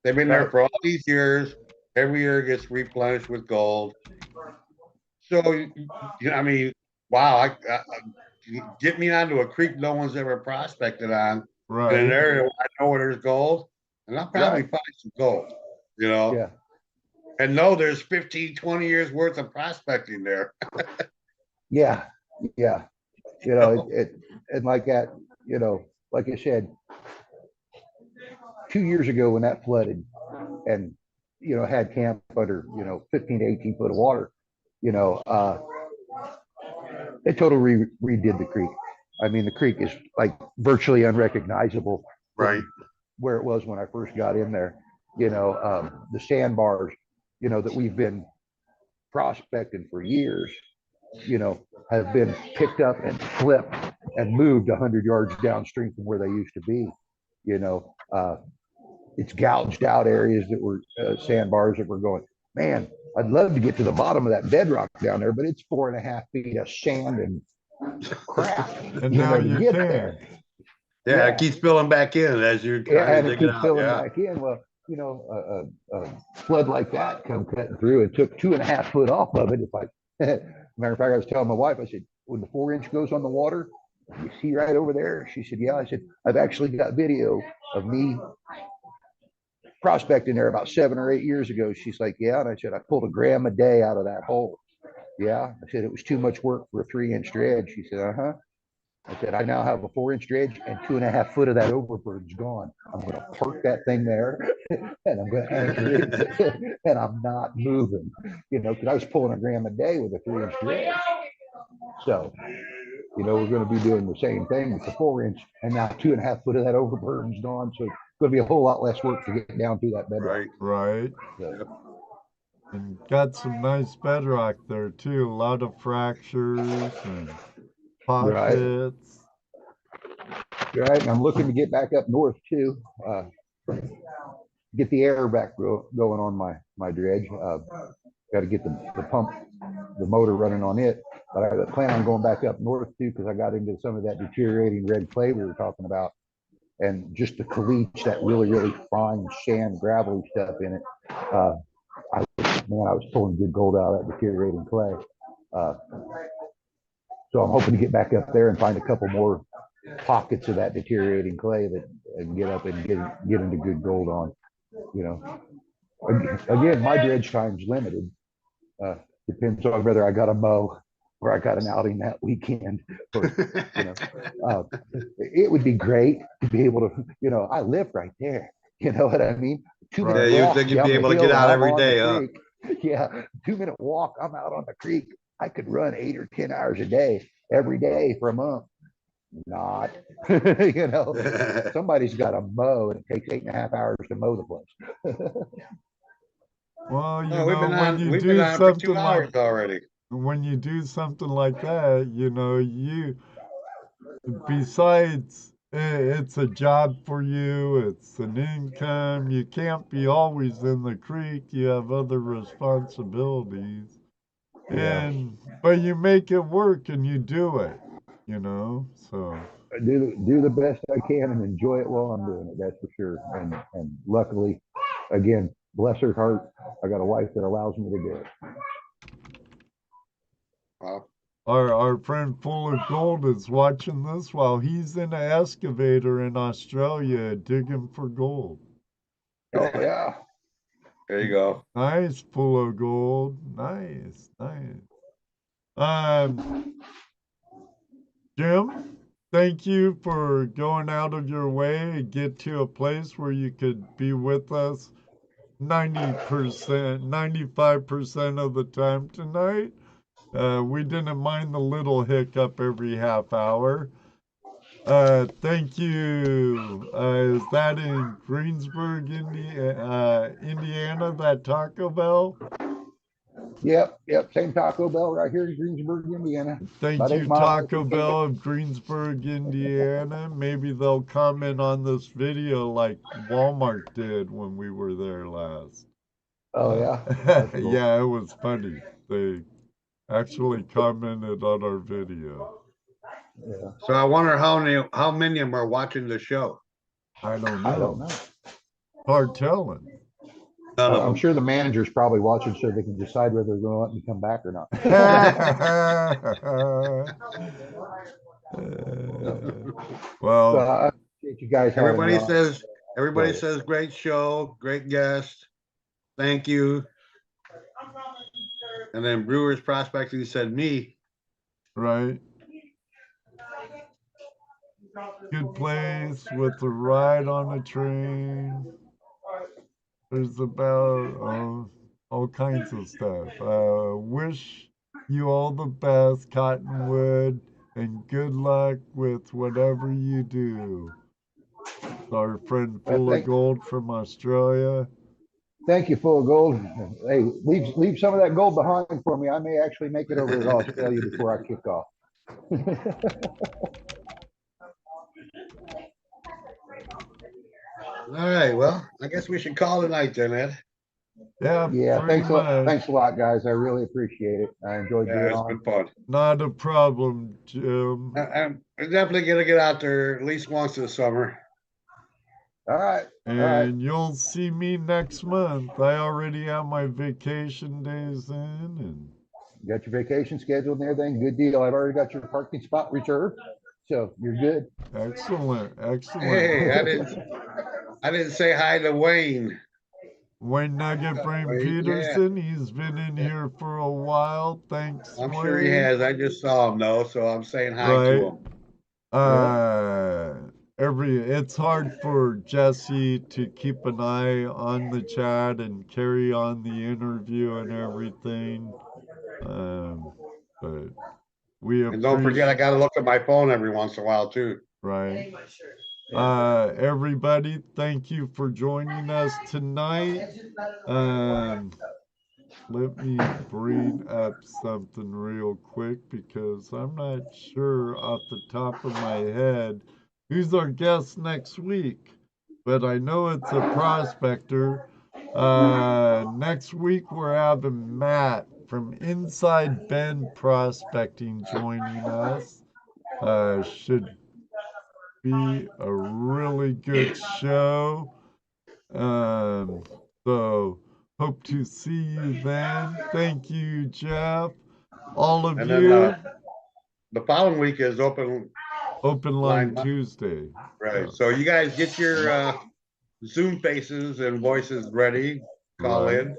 They've been there Right. for all these years. Every year it gets replenished with gold. So, I mean, wow, get me onto a creek no one's ever prospected on in Right. an area where I know where there's gold, and I'll probably Right. find some gold, you know? Yeah. And know there's 15, 20 years worth of prospecting there. Yeah. Yeah. You know, and like that, you know, like I said, 2 years ago when that flooded and, you know, had camp under, you know, 15 to 18 foot of water, you know, they totally redid the creek. I mean, the creek is like virtually unrecognizable from Right. where it was when I first got in there. You know, the sandbars, you know, that we've been prospecting for years, you know, have been picked up and flipped and moved 100 yards downstream from where they used to be. You know, it's gouged out areas that were sandbars that were going, man, I'd love to get to the bottom of that bedrock down there, but it's 4.5 feet of sand and crap. And you now know, to you get can. there. Yeah, it keeps filling back in as you're Yeah, trying and to it dig it keeps out. filling Yeah. back in. Well, you know, a flood like that come cutting through and took 2.5 foot off of it. It's like, matter of fact, I was telling my wife, I said, when the 4-inch goes on the water, you see right over there? She said, yeah. I said, I've actually got video of me prospecting there about 7 or 8 years ago. She's like, yeah. And I said, I pulled a gram a day out of that hole. Yeah. I said, it was too much work for a 3-inch dredge. She said, uh-huh. I said, I now have a 4-inch dredge and 2.5 foot of that overbird's gone. I'm going to park that thing there and I'm going to anchor it and I'm not moving, you know, because I was pulling a gram a day with a 3-inch dredge. So, you know, we're going to be doing the same thing with the 4-inch and now 2.5 foot of that overburden's gone. So it's going to be a whole lot less work to get down through that bedrock. Right. So, Yep. And got some nice bedrock there too. A lot of fractures and pockets. right. And I'm looking to get back up north too. Get the air back going on my dredge. Got to get the pump, the motor running on it. But I plan on going back up north too because I got into some of that deteriorating red clay we were talking about, and just the caliche, that really fine sand gravelly stuff in it. I was pulling good gold out of that deteriorating clay. So I'm hoping to get back up there and find a couple more pockets of that deteriorating clay that and get up and get into good gold on. You know, again, my dredge time's limited. Depends on whether I got a mow or I got an outing that weekend. Or, you know, it would be great to be able to, you know, I live right there. You know what I mean? 2-minute Yeah, walk you think you'd down be the able to hill get out and I'm every on the day, huh? creek. Yeah, 2-minute walk, I'm out on the creek. I could run 8 or 10 hours a day, every day for a month. Not, you know, somebody's got to mow and it takes 8.5 hours to mow the place. Well, you No, know, when you we've been do on for 2 something hours like already. when you do something like that, you know, besides it's a job for you, it's an income. You can't be always in the creek. You have other responsibilities. Yeah. But you make it work and you do it, you know. So I do the best I can and enjoy it while I'm doing it. That's for sure. And luckily, again, bless her heart, I got a wife that allows me to do it. Wow. our friend Full of Gold is watching this while he's in an excavator in Australia digging for gold. Oh yeah. There you go. Nice, Full of Gold. Nice. Jim, thank you for going out of your way to get to a place where you could be with us 90%, 95% of the time tonight. We didn't mind the little hiccup every half hour. Thank you. Is that in Greensburg, Indiana, that Taco Bell? Yep, same Taco Bell right here in Greensburg, Indiana. Thank About 8 you, miles away Taco from Bell of Greensburg, Indiana. Maybe they'll comment on this video like Walmart did when we were there last. Oh yeah. That's cool. Yeah, it was funny. They actually commented on our video. Yeah. So I wonder how many of them are watching the show. I don't I don't know. know. Hard telling. None of I'm them. sure the manager's probably watching so they can decide whether they're going to let me come back or not. Well, I appreciate you guys having me on. Everybody Right. says great show, great guest. Thank you. And then Brewers Prospecting said me. right. Good place with the ride on a train. There's about all kinds of stuff. Wish you all the best, Cottonwood, and good luck with whatever you do. Our friend Full of Gold from Australia. Thank you, Full of Gold. Hey, leave some of that gold behind for me. I may actually make it over to Australia before I kick off. All right, well, I guess we should call it a night then, Ed. Yeah, Thanks a lot, guys. I really appreciate it. I enjoyed being Yeah, it's on. been fun. Not a problem, Jim. I'm definitely gonna get out there at least once this summer. All right. And you'll see me next month. I already have my vacation days in, and You got your vacation scheduled and everything. Good deal. I've already got your parking spot reserved, so you're good. excellent. Hey, I didn't say hi to Wayne. Wayne Nugget Brain Peterson, he's been in here for a while. Thanks, I'm Wayne. sure he has. I just saw him though, so I'm saying hi to him. It's hard for Jesse to keep an eye on the chat and carry on the interview and everything. But we And don't forget, I gotta look at my phone every once in a while too. Right. Everybody, thank you for joining us tonight. Let me bring up something real quick because I'm not sure off the top of my head who's our guest next week, but I know it's a prospector. Next week we're having Matt from Inside Bend Prospecting joining us. Should be a really good show. So hope to see you then. Thank you, Jeff. All of you. Then, the following week is open line Tuesday. Right. So you guys get your Zoom faces and voices ready. Call in.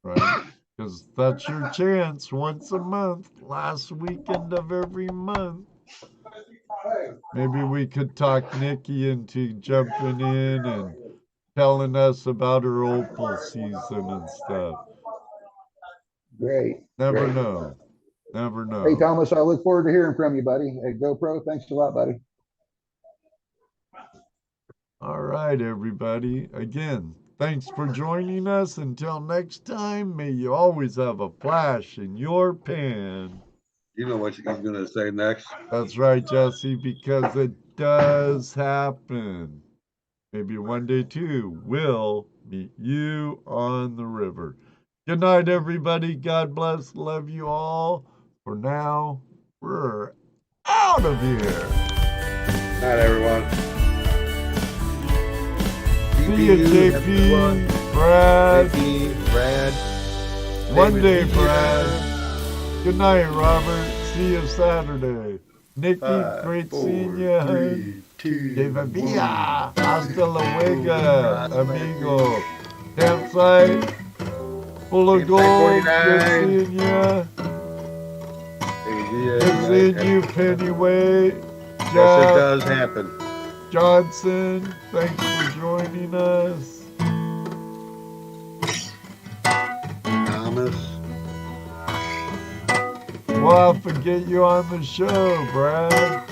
Right. Because that's your chance once a month, last weekend of every month. Maybe we could talk Nikki into jumping in and telling us about her opal season and stuff. Great. Never know. Never know. Hey, Thomas, I look forward to hearing from you, buddy. At GoPro, thanks a lot, buddy. All right, everybody. Again, thanks for joining us. Until next time, may you always have a flash in your pan. You know what he's going to say next. That's right, Jesse, because it does happen. Maybe one day, too, we'll meet you on the river. Good night, everybody. God bless. Love you all. For now, we're out of here. Good night, everyone. See you, JP, Brad. Brad. One day, Brad. Good night, Robert. See you Saturday. Nikki, great seeing you, hun. David Villa. Hasta luego, amigo. Campsite. Full of gold. Good seeing you. Good seeing you, Pennyweight. Yes, it does happen. Johnson, thanks for joining us. Thomas. We'll have to get you on the show, Brad.